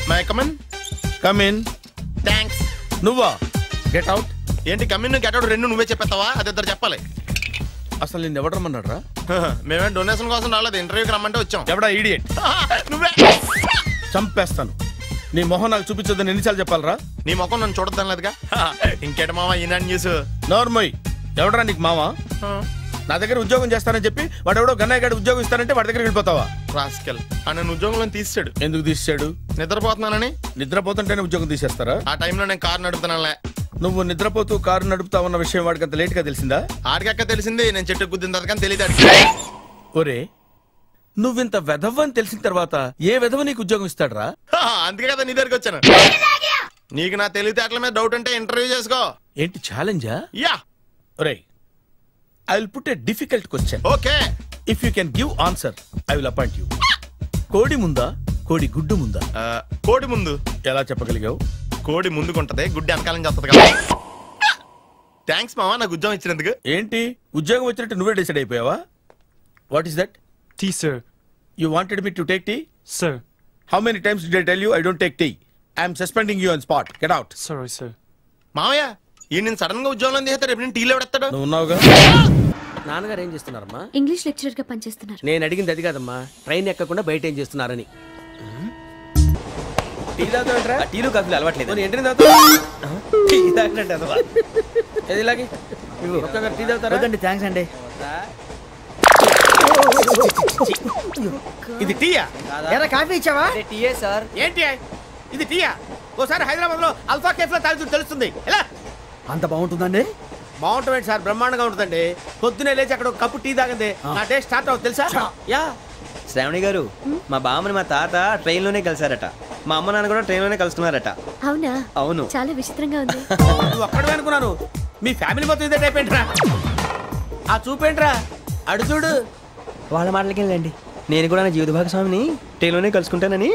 May come in. Come in. Thanks. నువ్వా? Get out. ఏంటి come in get out రెండు నువ్వే చెప్పేస్తావా? అది ఇద్దరు చెప్పాలి. అసలు నేను ఎవడు రమ్మన్నాడు రా? మేమేం డొనేషన్ కోసం రాలేదు, ఇంటర్వ్యూకి రమ్మంటే వచ్చాం. ఎవడా ఈడియట్? నువ్వే. చంపేస్తాను. నీ మొహం నాకు చూపించొద్దని ఎన్నిసార్లు చెప్పాలరా? నీ ముఖం నన్ను చూడద్దనలేదుగా. ఇంకేట మామ ఈనాడు న్యూస్. నోర్మోయ్. ఎవడరా నీకు మావా? నా దగ్గర ఉద్యోగం చేస్తానని చెప్పి వాడెవడో గన్నయ్య గారి ఉద్యోగం ఇస్తానంటే వాడి దగ్గర వెళ్ళిపోతావా? రాస్కెల్. నన్ను ఉద్యోగంలో తీసాడు. ఎందుకు తీసాడు? నిద్రపోతున్నానని. నిద్రపోతుంటేనే ఉద్యోగం తీసేస్తారా? ఆ టైంలో నేను కారు నడుపుతున్నానులే. నువ్వు నిద్రపోతూ కారు నడుపుతావన్న విషయం వాడికి అంత లేట్ గా తెలిసిందా? ఆడికక్క తెలిసింది, నేను చెట్టు గుద్దిన తర్వాత కానీ తెలియదు. ఒరే, నువ్వింత వెధవని తెలిసిన తర్వాత ఏ వెధవ నీకు ఉద్యోగం ఇస్తాడరా? అందుకే కదా నీ దగ్గరికి వచ్చాను. నీకు నా తెలివితేటల మీద డౌట్ అంటే ఇంటర్వ్యూ చేసుకో. ఏంటి ఛాలెంజా? యా. ఒరే, I will put a difficult question. Okay. If you can give answer I will appoint you. కోడి ముందా, కోడి గుడ్డు ముందా? కోడి ముందు. ఎలా చెప్పగలిగావు? కోడి ముందుకుంటది, గుడ్డి వెనకాలం చేస్తుంది కదా. థ్యాంక్స్ మామా నాకు ఉద్యోగం ఇచ్చినందుకు. ఏంటి ఉద్యోగం వచ్చినట్టు నువ్వే డిసైడ్ అయిపోయావా? What is that? Tea sir. You wanted me to take tea? Sir. How many times did I tell you I don't take tea? I am suspending you on spot. Get out. Sorry, sir. మామయ్య ఈ నేను sudden గా ఉద్యోగంలో తీస్తాడు. రేపు నేను టీలో పెడతాడు. నువ్వు ఉన్నావుగా. నాన్నగారు ఏం చేస్తున్నారమ్మా? ఇంగ్లీష్ లెక్చరర్ గా పనిచేస్తున్నారు. నేను అడిగింది అది కాదమ్మా, ట్రైన్ ఎక్కకుండా బయట ఏం చేస్తున్నారని. టీ తాగుతావేంట్రా? టీలు కాఫీలు అలవాట్లేదు. ఏంటి తాగుతావు? టీ తాగినట్టు అదవా. ఏది ఇలాగే ఒక్కగారు టీ తాగుతారా? థ్యాంక్స్ అండి. ఇది టీయా? ఎరా కాఫీ ఇచ్చావా? టీయే సార్. ఏంటి ఇది టీయా? ఓసారి హైదరాబాద్ లో అల్ఫా కేఫ్ లో తాగుతూ తెలుస్తుంది. ఎలా అంత బాగుంటుందండి? బాగుంటుంది సార్, బ్రహ్మాండంగా ఉంటుందండి. పొద్దునే లేచి అక్కడ ఒక కప్పు టీ తాగింది నా డే స్టార్ట్ అవుతుంది తెలుసా? యా. శ్రావణి గారు, మా బామ్మని మా తాత ట్రైన్ లోనే కలిసారట. మా అమ్మ నాన్న కూడా ట్రైన్ లోనే కలుస్తున్నారట. అవునా? అవును. చాలా విచిత్రంగా ఉంది. నువ్వు ఒక్కడే అనుకున్నాను, మీ ఫ్యామిలీ మొత్తం ఇదే టైప్ ఏంట్రా? ఆ చూపేంట్రా అడు చూడు. వాళ్ళ మాటలకి వెళ్ళండి. నేను కూడా నా జీవిత భాగస్వామిని ట్రైన్ లోనే కలుసుకుంటానని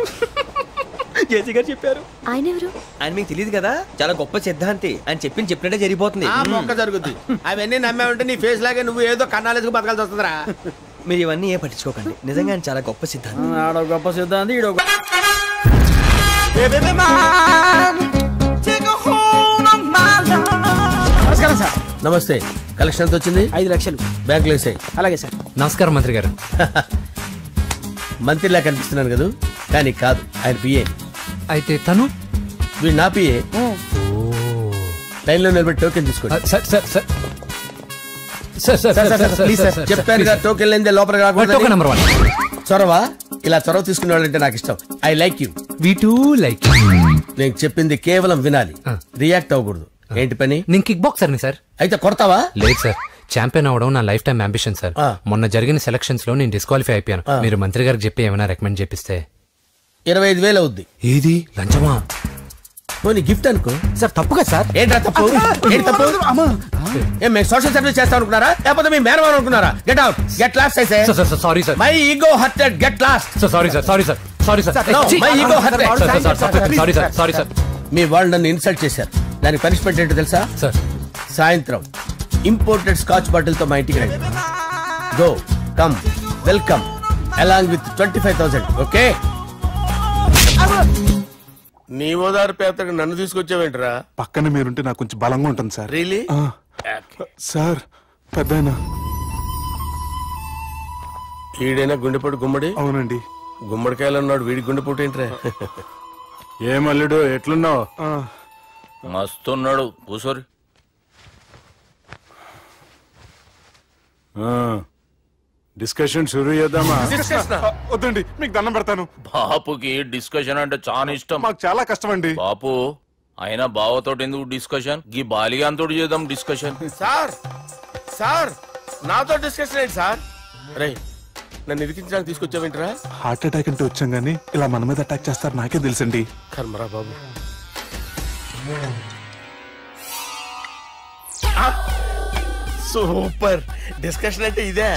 జేసీ గారు చెప్పారు. ఆయన ఎవరు? ఆయన మీకు తెలియదు కదా, చాలా గొప్ప సిద్ధాంతి. ఆయన చెప్పినట్టే జరిగిపోతుంది. ఆ మొక్క జరుగుద్ది. అవన్నీ నమ్మావంటే నీ ఫేస్ లాగే నువ్వు ఏదో కన్నాలేసుకు బతకాల్సి వస్తుందిరా. మీరు ఇవన్నీ ఏ పట్టించుకోకండి. నిజంగా ఆయన చాలా గొప్ప సిద్ధాంతి. ఆడో గొప్ప సిద్ధాంతి, ఈడో నమస్కారం సార్. నమస్తే. కలెక్షన్ ఎంత వచ్చింది? 5 లక్షలు. బ్యాంకులో వేసాయి. అలాగే సార్. నమస్కారం మంత్రి గారు. మంత్రిలా కనిపిస్తున్నాను కదా, కానీ కాదు, ఆయన పిఏ. అయితే తను వీడు నా పిఏ. లైన్ లో నిలబెట్టి టోకెన్ తీసుకోండి. చెప్పాను కదా, టోకెన్ లేనిదే లోపలికి రాకూడదు. చొరవ, ఇలా చొరవ తీసుకునే వాళ్ళంటే నాకు ఇష్టం. I like you. We two like. నేను చెప్పింది కేవలం వినాలి, రియాక్ట్ అవ్వకూడదు. ఏంటి పని? నేను కిక్ బాక్సర్ని సార్. అయితే కొడతావా? లేదు సార్, ఛాంపియన్ అవడం నా లైఫ్ టైం అంబిషన్ సార్. మొన్న జరిగిన సెలక్షన్స్ లో నేను డిస్క్వాలిఫై అయిపోయాను. మీరు మంత్రి గారికి చెప్పి ఏమైనా రికమెండ్ చేపిస్తే. 25,000 అవుద్ది. ఏది లంచమా? పోనీ గిఫ్ట్ అనుకో. సార్ తప్పు కదా సార్. ఏంట్రా తప్పు? ఏంటి తప్పు? ఏం మేము సోషల్ సర్వీస్ చేస్తాం అనుకున్నారా, లేకపోతే మీ మేనమాన్ అనుకున్నారా? Get out, get lost. అయితే sorry sir, my ego hurted, get lost. Sorry sir, sorry sir, sorry sir, my ego hurted. Sorry sir, sorry sir. మీ వాళ్ళు నన్ను ఇన్సల్ట్ చేశారు, దానికి పనిష్మెంట్ ఏంటో తెలుసా? సార్ సాయంత్రం ఇంపోర్టెడ్ స్కాచ్ బాటిల్ తో మా ఇంటికి రండి. Go come welcome along with 25,000. Okay? నీ ఓదారు పేదకు నన్ను తీసుకొచ్చావేంట్రా? పక్కన మీరుంటే నాకు కొంచెం బలంగా ఉంటుంది సార్. రియలీ? సార్ పెద్దయినా. ఈడైనా గుండెపోటు గుమ్మడి? అవునండి. గుమ్మడికాయలు ఉన్నాడు, వీడి గుండెపోటు ఏంట్రా? ఏమల్లుడు ఎట్లున్నావు? మస్తున్నాడు కూసోరి. డిస్కషన్ షురూ చేద్దామా? వద్దండి, మీకు దండం పెడతాను. బాపుకి డిస్కషన్ అంటే చాలా ఇష్టం. మాకు చాలా కష్టం అండి. బాపు అయినా బావతోటి ఎందుకు డిస్కషన్? గీ బాలిగాంతోటి చేద్దాం డిస్కషన్. సార్ సార్ నాతో డిస్కషన్ ఏంటి సార్? రే నన్ను ఇరికించడానికి తీసుకొచ్చావేంట్రా? హార్ట్ అటాక్ అంటే వచ్చాం గానీ ఇలా మన మీద అటాక్ చేస్తారు నాకే తెలుసండి. కర్మరా బాబు. సూపర్ డిస్కషన్ అంటే ఇదే.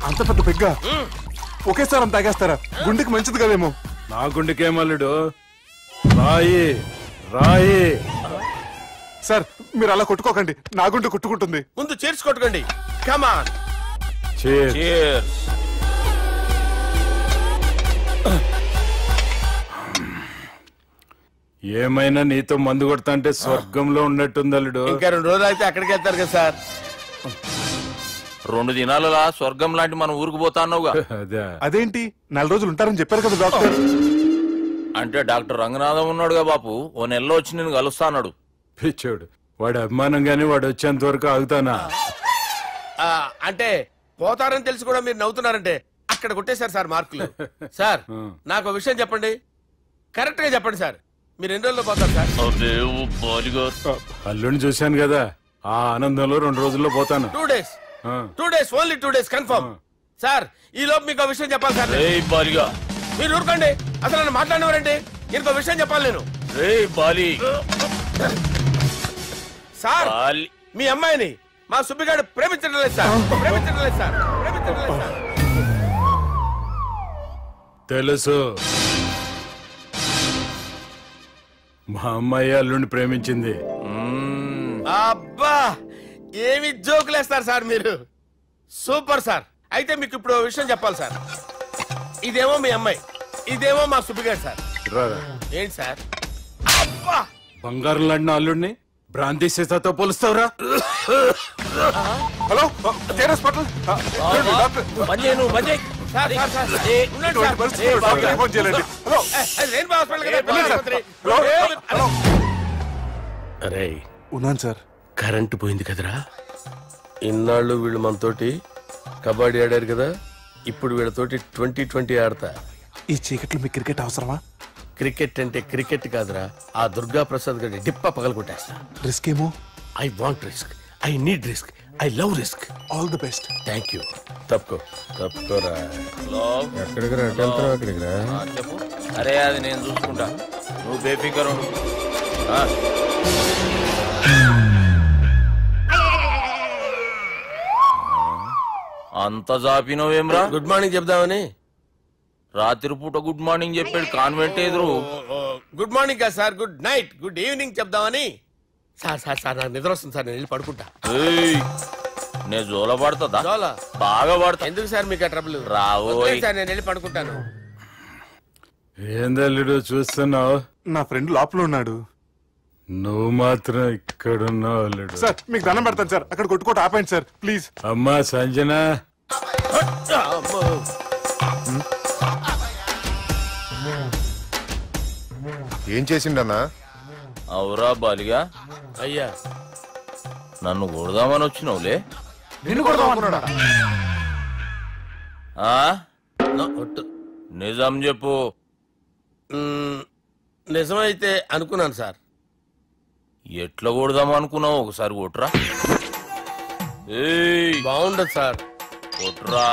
అంత పెద్ద పెగ్గ ఒకేసారి అంత తాగేస్తారా? గుండెకి మంచిది కదేమో. నా గుండెకేమల్లుడు, రాయి రాయి. సార్ మీరు అలా కొట్టుకోకండి, నా గుండె కొట్టుకుంటుంది. ముందు చేర్చి కొట్టుకోండి. Come on. Cheers. ఏమైనా నీతో మందు కొడతా అంటే స్వర్గంలో ఉన్నట్టుంది అల్లుడు. ఇంకా 2 రోజులు అయితే అక్కడికి వెళ్తారు కదా సార్. 2 దినాలలా స్వర్గం లాంటి మన ఊరికి పోతా అన్నావుగా. అదేంటి 4 రోజులు ఉంటారని చెప్పారు కదా డాక్టర్. అంటే డాక్టర్ రంగనాథం ఉన్నాడుగా బాపు, ఓ నెలలో వచ్చి నేను కలుస్తా అన్నాడు. పిచ్చోడు, వాడు అభిమానం గాని వాడు వచ్చేంత వరకు ఆగుతానా? అంటే పోతారని తెలిసి కూడా మీరు నవ్వుతున్నారంటే అక్కడ కొట్టేశారు సార్ మార్కులు. సార్ నాకు ఒక విషయం చెప్పండి, కరెక్ట్ గా చెప్పండి సార్, మీరు ఎన్ని రోజుల్లో పోతారు సార్? అల్లుడిని చూశాను కదా, ఆ ఆనందంలో 2 రోజుల్లో పోతాను. 2 days, 2 days, only 2 days confirm. Sir ఈ లోపు మీకు విషయం చెప్పాలి సార్. మీరు ఊరుకోండి, అసలు నన్ను మాట్లాడినవారండి. ఇంకో విషయం చెప్పాలి నేను. సార్ మీ అమ్మాయిని మా సుబ్బిగాడు ప్రేమించడం లేదు సార్, ప్రేమించడం లేదు సార్, ప్రేమించడం లేదు సార్. తెలుసు, మా అమ్మాయి అల్లుడిని ప్రేమించింది. అబ్బా ఏమి జోకులేస్తారు సార్ మీరు, సూపర్ సార్. అయితే మీకు ఇప్పుడు విషయం చెప్పాలి సార్. ఇదేమో మీ అమ్మాయి, ఇదేమో మా సుబ్బిగాడు సార్. ఏంటి సార్? అబ్బా బంగారం లాంటి అల్లుడిని భ్రాంతి సీతాతో పోలుస్తావురా? హలో హాస్పిటల్ అరే ఉన్నాను సార్. కరెంటు పోయింది కదరా. ఇన్నాళ్ళు వీళ్ళు మనతోటి కబడ్డీ ఆడారు కదా, ఇప్పుడు వీళ్ళతోటి 2020 ఆడతా. ఈ చీకట్లో మీకు క్రికెట్ అవసరమా? క్రికెట్ అంటే క్రికెట్ కాదురా, ఆ దుర్గా ప్రసాద్ గారి డిప్ప పగల కొట్టేస్తా. రిస్క్ ఏమో. I want risk, I need risk, I love risk. All the best. Thank you. తప్పుకోరా. ఎక్కడికి రా? అక్కడికి రా. చెప్పు. అరే అది నేను చూసుకుంటా, నువ్వు బేఫికర్ ఉండు. అంత జాపినవేమ్రా? గుడ్ మార్నింగ్ చెప్దామని. రాత్రి పూట గుడ్ మార్నింగ్ చెప్పాడు కాన్వెంట్ ఎదురు. గుడ్ మార్నింగ్ కదా sir, good night, good evening చెప్దామని. సార్ సార్ సార్ నాకు నిద్ర వస్తుంది సార్, నేను వెళ్ళి పడుకుంటా. నేను జోల పడుతుందా? జోలా బాగా పడతా. ఎందుకు సార్ మీకు ఆ ట్రబుల్? రావు సార్, నేను వెళ్ళి పడుకుంటాను. ఏందల్లుడు చూస్తున్నావు? నా ఫ్రెండ్ లోపల ఉన్నాడు. నువ్వు మాత్రం ఇక్కడున్నావు అల్లుడు. సార్ మీకు దండం పెడతాను సార్, అక్కడ కొట్టుకోట ఆపండి సార్ ప్లీజ్. అమ్మా సంజన, ఏం చేసిండన్నా? అవురా బాలిగా, అయ్యా నన్ను కొడదామని వచ్చినావులే. నిన్ను కొడదామన్నాడా? నిజం చెప్పు. నిజమైతే అనుకున్నాను సార్. ఎట్లా కొడదాం అనుకున్నావు? ఒకసారి కొట్రా. బాగుండదు సార్. కొట్రా.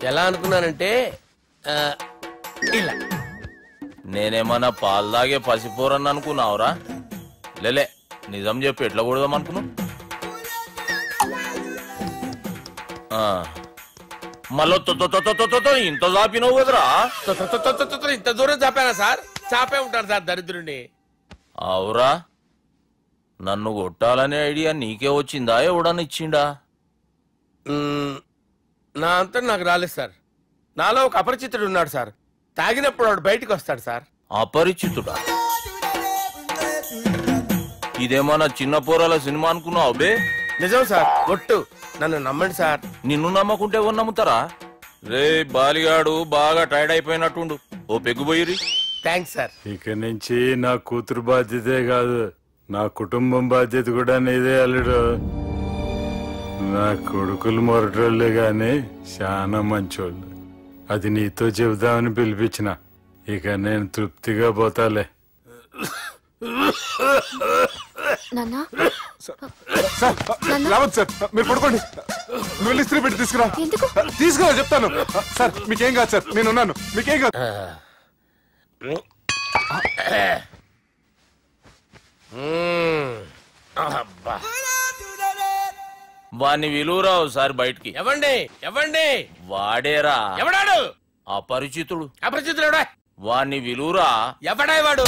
ఎలా అనుకున్నానంటే ఇలా. నేనేమన్నా పాలు తాగే పసిపోరని అనుకున్నావురా? లేలే, నిజం చెప్పు, ఎట్లా కొడదాం అనుకున్నావు? మళ్ళీ ఇంత చాపినావు కదరా? ఇంత దూరం చాపానా సార్? చాపే ఉంటాను సార్ దరిద్రుడిని. అవురా, నన్ను కొట్టాలనే ఐడియా నీకే వచ్చిందా? ఎవడన్నా ఇచ్చిండా? నా అంతా నాకు రాలేదు సార్. నాలో ఒక అపరిచితుడు ఉన్నాడు సార్. తాగినప్పుడు వాడు బయటికి వస్తాడు సార్. అపరిచితుడా? ఇదేమన్నా చిన్న పోరాల సినిమా అనుకున్నావు బే? నిజం సార్, ఒట్టు, నన్ను నమ్మండి సార్. నిన్ను నమ్మకుంటే ఎవరు నమ్ముతారా? రే బాలిగాడు బాగా టైర్డ్ అయిపోయినట్టుండు, ఓ పెగ్గుపోయిరి. Thanks sir. ఇక నుంచి నా కూతురు బాధ్యతే కాదు, నా కుటుంబం బాధ్యత కూడా నీదే అల్లుడు. నా కొడుకులు మొరటోళ్ళే గాని చాలా మంచోళ్ళు. అది నీతో చెబుదామని పిలిపించిన. ఇక నేను తృప్తిగా పోతాలే. రావద్దు సార్, మీరు పడుకోండి. నువ్వు ఇస్త్రీ పెట్టి తీసుకురా. తీసుకురా చెప్తాను సార్. మీకేం కాదు సార్, నేను ఉన్నాను. మీకేం కాదు. వాణ్ణి విలువరా ఒకసారి బయటికి. ఎవండి ఎవండి? వాడేరా. ఎవడాడు? అపరిచితుడు. అపరిచితుడు ఎవడా? వాణ్ణి విలువరా. ఎవడా వాడు?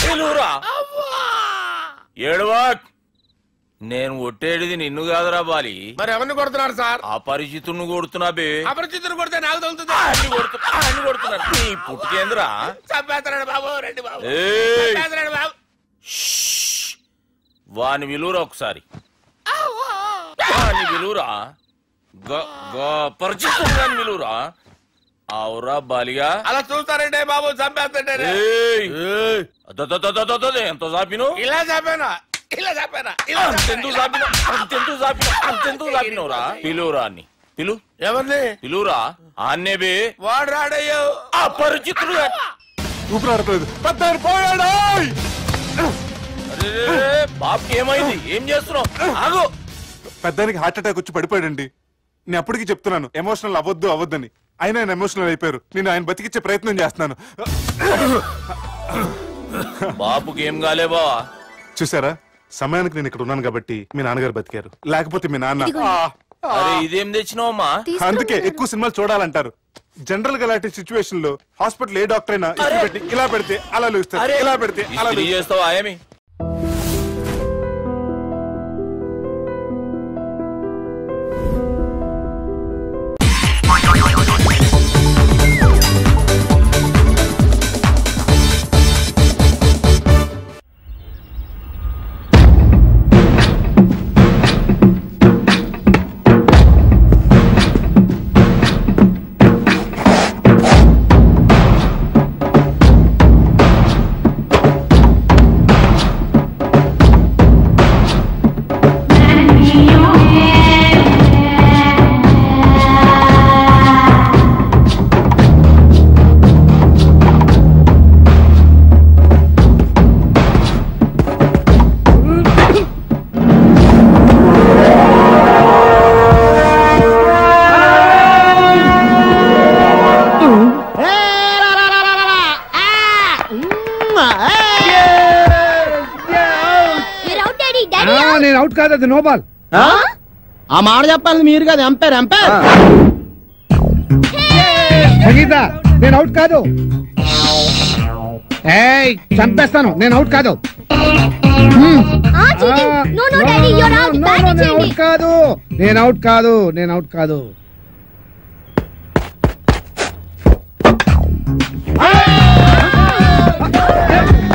విలువరా. ఏడవా. నేను కొట్టేది నిన్ను కాదురా బాలి. మరి ఎవరిని కొడుతున్నారు సార్? అపరిచితుడిని కొడుతున్నా బే. అపరిచితుడు కొడితే నాకు తగులుతుంది. అన్ని కొడుతున్నారు. నీ పుట్టుకేంద్రా? చంపేస్తున్నాడు బాబు, రండి బాబు. ఏయ్! చంపేస్తున్నాడు బాబు. వాని విలువరా ఒకసారి. వాని విలువరా. పరిచితుడు గాని విలువరా. అవురా బాలిగా. అలా చూస్తారంటే బాబు, చంపేస్తాడు. ఎంత చాపిను? ఇలా చంపానా, ఇలా చంపానా, ఇలా అంతెందుకు చాపినవురా? పిలువురా అన్ని పిలు. ఎవరిని పిలువురా? అన్నే బే. వాడు రాడయ్యో. అపరిచితుడు. ఊపిరాడట్లేదు. పెద్దాయన పోయాడు. బాబుకి ఏమైంది? ఏం చేస్తున్నావు? ఆగు. పెద్దానికి హార్ట్ అటాక్ వచ్చి పడిపోయాడండి. నేను అప్పటికి చెప్తున్నాను ఎమోషనల్ అవ్వద్దని. ఆయన ఎమోషనల్ అయిపోయారు. నేను ఆయన బతికిచ్చే ప్రయత్నం చేస్తున్నాను. బాబుకి ఏం కాలే బావా? చూసారా, సమయానికి నేను ఇక్కడ ఉన్నాను కాబట్టి మీ నాన్నగారు బతికారు. లేకపోతే మీ నాన్న. అరే ఇదేం తెచ్చినావమ్మా? అందుకే ఎక్కువ సినిమాలు చూడాలంటారు. జనరల్ గా అలాంటి సిచ్యువేషన్ లో హాస్పిటల్ ఏ డాక్టర్ అయినా ఇస్త్రీ పెట్టి ఇలా పెడితే అలా లూస్తారు, ఇలా పెడితే అలా చేస్తావా? ఏమి కాదు, నో బాల్. ఆ మాట చెప్పాలి మీరు కాదు, ఎంపైర్. సంగీత, నేను అవుట్ కాదు. ఏయ్, చంపేస్తాను. నేను అవుట్ కాదు. నేను అవుట్ కాదు.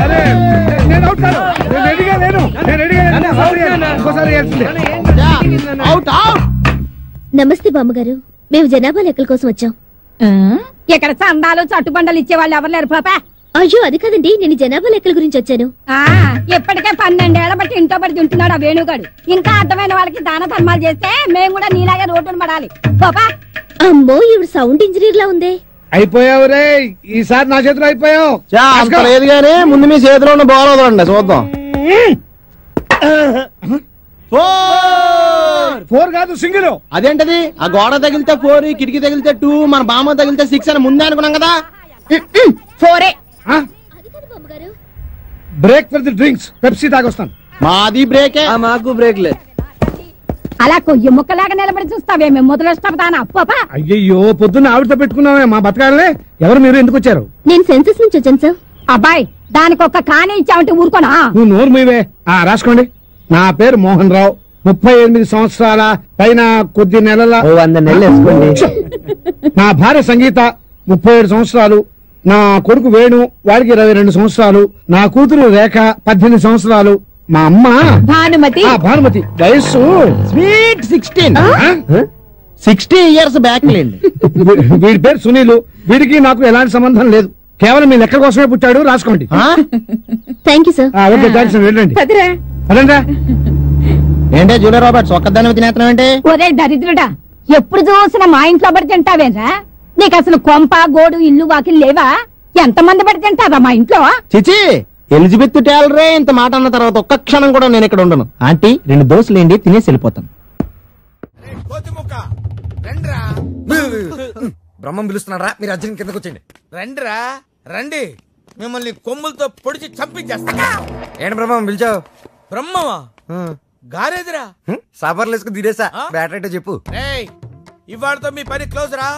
అరే, నేను అవుట్ కాదు. నేను రెడీగా లేను. నమస్తే బామ్మగారు, మేము జనాభా లెక్కల కోసం వచ్చాం. ఇక్కడ చందాలు చట్టుబండలు ఇచ్చే వాళ్ళు ఎవరు లేరు పాపా. అయ్యో అది కాదండి, నేను జనాభా లెక్కల గురించి వచ్చాను. ఇప్పటికే 12 ఏళ్ల బట్టి ఇంట్లో పడి తింటున్నాడు ఆ వేణుగాడు. ఇంకా అర్థమైన వాళ్ళకి దాన ధర్మాలు చేస్తే మేము కూడా నీలాగే రోడ్డును పడాలి. పాపా. అమ్మో, ఇవి సౌండ్ ఇంజనీర్ లా ఉంది. అయిపోయావు రే, ఈసారి నా చేతిలో అయిపోయావు. లేదు గానీ ముందు మీ చేతిలో ఉన్న బాల్ వదలండి చూద్దాం. 4 కాదు, సింగిల్. అదేంటది? ఆ గోడ తగిలితే 4, కిటికీ తగిలితే 2, మన బామ్మ తగిలితే 6 అని ముందే అనుకున్నాం కదా. 4. Break for the drinks. Pepsi తాగొస్తాను. మాది బ్రేకే. మాకు బ్రేక్ లేదు. అలా కొయ్యి ముక్కలాగా నిలబడి చూస్తావేమే మొదలెస్తాను. పాపా. అయ్యో, పొద్దున్న ఆవిడతో పెట్టుకున్నామే మా బతకాలే. ఎవరు మీరు? ఎందుకు వచ్చారు? నేను సెన్సస్ నుంచి వచ్చాను సార్. అబ్బాయి, దానికి ఒక కానే ఇచ్చావంటే ఊరుకోనా? నువ్వు నోరు మీవే. రాసుకోండి. నా పేరు మోహన్ రావు. 38 సంవత్సరాల పైన కొద్ది నెలల. 100 నెలలు వేసుకోండి. నా భార్య సంగీత 37 సంవత్సరాలు. నా కొడుకు వేణు, వాడికి 22 సంవత్సరాలు. నా కూతురు రేఖ 18 సంవత్సరాలు. మా అమ్మ భానుమతి, వయస్సు స్వీట్ 16. 60 ఇయర్స్ బ్యాక్ లేండి. వీడి పేరు సునీలు. వీడికి నాకు ఎలాంటి సంబంధం లేదు. కేవలం మీ లెక్క కోసమే పుట్టాడు. రాసుకోండి. Thank you sir. Okay, thanks. వెళ్ళండి. ఏంటే జూలియర్ రాబర్ట్స్ ఒక్కదాన్ని తినేస్తున్నావు ఏంటి? ఒరే దరిద్రుడా, ఎప్పుడు చూసినా మా ఇంట్లో పడి తింటావేరా? నీకు అసలు కొంప గోడు ఇల్లు వాకిలు లేవా? ఎంతమంది పడి తింటారా మా ఇంట్లో? చిచి, ఎలిజబెత్ టేలరే ఇంత మాట అన్న తర్వాత ఒక్క క్షణం కూడా నేను ఇక్కడ ఉండను. ఆంటీ 2 దోశలు ఏంటి, తినేసి వెళ్ళిపోతాను. బ్రహ్మం పిలుస్తున్నారా? మీరు అర్జున్ కిందకు వచ్చండి. రండిరా, రండి. మిమ్మల్ని కొమ్ములతో పొడిచి చంపించేస్తా. ఏంటి బ్రహ్మం పిలిచావు? బ్రహ్మమా? గారేదిరా. సాపర్లు వేసుకుని తీరేసా. బ్యాటరీ చెప్పు. ఇవాళతో మీ పని క్లోజ్ రా.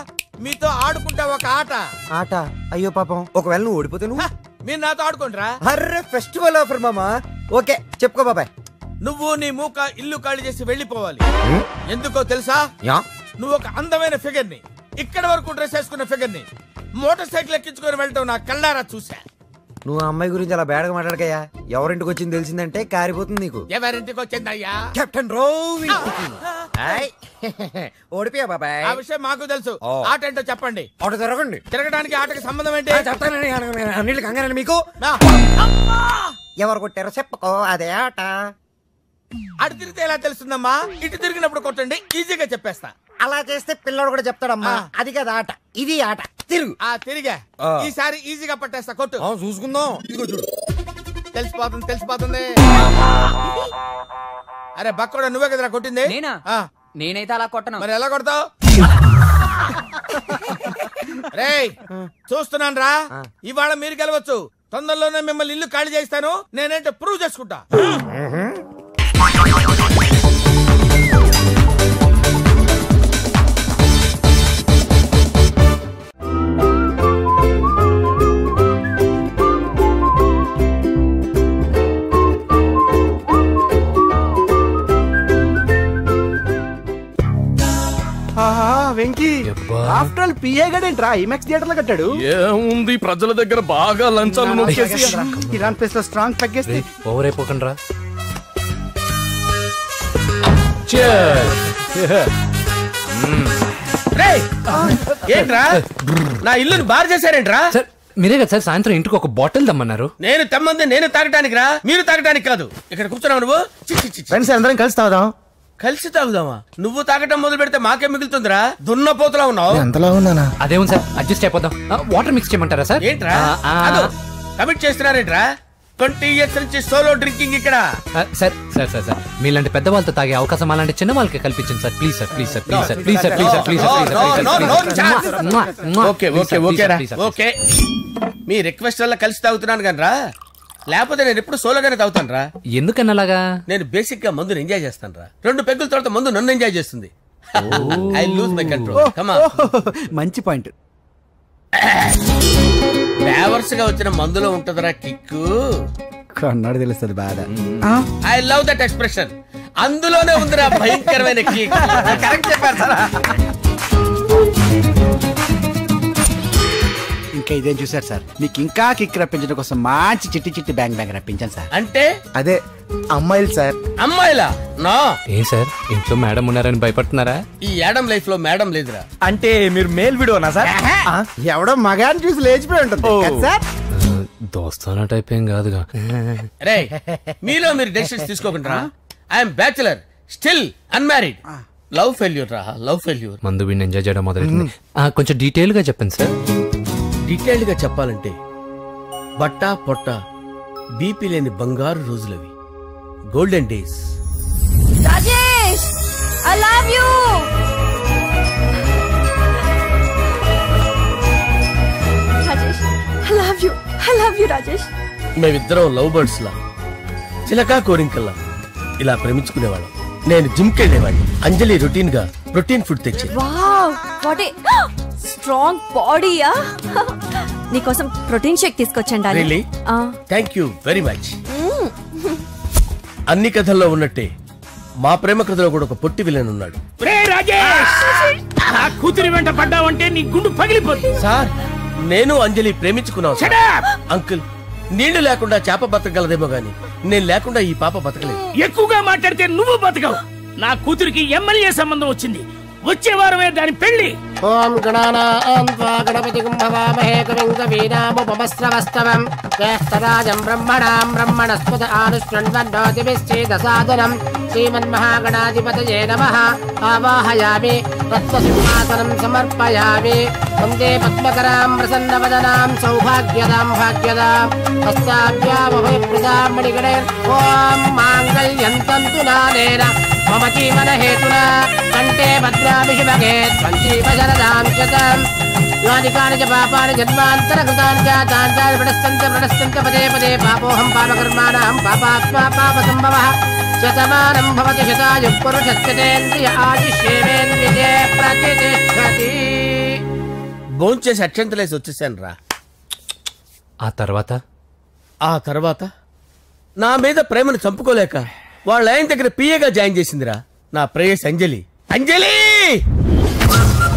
మీతో ఆడుకుంటా ఒక ఆట. ఆట? అయ్యో పాపం, ఒకవేళ నువ్వు ఓడిపోతే నువ్వు? మీరు నాతో ఆడుకుంటారా? అర్రే, ఫెస్టివల్ ఆఫర్ మామా. ఓకే, చెప్పుకో బాబాయ్. నువ్వు నీ మూక ఇల్లు ఖాళీ చేసి వెళ్ళిపోవాలి. ఎందుకో తెలుసా? నువ్వు ఒక అందమైన ఫిగర్ ని, ఇక్కడ వరకు డ్రెస్ వేసుకున్న ఫిగర్ ని మోటార్ సైకిల్ ఎక్కించుకొని వెళ్ళటం నా కళ్ళారా చూసా. నువ్వు ఆ అమ్మాయి గురించి అలా బేడగా మాట్లాడకయ్యా. ఎవరింటికి వచ్చింది తెలిసిందంటే కారిపోతుంది నీకు. ఎవరింటికి వచ్చిందయ్యా? కెప్టెన్ రోవి. ఓడిపోయా బాబాయ్. ఆ విషయం మాకు తెలుసు. ఆట ఏంటో చెప్పండి. ఆట తిరగండి. తిరగడానికి ఆటకి సంబంధం ఏంటి? చెప్తానండి. అన్నిటికి కంగారండి మీకు. ఎవరు కొట్టారో చెప్పుకో, అదే ఆట. అటు తిరిగితే ఎలా తెలుస్తుందమ్మా? ఇటు తిరిగినప్పుడు కొట్టండి, ఈజీగా చెప్పేస్తా. అలా చేస్తే పిల్లడు కూడా చెప్తాడమ్మా. అది కదా ఆట, ఇది ఆట. తిరుగు. తిరిగా ఈసారి ఈజీగా పట్టేస్తా. కొట్టు. చూసుకుందాం. ఇదిగో చూడు. తెలిసిపోతుంది. అరే బక్కడా, నువ్వే కదరా కొట్టింది? నేనైతే అలా కొట్టను. మరి ఎలా కొడతావు? రేయ్ చూస్తున్నాను రా, ఇవాళ మీరు గెలవచ్చు. తొందరలోనే మిమ్మల్ని ఇల్లు ఖాళీ చేస్తాను. నేనేంటో ప్రూవ్ చేసుకుంటా. వెంకీ ఆఫ్టర్ ఆల్ పిఏ గడేంట్రా ఇమెక్స్ థియేటర్ లో కట్టాడు. ఏముంది, ప్రజల దగ్గర బాగా లంచాలు నొక్కేసి ఇరాన్ ప్లేస్ లో స్ట్రాంగ్ తగ్గేస్తే ఓవర్ అయిపోకండి రా. ఏంట్రా నా ఇల్లుని బార్ చేశారేంట్రా? సార్ మీరే కదా సార్ సాయంత్రం ఇంటికి ఒక బాటిల్ దమ్మన్నారు. నేను తెమ్మంది నేను తాగటానికి రా, మీరు తాగటానికి కాదు. ఇక్కడ కూర్చున్నావు నువ్వు. ఫ్రెండ్స్ అందరం కలిసి తాగుదాం. కలిసి తాగుదామా? నువ్వు తాగటం మొదలు పెడితే మాకే మిగులుతుందిరా. దున్నపోతులా ఉన్నావు. ఎంతలా ఉన్నానా? అదేమో సార్ అడ్జస్ట్ అయిపోదాం. వాటర్ మిక్స్ చేయమంటారా సార్? ఏంట్రా కమిట్ చేస్తున్నారేంట్రా? 20 years నుంచి సోలో డ్రింకింగ్ ఇక్కడ. సార్ సార్ సార్ సార్ మీలాంటి పెద్ద వాళ్ళతో తాగే అవకాశం అలాంటి చిన్న వాళ్ళకి కల్పించండి sir. Please sir, please sir, please sir, please sir, please sir, please sir. Okay okay okay రా, ఓకే. మీ రిక్వెస్ట్ వల్ల కలిసి తాగుతున్నాను కానీ రా, లేకపోతే నేను ఎప్పుడు సోలోగానే తాగుతాను రా. ఎందుకన్నా అలాగా? నేను బేసిక్ గా మందుని ఎంజాయ్ చేస్తాను రా. 2 పెగ్గుల తర్వాత మందు నన్ను ఎంజాయ్ చేస్తుంది. I lose my control. Come on. మంచి పాయింట్. ఫ్లేవర్స్ గా వచ్చిన మందులో ఉంటదరా కిక్కు. కన్నాడు తెలుస్తుంది బాధ. I love that expression. అందులోనే ఉందిరా భయంకరమైన కిక్. కరెక్ట్ చెప్పారు సార్. ఇంకా ఇదేం చూసారు సార్, మీకు ఇంకా కిక్ రప్పించడం కోసం మంచి చిట్టి చిట్టి బ్యాంగ్ బ్యాంగ్ రప్పించాను సార్. అంటే అదే అమ్మాయిలు సార్. అమ్మాయిలా? నా ఏం సార్ ఇంట్లో మేడం ఉన్నారని భయపడుతున్నారా? ఈ యాడమ్ లైఫ్ లో మేడం లేదురా. అంటే మీరు మేల్ వీడియోనా సార్? ఎవడో మగాన్ని చూసి లేచిపోయి ఉంటుంది సార్. దోస్తానా టైప్ ఏం కాదుగా. రే మీలో మీరు డెసిషన్స్ తీసుకోకుండా. I'm bachelor, still unmarried. Love failure రా, లవ్ ఫెయిల్యూర్. మందు వీడిని ఎంజాయ్ చేయడం మొదలైంది. కొంచెం డీటెయిల్ గా చెప్పండి సార్. డీటెయిల్డ్ గా చెప్పాలంటే బట్టా పొట్ట బీపీ లేని బంగారు రోజులవి, golden days. Rajesh I love you. Rajesh I love you, I love you Rajesh. మేమిద్దరం లవ్ బర్డ్స్ లా, చిలకా కోరింకల్లా ఇలా ప్రేమించుకునేవాళ్ళం. నేను జిమ్ కెళ్ళేవాడిని. అంజలి రొటీన్ గా ప్రోటీన్ ఫుడ్ తెచ్చి. వావ్ వాట్ ఏ స్ట్రాంగ్ బాడీయా. నీకోసం ప్రోటీన్ షేక్ తీసుకొచ్చండి. Really? Thank you very much. అన్ని కథల్లో ఉన్నట్టే మా ప్రేమ కథలో కూడా ఒక పొట్టి విలన్ ఉన్నాడు. కూతురి వెంట పడ్డావంటే నీ గుండు పగిలిపోతుంది. సార్ నేను అంజలి ప్రేమించుకున్నాను. అంకుల్ నీళ్లు లేకుండా చేప బతకగలదేమో గాని నేను లేకుండా ఈ పాప బతకలేదు. ఎక్కువగా మాట్లాడితే నువ్వు బతకవు. నా కూతురికి ఎమ్మెల్యే సంబంధం వచ్చింది. వచ్చే వారమే దాని పెళ్లి. ఓం గణానాం గణపతిం భవామహే కవిం కవీనాముపమస్రవస్తవం జ్యేష్ఠరాజం బ్రహ్మణాం బ్రహ్మణస్పద ఆనుష్ణ్వన్నోతిభిశ్చేదసాదనం శ్రీమన్మహాగణాధిపతయే నమః. ఆవాహయామి తత్వసింహాసనం సమర్పయామి. వందే పద్మకరాం ప్రసన్నవదనాం సౌభాగ్యదాం భాగ్యదాం హస్తాభ్యామభయప్రదాం మణిగణే. ఓం మాంగళ్యం తంతు నానేన మమ జీవన హేతునా కంటే భద్రాభిషిమగే సంజీవశరదాం శతం. యోనికాని చ పాపాని జన్మాంతరకృతాని చ తాని ప్రణశ్యంత పదే పదే పాపోహం పాపకర్మాణం పాపాత్మా పాపసంభవః. శతమానం భవతి శతాయు పురుషస్యేంద్రియ ఆయుష్యేంద్రియే ప్రతిష్టతి. భోంచేసి అక్షంతలేసి వచ్చేసాను రా. ఆ తర్వాత నా మీద ప్రేమను చంపుకోలేక వాళ్ళ ఆయన దగ్గర పిఏగా జాయిన్ చేసిందిరా నా ప్రేయస్ అంజలి. అంజలి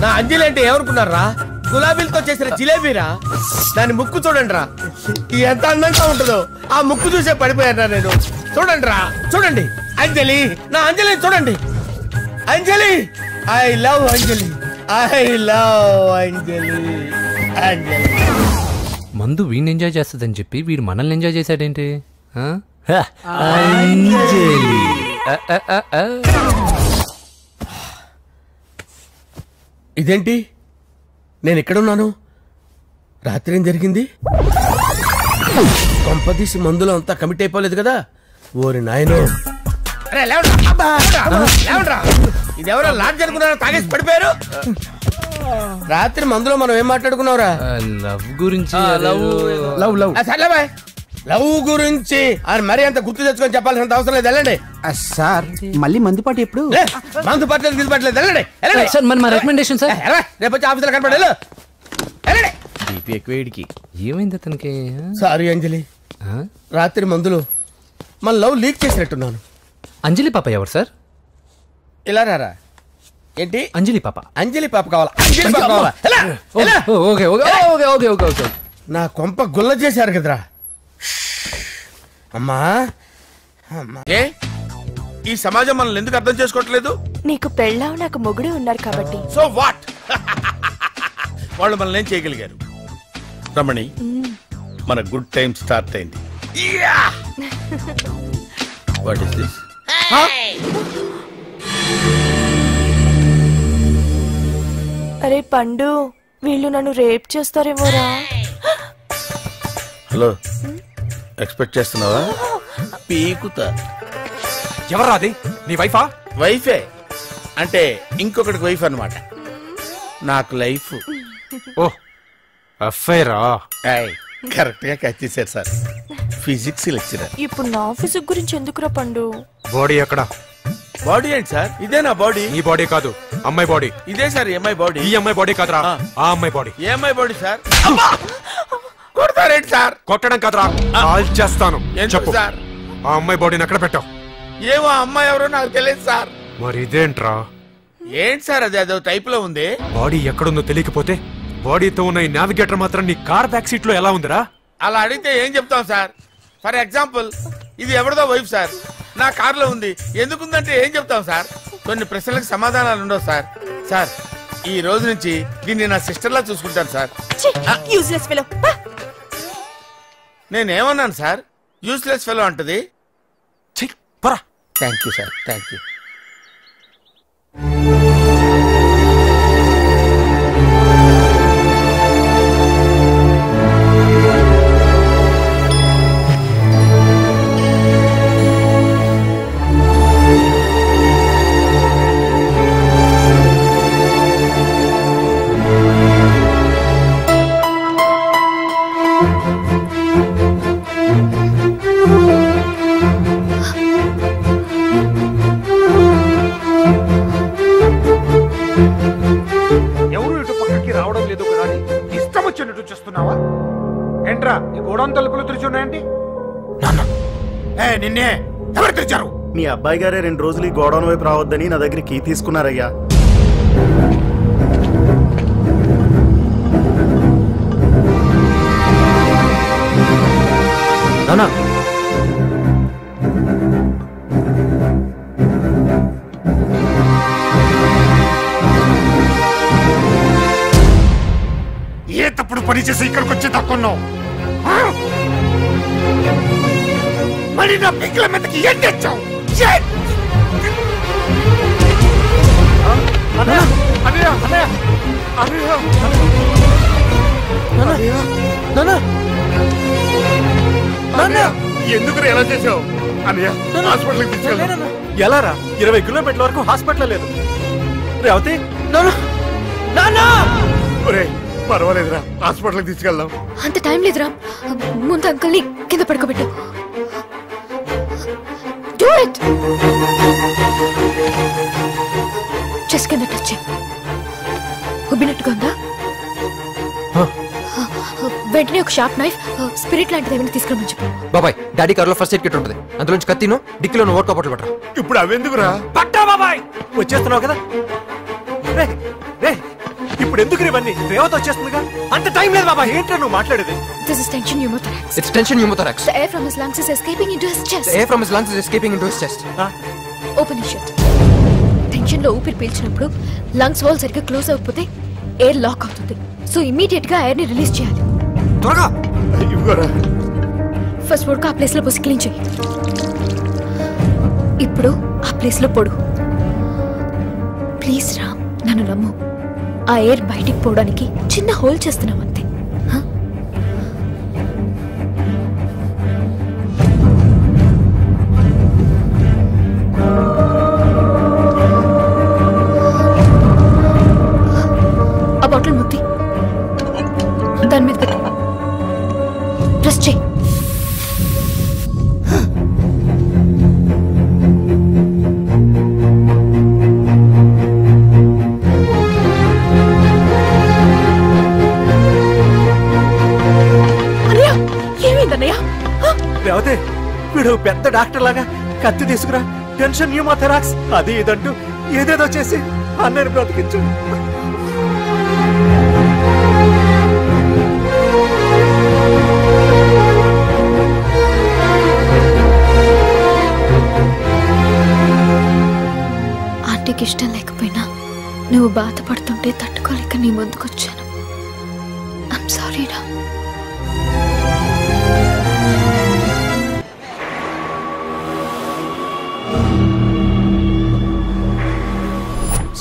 నా అంజలి అంటే ఏమనుకున్నారా? గులాబీలతో చేసిన జిలేబీరా. దాని ముక్కు చూడండి రా, ఎంత అందంగా ఉంటుందో. ఆ ముక్కు చూసే పడిపోయారా నేను. చూడండి రా, చూడండి అంజలి, నా అంజలి చూడండి. Anjali, I love Anjali, I love Anjali. Anjali మందు వీడిని ఎంజాయ్ చేస్తుందని చెప్పి వీడు మనల్ని ఎంజాయ్ చేశాడేంటి? ఇదేంటి, నేను ఎక్కడున్నాను? రాత్రి ఏం జరిగింది? కొంపదీసి మందులో అంతా కమిట్ అయిపోలేదు కదా? ఓరి నాయనో, ఇదెవరో లాడ్జ్ అనుకున్నారా? తాగేసి పడిపోయారు. రాత్రి మందులో మనం ఏం మాట్లాడుకున్నావురా? లవ్ గురించి. లవ్ గురించి అని మరీ అంత గుర్తు తెచ్చుకొని చెప్పాల్సినంత అవసరం లేదు. వెళ్ళండి సార్. మళ్ళీ మందుపాటి ఎప్పుడు? మందు పట్టలేదు, గిల్లు పట్టలేదు. వెళ్ళండి సార్. మరి మా రికమెండేషన్ సార్. రేపు వచ్చి ఆఫీసులో కనపడి వెళ్ళండి. ఎక్కువేడికి ఏమైంది అతనికి? సారీ అంజలి, రాత్రి మందులో మన లవ్ లీక్ చేసినట్టున్నాను. అంజలి పాప ఎవరు సార్? ఇలా రారా. ఏంటి అంజలి పాప? అంజలి పాప కావాలా? అంజలి పాప కావాలా? Okay okay okay okay okay. నా కొంప గుల్ల చేశారు కదరా. అమ్మా ఏ ఈ సమాజం మనల్ని ఎందుకు అర్థం చేసుకోవట్లేదు? నీకు పెళ్ళావు, నాకు మొగుడు ఉన్నారు కాబట్టి. So what? వాళ్ళు మనల్ని ఏం చేయగలిగారు? రమణి, మన గుడ్ టైం స్టార్ట్ అయింది. What is this? అరే పండు, వీళ్ళు నన్ను రేప్ చేస్తారేమోరా. హలో, ఎక్స్పెక్ట్ చేస్తున్నావా? పీకుతా. ఎవరా అది? నీ వైఫా? వైఫే అంటే ఇంకొకటికి వైఫ్ అన్నమాట. నాకు లైఫ్. ఓ అఫైరా? కరెక్ట్ గా క్యాచ్ చేశారు సార్. Physics lecturer. ఇప్పుడు నా ఫిజిక్స్ గురించి ఎందుకురా పండు? బాడీ ఎక్కడ? బాడీ ఏంటి సార్? ఇదే నా బాడీ. నీ బాడీ కాదు, అమ్మాయి బాడీ. ఇదే సార్ అమ్మాయి బాడీ. ఈ అమ్మాయి బాడీ కాదురా, ఆ అమ్మాయి బాడీ. ఏ అమ్మాయి బాడీ సార్? కొడతారేంటి సార్? కొట్టడం కాదురా, కాల్ చేస్తాను. చెప్పు సార్, ఆ అమ్మాయి బాడీని ఎక్కడ పెట్టావు? ఏమో అమ్మాయి ఎవరో నాకు తెలియదు సార్. మరి ఇదేంట్రా? ఏంటి సార్ అది? అదో టైప్ లో ఉంది. బాడీ ఎక్కడుందో తెలియకపోతే బాడీతో ఉన్న ఈ నావిగేటర్ మాత్రం నీ కార్ బ్యాక్ సీట్ లో ఎలా ఉందిరా? అలా అడిగితే ఏం చెప్తాం సార్? ఫర్ ఎగ్జాంపుల్, ఇది ఎవరిదో వైఫ్ సార్, నా కార్ లో ఉంది. ఎందుకుందంటే ఏం చెప్తాం సార్? కొన్ని ప్రశ్నలకు సమాధానాలు ఉండవు సార్. సార్, ఈ రోజు నుంచి దీన్ని నా సిస్టర్ లా చూసుకుంటాను సార్. నేనేమన్నాను సార్? యూస్లెస్ ఫెలో అంటది. Thank you sir, thank you. చేస్తున్నావా ఏంట్రా? ఈ గోడౌన్ తలుపులు తెరిచున్నాయండి? నిన్నే ఎవరు తెరిచారు? మీ అబ్బాయి గారే 2 రోజులు ఈ గోడౌన్ వైపు రావద్దని నా దగ్గర కీ తీసుకున్నారయ్యా. నానా ఏ తప్పుడు పని చేసి ఇక్కడికి వచ్చి తక్కున్నావు? మరి నా పిక్కల మీదకి ఏం తెచ్చావు? ఎందుకు ఎలా చేసావు అన్నయ్య? హాస్పిటల్కి తీసుకెళ్ళాను. ఎలా రా? 20 కిలోమీటర్ల వరకు హాస్పిటల్ లేదు. రేవతి పర్వాలేదురా, హాస్పిటల్కి తీసుకెళ్దాం. అంత టైం లేదురా, ముందు అంకల్ని కింద పడుకోబెట్టు. Do it. చెస్ట్ కింద టచ్ ఉబ్బినట్టుగా ఉందా? వెంటనే ఒక షార్ప్ నైఫ్, స్పిరిట్ లాంటిది ఏమైనా తీసుకురమని చెప్పు. బాబాయ్ డాడీ కార్లో ఫస్ట్ ఎయిడ్ కిట్ ఉంటుంది, అందులోంచి కత్తిను డిక్కీలో ఓట్ కప్పట్లు పట్టరా. ఇప్పుడు అవెందుకురా? పట్టా బాబాయ్, వచ్చేస్తున్నావు కదా. ఇప్పుడు ఎందుకు ఇవన్నీ? రేవత వచ్చేస్తుందిగా, అంత టైం లేదు బాబాయ్. ఏంట్రా నువ్వు మాట్లాడేది? This is tension pneumothorax. It's tension pneumothorax. The air from his lungs is escaping into his chest. The air from his lungs is escaping into his chest. Open his shirt. Tension లో ఊపిరి పీల్చినప్పుడు lungs wall సరిగ్గా close అవ్వకపోతే air lock అవుతుంది. So immediate గా air ని release చేయాలి. త్వరగా first vodka ఆ ప్లేస్ లో పోసి క్లీన్ చేయి. ఇప్పుడు ఆ ప్లేస్ లో పొడు. ప్లీజ్ రామ్, నన్ను నమ్ము. ఆ ఎయిర్ బయటికి పోవడానికి చిన్న హోల్ చేస్తున్నాం అంతే. ఆ బాటిల్ ముత్తి దాని మీద పెట్టు. ప్రెస్ చేయి. రేవతే, వీడు పెద్ద డాక్టర్ లాగా కత్తి తీసుకురా, టెన్షన్ న్యూమోథెరాక్స్ అది ఇదంటూ ఏదేదో చేసి అన్నయ్యని బ్రతికించు. ఆంటీకి ఇష్టం లేకపోయినా నువ్వు బాధపడుతుంటే తట్టుకోలేక నీ ముందుకొచ్చాను. ఐమ్ సారీ రా.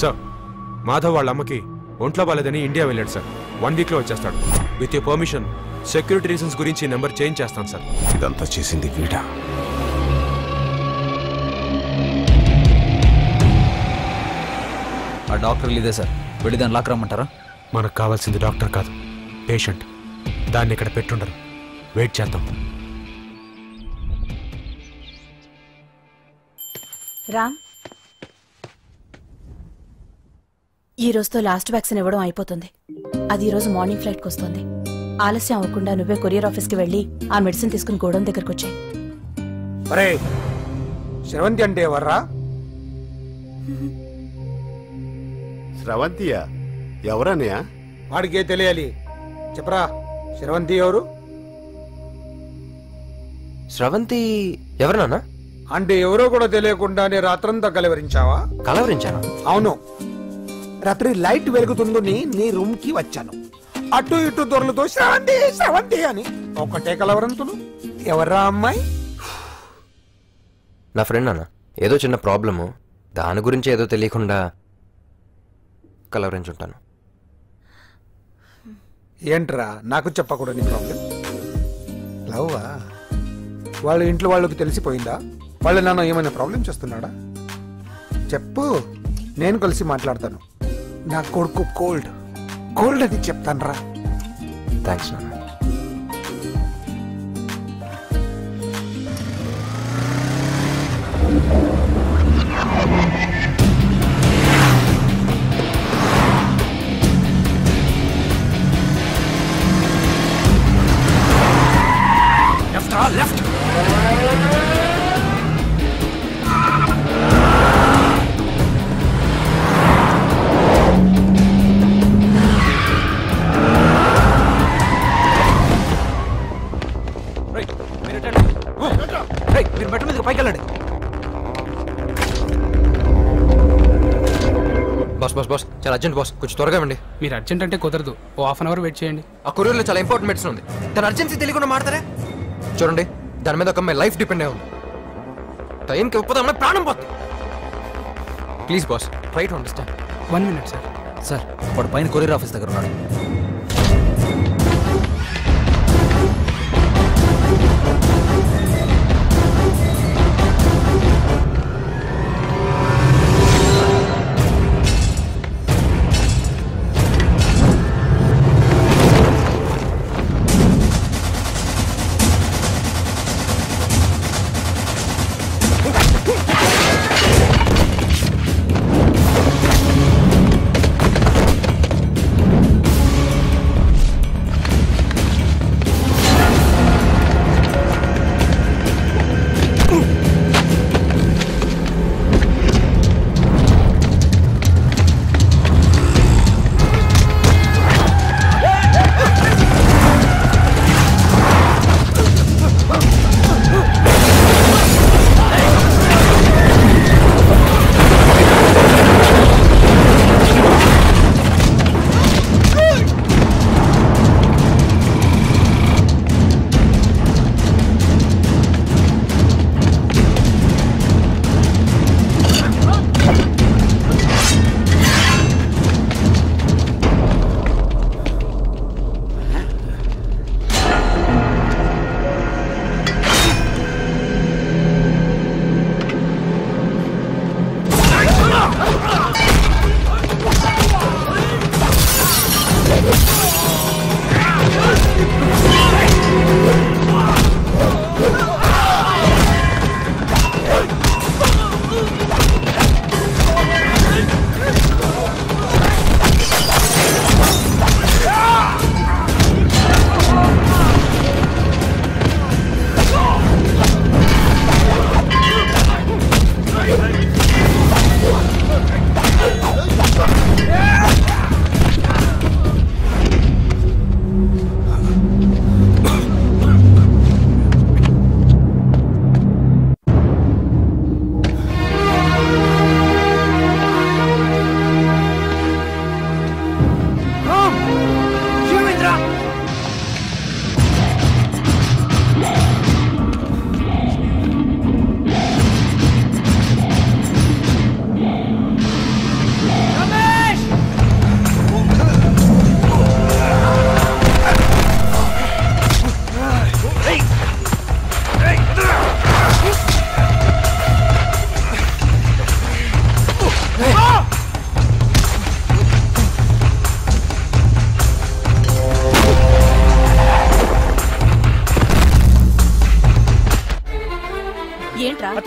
సార్, మాధవ్ వాళ్ళ అమ్మకి ఒంట్లో బాలేదని ఇండియా వెళ్ళాడు సార్. 1 వీక్ లో వచ్చేస్తాడు. With you permission security reasons గురించి నెంబర్ చేంజ్ చేస్తాను సార్. ఇదంతా చేసింది వీడా? ఆ డాక్టర్ ఇదే సార్, వెళ్ళి దాన్ని లాక్ రమ్మంటారా? మనకు కావాల్సింది డాక్టర్ కాదు, పేషెంట్. దాన్ని ఇక్కడ పెట్టుండరు. వెయిట్ చేద్దాం. రామ్, ఈ రోజుతో లాస్ట్ వ్యాక్సిన్ ఇవ్వడం అయిపోతుంది. అది ఈ రోజు మార్నింగ్ ఫ్లైట్కి వస్తుంది. ఆలస్యం అవ్వకుండా నువ్వే కొరియర్ ఆఫీస్కి వెళ్ళి ఆ మెడిసిన్ తీసుకుని గోడౌన్ దగ్గరకు వచ్చాయి. అరే, శ్రవంతి అంటే ఎవర్రా? స్రవంతియా? ఎవరన్నయ్యా? వాడికే తెలియాలి. చెప్పరా, శ్రవంతి ఎవరు? స్రవంతి ఎవరు నాన్న? అంటే ఎవరో కూడా తెలియకుండానే రాత్రంతా కలవరించావా? కలవరించాను? అవును. రాత్రి లైట్ వెలుగుతుందని నీ రూమ్ కి వచ్చాను. అటు ఇటు దొరలతో శ్రవంతి శ్రవంతి అని ఒకటే కలవరంతులు. ఎవర్రా అమ్మాయి? నా ఫ్రెండ్ అన్న. ఏదో చిన్న ప్రాబ్లము, దాని గురించి ఏదో తెలియకుండా కలవరించుంటాను. ఏంట్రా నాకు చెప్పకూడని ప్రాబ్లం? లవ్వా? వాళ్ళ ఇంట్లో వాళ్ళకి తెలిసిపోయిందా? వాళ్ళ నాన్న ఏమైనా ప్రాబ్లం చేస్తున్నాడా? చెప్పు, నేను కలిసి మాట్లాడతాను. నా కొడుకు కోల్డ్ కోల్డ్ అని చెప్తాను రా. థ్యాంక్స్ నాన్న. లెఫ్ట్. మీరు బెట్ట మీద పైకి వెళ్ళండి. బాస్ బాస్ బాస్, చాలా అర్జెంట్ బాస్, కొంచెం త్వరగా ఇవ్వండి. మీరు అర్జెంట్ అంటే కుదరదు, ఓ హాఫ్ అన్ అవర్ వెయిట్ చేయండి. ఆ కొరియర్లో చాలా ఇంపార్టెంట్ మెడిసిన్ ఉంది, తన అర్జెన్సీ తెలియకుండా మాడతారే. చూడండి, దాని మీద ఒక అమ్మాయి లైఫ్ డిపెండ్ అయి ఉంది. టైంకి ఒప్పదా అమ్మాయి ప్రాణం పోతుంది. Please boss, try to understand. 1 minute sir. Sir, వాడు పైన కొరియర్ ఆఫీస్ దగ్గర ఉన్నాడు.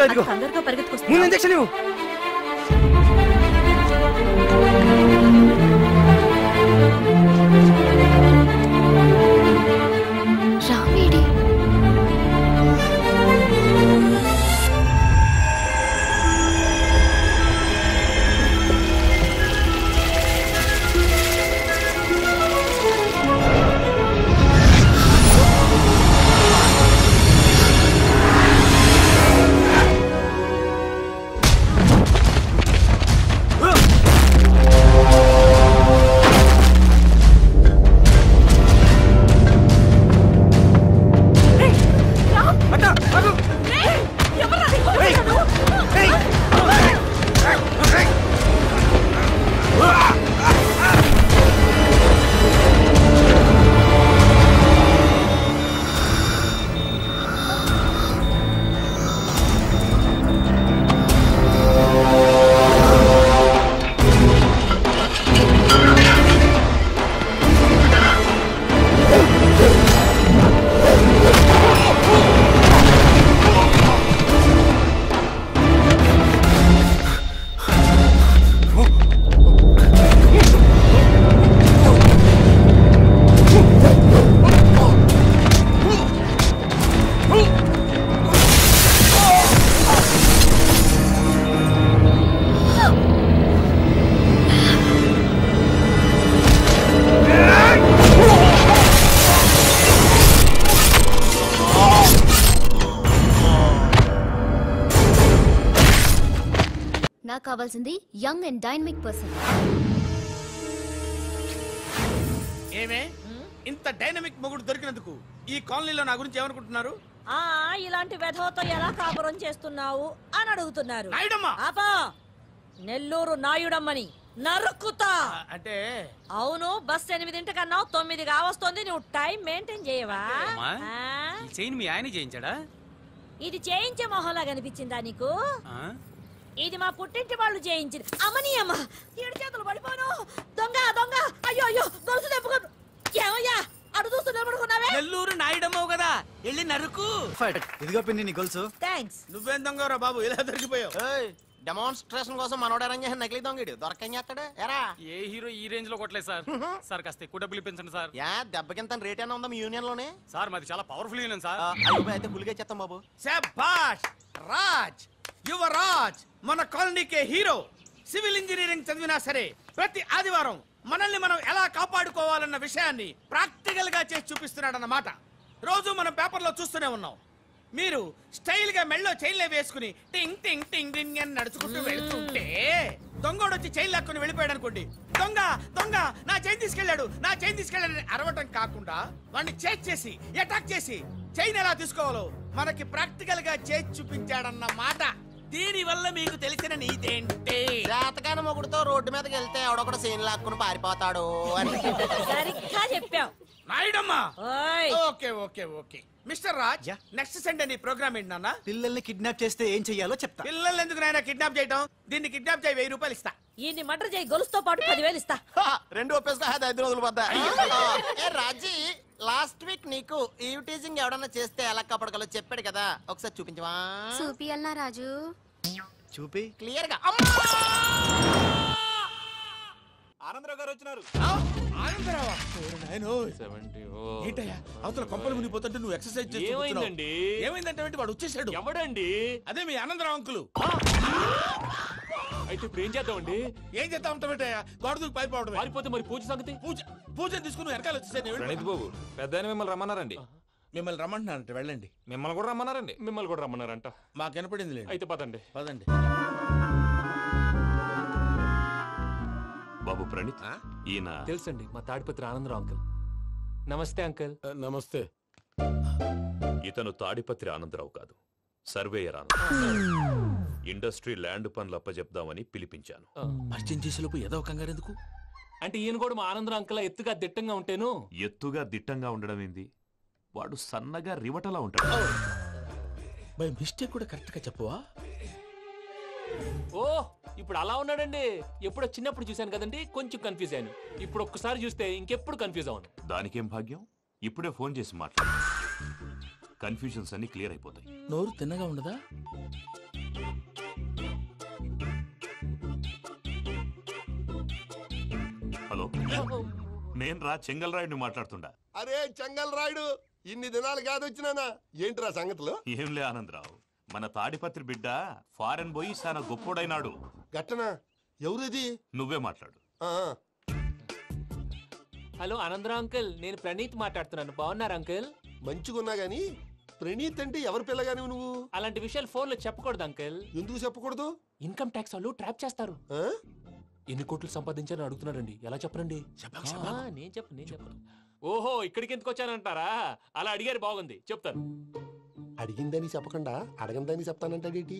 చెప్తా ఇదిగో తొందరగా పరిగెత్తుకొస్తా. ముందు ఇంజెక్షన్ ఇవ్వు. రామేడి నాకు కావాల్సింది యంగ్ అండ్ డైనమిక్ పర్సన్. ఏమే ఇంత డైనమిక్ మొగుడు దొరికినందుకు ఈ కాలనీలో నా గురించి ఏమనుకుంటున్నారు? ఇలాంటి వెధవతో ఎలా కాపురం చేస్తున్నావు అని అడుగుతున్నారు. నాయుడమ్మా! ఆపా, నెల్లూరు నాయుడమ్మని నరుక్కుతా. అంటే అవును, బస్ 8 కన్నావు, 9 కావస్తుంది. నువ్వు టైం మెయింటైన్ చేయవా? చైన్ మీ ఆయన చేయించాడా? ఇది చేయించే మొహంలా కనిపించిందా నీకు? ఇది మా పుట్టింటి వాళ్ళు చేయించింది. అమ్మని అమ్మ, 7 చేతులు పడిపోను. దొంగ దొంగ, అయ్యో అయ్యో, దొరుసు తెప్పుకోను. ఏమయ్యా అడు చూస్తూ నిలబడుకున్నావే? నెల్లూరు నాయుడమ్మవు కదా, వెళ్ళి నరుకు. ఇదిగో పిన్ని నీ గొలుసు. థ్యాంక్స్. నువ్వేం దొంగరా బాబు, ఇలా దొరికిపోయావు? డెమాన్స్ట్రేషన్ కోసం మనోడు అరేంజ్ చేసిన నకిలీ దొంగడు దొరకని చేస్తాడు. ఎరా ఏ హీరో ఈ రేంజ్ లో కొట్టలేదు సార్. సార్ కాస్త ఎక్కువ డబ్బులు ఇప్పించండి సార్. యా దెబ్బకింత రేట్ అయినా ఉందా మీ యూనియన్ లోనే? సార్ మాది చాలా పవర్ఫుల్ యూనియన్ సార్. అయితే గులిగా చేస్తాం బాబు. శభాష్ రాజ్, యువరాజ్ మన కాలనీకే హీరో. సివిల్ ఇంజనీరింగ్ చదివినా సరే ప్రతి ఆదివారం మనల్ని మనం ఎలా కాపాడుకోవాలన్న విషయాన్ని ప్రాక్టికల్ గా చేసి చూపిస్తున్నాడన్నమాట. రోజు మనం పేపర్లో చూస్తూనే ఉన్నాం. మీరు స్టైల్ గా మెళ్ళో చైన్లే వేసుకుని టింగ్ టింగ్ టింగ్ టింగ్ అని నడుచుకుంటూ వెళ్తుంటే దొంగోడు వచ్చి చైన్ లాక్కుని వెళ్ళిపోయాడు అనుకోండి. దొంగ దొంగ నా చైన్ తీసుకెళ్లాడు, నా చైన్ తీసుకెళ్లాడని అరవటం కాకుండా వాడిని చేజ్ చేసి అటాక్ చేసి చైన్ ఎలా తీసుకోవాలో మనకి ప్రాక్టికల్ గా చేసి చూపించాడన్న మాట. దీని వల్ల మీకు తెలిసిన నీతేంటి? జాతకాన మొగుడుతో రోడ్డు మీదకి వెళ్తే ఎవడొకడు చైన్ లాక్కుని పారిపోతాడు అని. సరిగ్గా చెప్పావు నాయుడమ్మా. Okay okay okay mister Raj, next Sunday నీ ప్రోగ్రామ్ ఏంటి నాన్న? పిల్లల్ని కిడ్నాప్ చేస్తే ఏం చెయ్యాలో చెప్తా. పిల్లల్ని ఎందుకు నాయన కిడ్నాప్ చేయటం? దీన్ని కిడ్నాప్ చేయి, 1000 రూపాయలు ఇస్తా. ఈ మర్డర్ చేయి, గొలుసుతో పాటు 10,000 ఇస్తా. 2 ఒప్పేస్తా, 5 రోజులు పడ్డా. రాజీ, లాస్ట్ వీక్ నీకు ఈ టీజింగ్ ఎవడన్నా చేస్తే ఎలా కాపాడగలో చెప్పాడు కదా, ఒకసారి చూపించవా? చూపియల్నా రాజు? చూపి క్లియర్ గా. ఆనందరావు గారు వచ్చినారు. ఆనందరావా? ఏంటయ్యా అవతల కొంపలు మునిగిపోతుంటే నువ్వు ఎక్సర్సైజ్ చేస్తున్నావు? ఏమైందండి? ఏమైందంటే వాడు వచ్చేసాడు. ఎవడండి? అదే మీ ఆనందరావు అంకులు. అయితే ఇప్పుడు ఏం చేద్దామండి? ఏం చేస్తా ఉంటావేటయ్యా, గోడ దూకి పైపోవడం. పారిపోతే మరి పూజ సంగతి? పూజ తీసుకుని వెనకాల వచ్చేసాను. ప్రణీత్ బాబు, పెద్ద మిమ్మల్ని రమ్మన్నారండి. మిమ్మల్ని రమ్మంటున్నారంట, వెళ్ళండి. మిమ్మల్ని కూడా రమ్మన్నారండి. మిమ్మల్ని కూడా రమ్మన్నారంట. మాకు వినపడింది. అయితే పదండి. పదండి. బాబు ప్రణీత్, ఈయన తెలుసండి, మా తాడిపత్రి ఆనందరావు అంకుల్. నమస్తే అంకుల్. నమస్తే. ఇతను తాడిపత్రి ఆనందరావు కాదు, సర్వేయర్ ఆనందరావు. ఇండస్ట్రీ ల్యాండ్ పనులు అప్పచెప్దామని పిలిపించాను. పరిచయం చేసేలోపు ఏదో కంగారు ఎందుకు? అంటే ఈయన కూడా మా ఆనందరావు అంకుల్ ఎత్తుగా దిట్టంగా ఉంటేను. ఎత్తుగా దిట్టంగా ఉండడం ఏంది, వాడు సన్నగా రివటలా ఉంటాడు. బై మిస్టేక్ కూడా కరెక్ట్ గా చెప్పవా? ఓ ఇప్పుడు అలా ఉన్నాడండి. ఎప్పుడో చిన్నప్పుడు చూశాను కదండి, కొంచెం కన్ఫ్యూజ్ అయ్యాను. ఇప్పుడు ఒక్కసారి చూస్తే ఇంకెప్పుడు కన్ఫ్యూజ్ అవ్వను. దానికేం భాగ్యం, ఇప్పుడే ఫోన్ చేసి మాట్లాడు. కన్ఫ్యూజన్స్ అన్ని క్లియర్ అయిపోతాయి. నోరు తిన్నగా ఉండదా? నేను రా చెంగల్రాయుడిని మాట్లాడుతుండా. అరే చెంగల్ రాయుడు, ఇన్ని దినాలు కాదు వచ్చినానా? ఏంట్రా సంగతులు? ఏంలే ఆనందరావు, మన తాడిపత్రి బిడ్డ ఫారెన్ పోయి చాలా గొప్పోడైనాడు. గట్టనా? ఎవరిది? నువ్వే మాట్లాడు. హలో ఆనందరావు అంకుల్, నేను ప్రణీత్ మాట్లాడుతున్నాను. బాగున్నారు అంకుల్? మంచిగున్నా గాని ప్రణీత్ అంటే ఎవరి పిల్లగాని నువ్వు? అలాంటి విషయాలు ఫోన్ లో చెప్పకూడదు అంకుల్. ఎందుకు చెప్పకూడదు? ఇన్కమ్ ట్యాక్స్ వాళ్ళు ట్రాప్ చేస్తారు. ఎన్ని కోట్లు సంపాదించాలని అడుగుతున్నారండి, ఎలా చెప్పరండి? నేను చెప్పను. ఓహో, ఇక్కడికి ఎందుకు వచ్చానంటారా? అలా అడిగారు, బాగుంది, చెప్తాను. అడిగిందని చెప్పకుండా అడగందని చెప్తానంటాడేటి?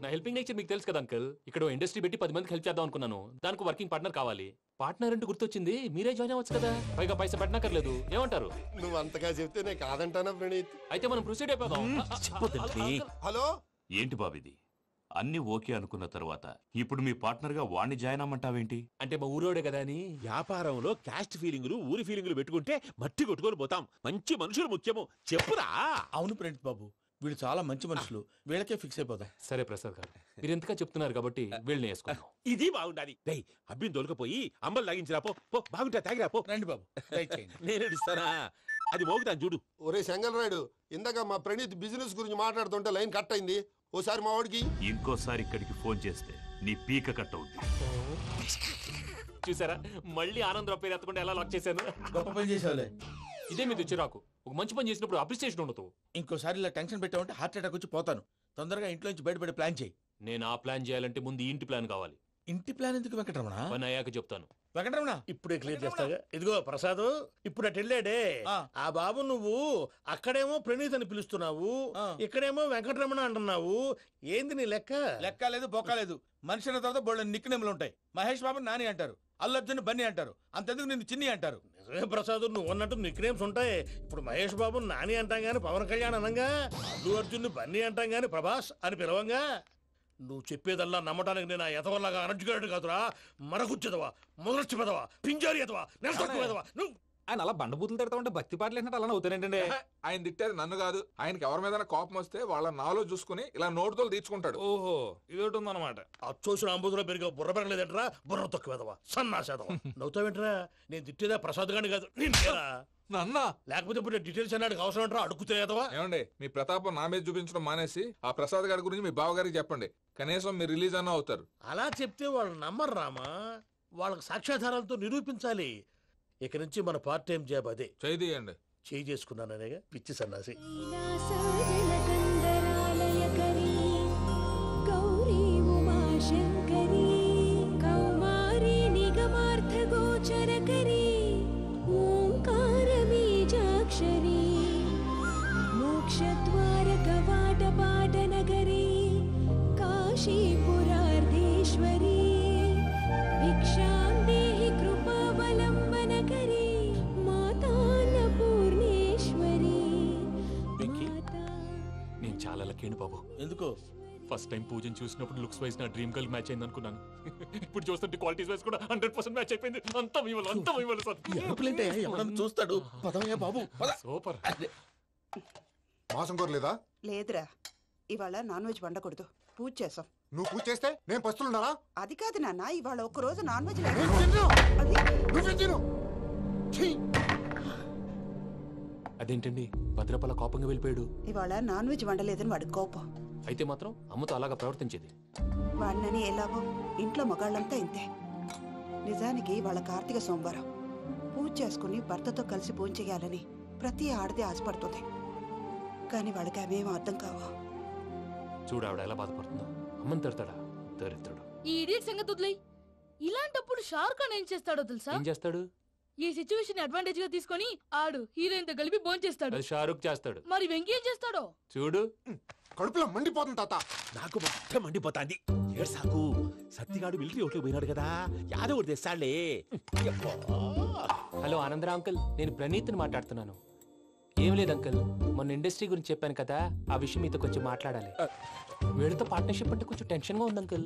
నా హెల్పింగ్ నేచర్ మీకు తెలుసు కదా అంకుల్. ఇక్కడ ఇండస్ట్రీ పెట్టి 10 మందికి హెల్ప్ చేద్దాం అనుకున్నాను. దానికి వర్కింగ్ పార్ట్నర్ కావాలి. పార్ట్నర్ అంటే గుర్తొచ్చింది, మీరే జాయిన్ అవ్వచ్చు కదా, పైగా పైసా పెట్టనక్కర్లేదు. ఏమంటారు? నువ్వు అంతగా చెప్తే నేను కాదంటానా ప్రణీత్? అయితే మనం ప్రొసీడ్ అయిపోదాం. హలో, ఏంటి బాబిది? అన్ని ఓకే అనుకున్న తర్వాత ఇప్పుడు మీ పార్ట్నర్ గా వాణ్ణి జాయిన్ అమ్మంటావేంటి? అంటే మా ఊరోడే కదా అని. వ్యాపారంలో క్యాస్ట్ ఫీలింగులు, ఊరి ఫీలింగులు పెట్టుకుంటే మట్టి కొట్టుకొని పోతాం. మంచి మనుషులు ముఖ్యము, చెప్పురా. అవును ప్రణీత్ బాబు, వీళ్ళు చాలా మంచి మనుషులు, వీళ్ళకే ఫిక్స్ అయిపోదాం. సరే ప్రసాద్ గారు, మీరు ఎంతగా చెప్తున్నారు కాబట్టి వీళ్ళని వేసుకుందాం. ఇది బాగుండాలి. డై అబ్బిని దొలకపోయి అమ్మలు లాగించిరా పో. బాగుంటా తాగిరా పో. రండి బాబు, నేను ఇస్తానా? అది మోగుతాను చూడు. ఒరే చెంగల్ రాయుడు, ఇందాక మా ప్రణీత్ బిజినెస్ గురించి మాట్లాడుతుంటే లైన్ కట్ అయింది. ఓసారి మా వాడికి ఇంకోసారి ఇక్కడికి ఫోన్ చేస్తే నీ పీక కట్ అవుద్ది. చూసారా, మళ్ళీ ఆనందరావు పేరు ఎత్తకుండా ఎలా లాక్ చేశాను. గొప్ప పని చేసావులే. ఇదే మీద చిరాకు. ఒక మంచి పని చేసినప్పుడు అప్రిసియేషన్ ఉండదు. ఇంకోసారి ఇలా టెన్షన్ పెట్టామంటే హార్ట్ అటాక్ వచ్చి పోతాను. తొందరగా ఇంట్లో నుంచి బయటపడే ప్లాన్ చేయి. నేను ఆ ప్లాన్ చేయాలంటే ముందు ఇంటి ప్లాన్ కావాలి. ఇంటి ప్లాన్ ఎందుకు వెంకటరమణ? పని అయ్యాక చెప్తాను. వెంకటరమణ ఇప్పుడే క్లియర్ చేస్తాగా. ఇదిగో ప్రసాద్, ఇప్పుడు అటు వెళ్ళాడే ఆ బాబు, నువ్వు అక్కడేమో ప్రణీత్ అని పిలుస్తున్నావు, ఇక్కడేమో వెంకటరమణ అంటున్నావు. ఏంది నీ లెక్క? లెక్క లేదు, బొక్క లేదు. మనిషి అన్న తర్వాత బోళ్ళ నిక్నెములు ఉంటాయి. మహేష్ బాబు నాని అంటారు, అల్లు అర్జున్ బన్నీ అంటారు, అంతెందుకు నిన్ను చిన్ని అంటారు. నిజమే ప్రసాద్, నువ్వు అన్నట్టు నిక్నేమ్స్ ఉంటాయి. ఇప్పుడు మహేష్ బాబు నాని అంటాం గాని పవన్ కళ్యాణ్ అనంగా, అల్లు అర్జున్ బన్నీ అంటాం గాని ప్రభాస్ అని పిలవంగా. నువ్వు చెప్పేదల్లా నమ్మటానికి నేను ఎతవల్లాగా అనర్జుకేటెడ్ కాదురా. మరగుచ్చదవా, మొదలచ్చి పెదవా, పింజారి ఎదవా, నెలసొక్కుదవా. నువ్వు ఆయన అలా బండబూతులు తిడతా ఉంటే భక్తి పాటలు ఏంటంటే అలా అవుతానంటే. ఆయన తిట్టేది నన్ను కాదు, ఆయనకి ఎవరి మీద కోపం వస్తే వాళ్ళ నాలో చూసుకుని ఇలా నోటుతో తీర్చుకుంటాడు. ఓహో, ఇదొకటి ఉందన్నమాట. అచ్చోసిన అంబుధులో పెరిగే బుర్ర పెరగలేదంటరా, బుర్ర తొక్కువేదవా, సన్నాసేదవా. నవ్వుతావేంట్రా? నేను తిట్టేదా ప్రసాద్ గాని కాదు, నన్నా. లేకపోతే ఇప్పుడు డీటెయిల్స్ అన్నాడు అవసరం అంటారా? అడుగుతాయేదవా. ఏమండి, మీ ప్రతాపం నా మీద చూపించడం మానేసి ఆ ప్రసాద్ గారి గురించి మీ బావగారికి చెప్పండి. కనీసం మీరు రిలీజ్ అన్న అవుతారు. అలా చెప్తే వాళ్ళు నమ్మరు రామా. వాళ్ళకి సాక్ష్యాధారాలతో నిరూపించాలి. ఇక నుంచి మన పార్ట్ టైం జాబ్ అదే. చేయండి. చేయి చేసుకున్నాననేగా పిచ్చి సన్నాసి. గౌరీ ఉమాశంకరీ కౌమారీ నిగమార్థగోచరకరీ ఓంకార బీజాక్షరీ మోక్షద్వార కవాట పాటనగరీ కాశీపురార్ధేశ్వరీ భిక్షాం దేహి కృపావలంబనకరీ మాతాన్నపూర్ణేశ్వరీ. నేను చాలా లక్కీని బాబు. ఎందుకు? ఫస్ట్ టైం పూజను చూసినప్పుడు లుక్స్ వైజ్ నా డ్రీమ్ గర్ల్ మ్యాచ్ అయింది అనుకున్నాను. ఇప్పుడు చూస్తుంటే క్వాలిటీస్ వైజ్ కూడా 100% మ్యాచ్ అయిపోయింది. అంతా ఇవ్వాలి సార్. చూస్తాడు. పదవయ్యా బాబు, సూపర్. మాసం కోరలేదా? లేదురా, ఇవాళ నాన్ వెజ్ వండకూడదు, పూజ చేసాం. నువ్వు పూజ చేస్తే నేను పస్తులున్నారా? అది కాదు నాన్న, ఇవాళ ఒక్కరోజు నాన్ వెజ్ అదేంటండి భద్రపల కోపంగా వెళ్ళిపోయాడు? ఇవాళ నాన్ వెజ్ వండలేదని వాడు కోపం. అయితే మాత్రం అమ్మతో అలాగా ప్రవర్తించేది. వాడినని ఎలాగో ఇంట్లో మగాళ్ళంతా ఇంతే. నిజానికి వాళ్ళ కార్తీక సోమవారం పూజ చేసుకుని భర్తతో కలిసి పూజ చేయాలని ప్రతి ఆడది ఆశపడుతుంది. కానీ వాడికి అవేం అర్థం కావా. చూడు ఆవిడ ఎలా బాధపడుతుందో. అమ్మని తిడతాడా దరిద్రుడు. ఈ ఇడియట్ సంగతి వదిలేయ్. ఇలాంటప్పుడు షారుఖ్ ఖాన్ ఏం చేస్తాడో తెలుసా? ఏం చేస్తాడు? ఈ సిచ్యువేషన్ అడ్వాంటేజ్ గా తీసుకొని ఆడు హీరోయిన్ తో కలిపి బోన్ చేస్తాడు. అది షారుఖ్ చేస్తాడు. మరి వెంకీ ఏం చేస్తాడో చూడు. కడుపులో మండిపోతుంది తాత. నాకు మొత్తం మండిపోతాంది. ఏడు సాకు, సత్తిగాడు మిలిటరీ ఓట్లు పోయినాడు కదా, యాదవ్ తెస్తాడులే. హలో ఆనందరావు అంకుల్, నేను ప్రణీత్ని మాట్లాడుతున్నాను. ఏం లేదు అంకుల్, మొన్న ఇండస్ట్రీ గురించి చెప్పాను కదా, ఆ విషయం మీతో కొంచెం మాట్లాడాలి. వీళ్ళతో పార్ట్నర్షిప్ అంటే కొంచెం టెన్షన్ గా ఉంది అంకుల్.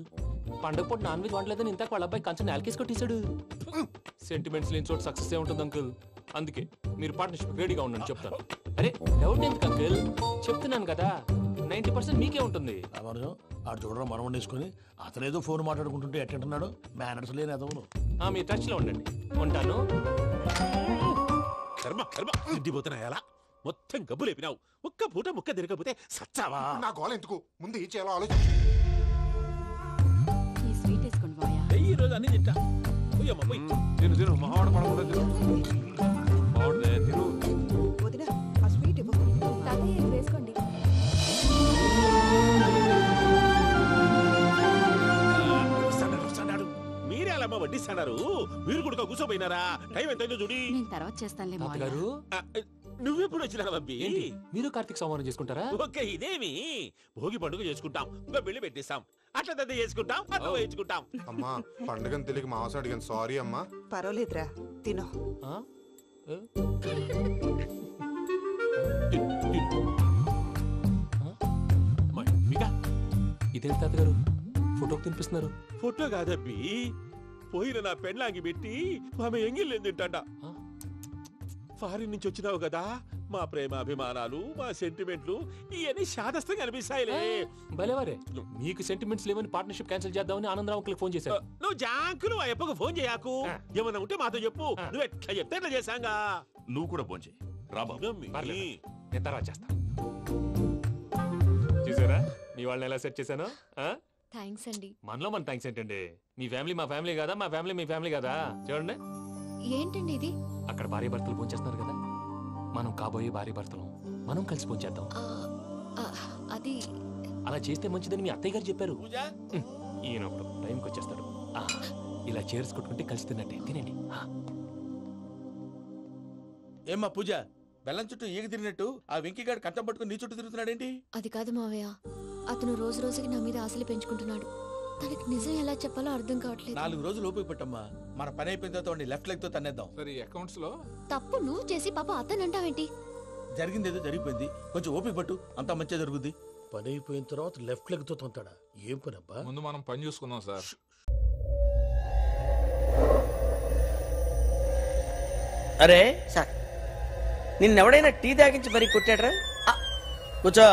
పండగ పూట నాన్ వెజ్ వండలేదని ఇంతకు వాళ్ళ అబ్బాయి కంచెం నేలకేసి కొట్టేశాడు. సెంటిమెంట్స్ లేని చోట సక్సెస్ ఏ ఉంటుంది అంకుల్. అందుకే మీరు పార్ట్నర్షిప్ రెడీగా ఉండండి చెప్తాను. అరే డౌట్ ఎందుకు అంకుల్, చెప్తున్నాను కదా 90% మీకే ఉంటుంది. ఆడు చూడడం మనం వండేసుకుని అతనేదో ఫోన్ మాట్లాడుకుంటుంటే ఎట్టంటున్నాడు మేనర్స్ లేని అదవును. మీ టచ్ లో ఉండండి, ఉంటాను. కర్మ కర్మ తిండిపోతున్నాయా మొత్తం గబ్బు లేపినావు. ఒక్క పూట ముక్క తిరగకపోతే సచ్చావా? నా గోల ఎందుకు, ముందు ఈ చేయాలో ఆలోచించు. ఈ స్వీట్ వేసుకోండి బాయా. ఈ రోజు అన్ని తింటా. పోయమ్మ పోయి. తిను తిను, మహావాడ పడకుండా తిను. బాగుండే తిను. వదినా ఆ స్వీట్ ఇవ్వు. తాతయ్య ఇది వేసుకోండి. వస్తాడు. మీరే అలా వడ్డిస్తున్నారు. మీరు కూడా కూర్చోపోయినారా? టైం ఎంతైందో చూడి. నేను తర్వాత చేస్తానులే మావయ్య. తాతగారు నువ్వెప్పుడు వచ్చినా అబ్బి? మీరు కార్తీక్ సంహారం చేసుకుంటారా? ఓకే, ఇదేమి భోగి పండుగ చేసుకుంటాం, ఇంకా పెళ్లి పెట్టేస్తాం, అట్లా దద్ద చేసుకుంటాం, అట్లా వేయించుకుంటాం. అమ్మా పండుగని తెలియక మావస అడిగాను, సారీ అమ్మా. పర్వాలేదురా, తినో. ఇదేంటి తాతగారు ఫోటోకి తినిపిస్తున్నారు? ఫోటో కాదబ్బి, పోయిన నా పెళ్ళాంగి పెట్టి ఆమె ఎంగిల్లేం తింటాడ. ఫారిన్ నుంచి వచ్చినావు కదా, మా ప్రేమ అభిమానాలు, మా సెంటిమెంట్లు ఇవన్నీ శాదస్తంగా అనిపిస్తాయిలే. భలేవారే, మీకు సెంటిమెంట్స్ లేవని పార్ట్నర్షిప్ క్యాన్సిల్ చేద్దామని ఆనందరావు అంకుల్ ఫోన్ చేశారు. నువ్వు జాంకులు ఆ ఎప్పకు ఫోన్ చేయకు. ఏమన్నా ఉంటే మాతో చెప్పు. నువ్వు ఎట్లా చెప్తే ఎట్లా చేశాంగా. నువ్వు కూడా ఫోన్ చేయి రాబా. నేను తర్వాత చేస్తా. చూసారా మీ వాళ్ళని ఎలా సెట్ చేశాను? థ్యాంక్స్ అండి. మనలో మన థ్యాంక్స్ ఏంటండి? మీ ఫ్యామిలీ మా ఫ్యామిలీ కదా, మా ఫ్యామిలీ మీ ఫ్యామిలీ కదా. చూడండి, ఏంటండి ఇది? అక్కడ భార్య భర్తలు పోంచేస్తున్నారు కదా, మనం కాబోయే భార్య భర్తలు మనం కలిసి పోంచేద్దాం. అది అలా చేస్తే మంచిదని మీ అత్తయ్య గారు చెప్పారు. ఈయన ఒకడు టైంకి వచ్చేస్తాడు. ఇలా చేర్స్ కొట్టుకుంటే కలిసి తిన్నట్టే. తినండి. ఏమ్మా పూజ, బెల్లం చుట్టూ ఈగ తిరిగినట్టు ఆ వెంకీగాడు కంచం పట్టుకుని నీ చుట్టూ తిరుగుతున్నాడేంటి? అది కాదు మావయ్య, అతను రోజు రోజుకి నా మీద ఆశలు పెంచుకుంటున్నాడు. తనకి నిజం ఎలా చెప్పాలో అర్థం కావట్లేదు. 4 రోజులు ఓపిక పట్టమ్మా, మన పని అయిపోయిన తర్వాత లెఫ్ట్ లెగ్ తో తన్నేద్దాం. సరే అకౌంట్స్ లో తప్పు నువ్వు చేసి పాప అతను అంటావేంటి? జరిగింది ఏదో జరిగిపోయింది, కొంచెం ఓపిక పట్టు, అంతా మంచిగా జరుగుద్ది. పని అయిపోయిన తర్వాత లెఫ్ట్ లెగ్ తో తొంతాడా? ఏం పని అబ్బా? ముందు మనం పని చూసుకుందాం సార్. అరే సార్, నిన్నెవడైనా టీ తాగించి మరీ కొట్టాడ్రా? కూర్చో.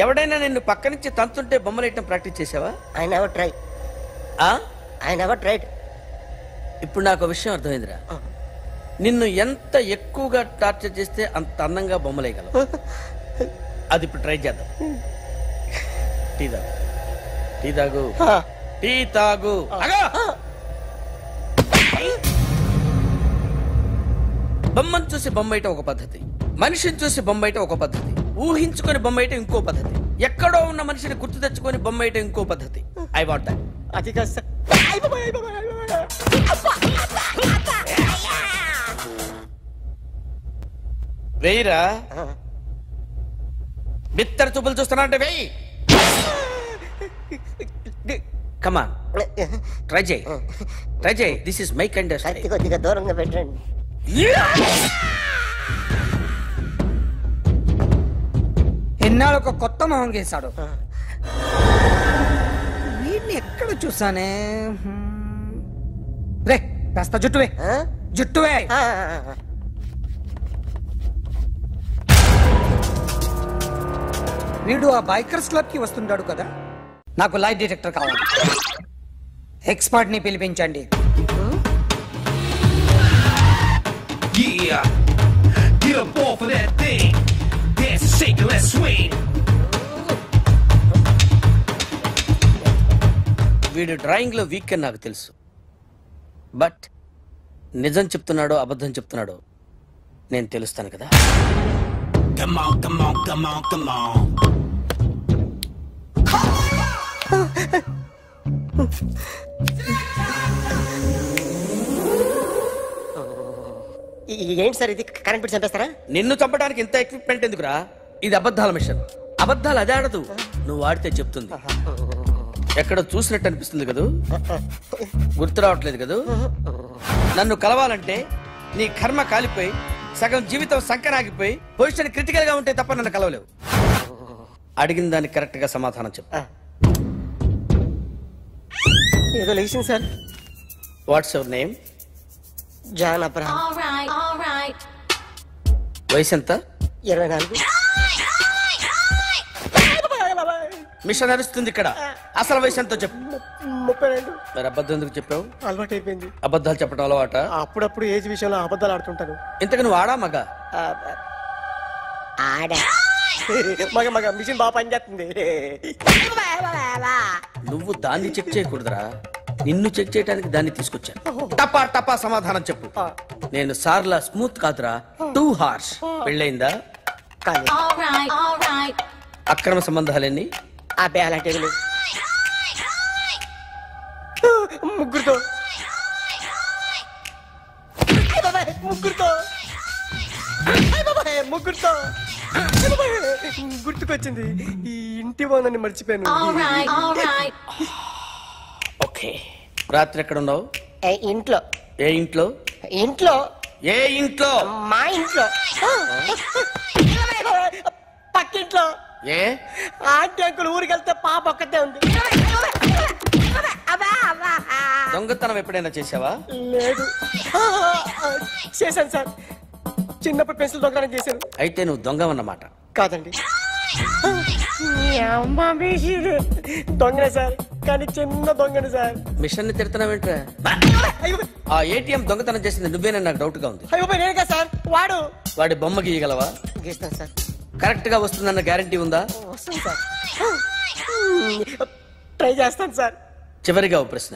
ఎవడైనా నిన్ను పక్క నుంచి తంతుంటే బొమ్మలేయటం ప్రాక్టీస్ చేసావా? I never try. I never tried. ఇప్పుడు నాకు విషయం అర్థమైందిరా, నిన్ను ఎంత ఎక్కువగా టార్చర్ చేస్తే అంత అందంగా బొమ్మలేయగలవు. అది ఇప్పుడు ట్రై చేద్దాం. టీ తాగు, టీ తాగు, టీ తాగు. బొమ్మను చూసి బొమ్మయటం ఒక పద్ధతి, మనిషిని చూసి బొమ్మయటం ఒక పద్ధతి, ఊహించుకొని బొమ్మయటం ఇంకో పద్ధతి, ఎక్కడో ఉన్న మనిషిని గుర్తు తెచ్చుకొని బొమ్మయటం ఇంకో పద్ధతి. I want that. అది కాదు సార్. వెయ్యిరా, బిత్తర చూపులు చూస్తున్నా అంటే వెయ్యి. కమాన్, ట్రై చేయి, ట్రై చేయి. This is my kind. కొద్దిగా దూరంగా పెట్టండి. ఎన్నాళ్ళు ఒక కొత్త మొహం గీశాడు. వీడిని ఎక్కడ చూసానే? రే కాస్త జుట్టువే, జుట్టువే. వీడు ఆ బైకర్స్ క్లబ్ కి వస్తుంటాడు కదా. నాకు లైట్ డిటెక్టర్ కావాలి. ఎక్స్పర్ట్ ని పిలిపించండి. Yeah, get up off of that thing. Dance and shake and let's swing. వీడు డ్రాయింగ్ లో వీక్ అని నాకు తెలుసు, బట్ నిజం చెప్తున్నాడో అబద్ధం చెప్తున్నాడో నేను తెలుస్తాను కదా. Come on, come on, come on, come on. ఏంటి సార్ ఇది? కరెంట్ బిల్ చంపేస్తారా? నిన్ను చంపడానికి ఇంత ఎక్విప్మెంట్ ఎందుకురా? ఇది అబద్ధాల మిషన్. అబద్ధాలు అదే ఆడదు, నువ్వు వాడితే చెప్తుంది. ఎక్కడ చూసినట్టు అనిపిస్తుంది కదూ? గుర్తు రావట్లేదు కదూ? నన్ను కలవాలంటే నీ కర్మ కాలిపోయి సగం జీవితం సంకరాగిపోయి పొజిషన్ క్రిటికల్ గా ఉంటే తప్ప నన్ను కలవలేవు. అడిగిన దానికి కరెక్ట్ గా సమాధానం చెప్పు. ఏదో లేచింది sir. What's your name? John Abraham. వయసు ఎంత? 24. మిషన్ నడుస్తుంది ఇక్కడ. అసలు వయసు ఎంతో చెప్పు. 32. మరి అబద్ధం ఎందుకు చెప్పావు? అలవాటు అయిపోయింది. అబద్ధాలు చెప్పడం అలవాట? అప్పుడప్పుడు ఏజ్ విషయంలో అబద్ధాలు ఆడుతుంటాను. ఇంతకు నువ్వు ఆడా మగ? ఆడా. మగ మగ మిషన్ బాగా పనిచేస్తుంది. నువ్వు దాన్ని చెక్ చేయకూడదురా, నిన్ను చెక్ చేయడానికి దాన్ని తీసుకొచ్చాను. టపా టపా సమాధానం చెప్పు. నేను సార్లా స్మూత్ కాదురా, టూ హార్ష్. పెళ్ళైందా? అక్రమ సంబంధాలన్నీ? అబ్బే అలాంటి ముగ్గురుతో ముగ్గురుతో గుర్తుకొచ్చింది. ఈ ఇంటి వాళ్ళని మర్చిపోయాను. ఓకే. రాత్రి ఎక్కడ ఉన్నావు? ఇంట్లో. ఏ ఇంట్లో? ఇంట్లో. ఏ ఇంట్లో? మా ఇంట్లో. పక్కింట్లో. ఏ ఆంటీ అంకుల్ ఊరికి వెళ్తే పాప ఒక్కతే ఉంది. దొంగతనం ఎప్పుడైనా చేసావా? లేదు. చేశాను సార్, చిన్నప్పుడు పెన్సిల్ దొంగతనం చేశాను. అయితే నువ్వు దొంగవన్నమాట. కాదండి, దొంగనే సార్, కానీ చిన్న దొంగని సార్. మిషన్ ని తిడుతున్నావేంట్రా? ఆ ఏటీఎం దొంగతనం చేసింది నువ్వేనని నాకు డౌట్ గా ఉంది. అయ్యో నేను కదా సార్, వాడి బొమ్మ గీయగలవా? గీస్తాను సార్. కరెక్ట్ గా వస్తుందన్న గ్యారంటీ ఉందా? వస్తుంది సార్, ట్రై చేస్తాను సార్. చివరిగా ఓ ప్రశ్న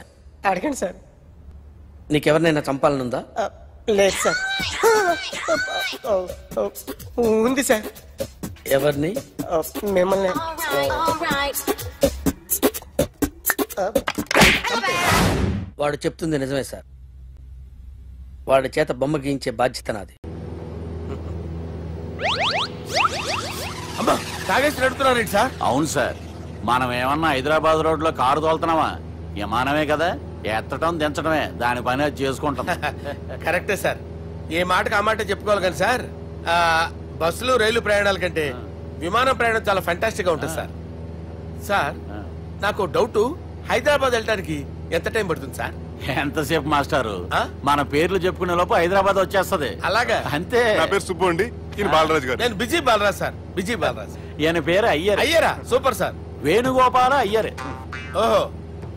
అడగండి సార్. నీకెవరినైనా చంపాలనుందా? లేదు సార్. ఉంది సార్. ఎవరిని? మిమ్మల్ని. వాడు చెప్తుంది నిజమే సార్. వాడి చేత బొమ్మ గీయించే బాధ్యత నాది. అమ్మా తాగేసి నడుపుతున్నారేంటి సార్? అవును సార్, మనం ఏమన్నా హైదరాబాద్ రోడ్ లో కారు తోలుతున్నామా? విమానమే కదా, ఎత్తడం దించడమే, దాని పని అది చేసుకుంటాం. కరెక్టే సార్, ఏ మాటకు ఆ మాట చెప్పుకోవాలి కానీ సార్, బస్సులు రైలు ప్రయాణాల కంటే విమానం ప్రయాణం చాలా ఫంటాస్టిక్ గా ఉంటుంది సార్. సార్ నాకు డౌట్, హైదరాబాద్ వెళ్ళడానికి ఎంత టైం పడుతుంది సార్? ఎంతసేపు మాస్టారు, మన పేర్లు చెప్పుకునే లోపు హైదరాబాద్ వచ్చేస్తది. అలాగా? అంతే. నా పేరు సుబ్బు అండి, ఈయన బాలరాజు గారు. నేను busy Balaraj sir. Busy Balaraj. ఈయన పేరు అయ్యర్. అయ్యరా? Super sir. వేణుగోపాల అయ్యర్. ఓహో.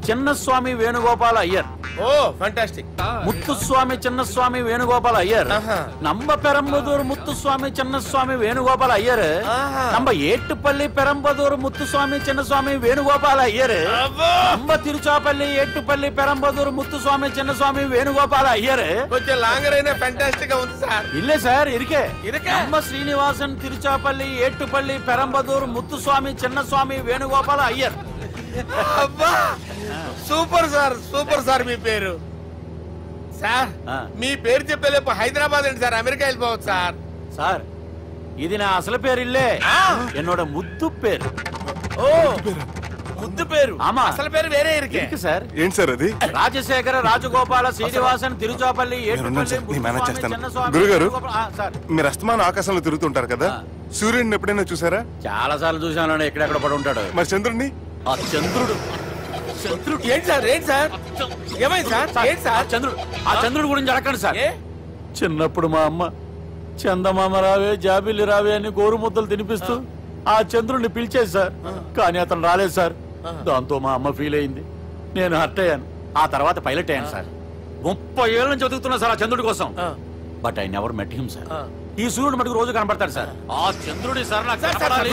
చిన్నస్వామి వేణుగోపాల అయ్యర్. Oh fantastic. ముత్తుస్వామి చిన్నస్వామి వేణుగోపాల అయ్యర్. நம்ம பெரம்பதூர் முத்துசுவாமி சின்னசுவாமி வேணுகோபால ஐயர். நம்ம ஏட்டுப்பள்ளி பெரம்பதூர் முத்துசுவாமி சின்னசுவாமி வேணுகோபால ஐயர். நம்ம திருச்சாப்பள்ளி ஏட்டுப்பள்ளி பெரம்பதூர் முத்துசுவாமி சின்னசுவாமி வேணுகோபால ஐயர். కొంచెం లాంగర్ అయినా ఫంటాస్టిక్ గా ఉంది సార్. இல்ல சார், இருக்கே. நம்ம ஸ்ரீனிவாசன் திருச்சாப்பள்ளி ஏட்டுப்பள்ளி பெரம்பதூர் முத்துசுவாமி சின்னசுவாமி வேணுகோபால ஐயர். అబ్బా సూపర్ సార్, సూపర్ సార్. మీ పేరు సార్, మీ పేరు చెప్పేలేపు హైదరాబాద్ అండి సార్, అమెరికా వెళ్ళిపోవచ్చు సార్. సార్ ఇది నా అసలు పేరు ఇల్లే, என்னோட ముద్దు పేరు. ఓ ముద్దు పేరు. ఆమా, అసలు పేరు వేరే ఇరుకే సార్. ఏంటి సార్ అది? రాజశేఖర రాజగోపాల శ్రీనివాసన్ తిరుచాపల్లి గురుగారు, మీరు అస్తమానం ఆకాశంలో తిరుగుతుంటారు కదా, సూర్యుడిని ఎప్పుడైనా చూసారా? చాలా సార్లు చూసాను, ఎక్కడెక్కడ పడి ఉంటాడు. మరి చంద్రుడిని? ఆ చంద్రుడు. చంద్రుడు ఏంటి సార్? ఏంటి సార్? ఏమైంది సార్? ఏంటి సార్? చంద్రుడు. ఆ చంద్రుడి గురించి అడగండి సార్. చిన్నప్పుడు మా అమ్మ చందమామ రావే జాబిల్లి రావే అని గోరు ముద్దలు తినిపిస్తూ ఆ చంద్రుడిని పిలిచేది సార్, కానీ అతను రాలేదు సార్. దాంతో మా అమ్మ ఫీల్ అయింది, నేను హర్ట్ అయ్యాను. ఆ తర్వాత పైలట్ అయ్యాను సార్. 30 ఏళ్ళ నుంచి చదువుతున్నా సార్ ఆ చంద్రుడి కోసం. But I never met him sir. ఈ సూర్యుడు మటుకు రోజు కనపడతాడు సార్. ఆ చంద్రుడి సార్ నాకు కనపడాలి.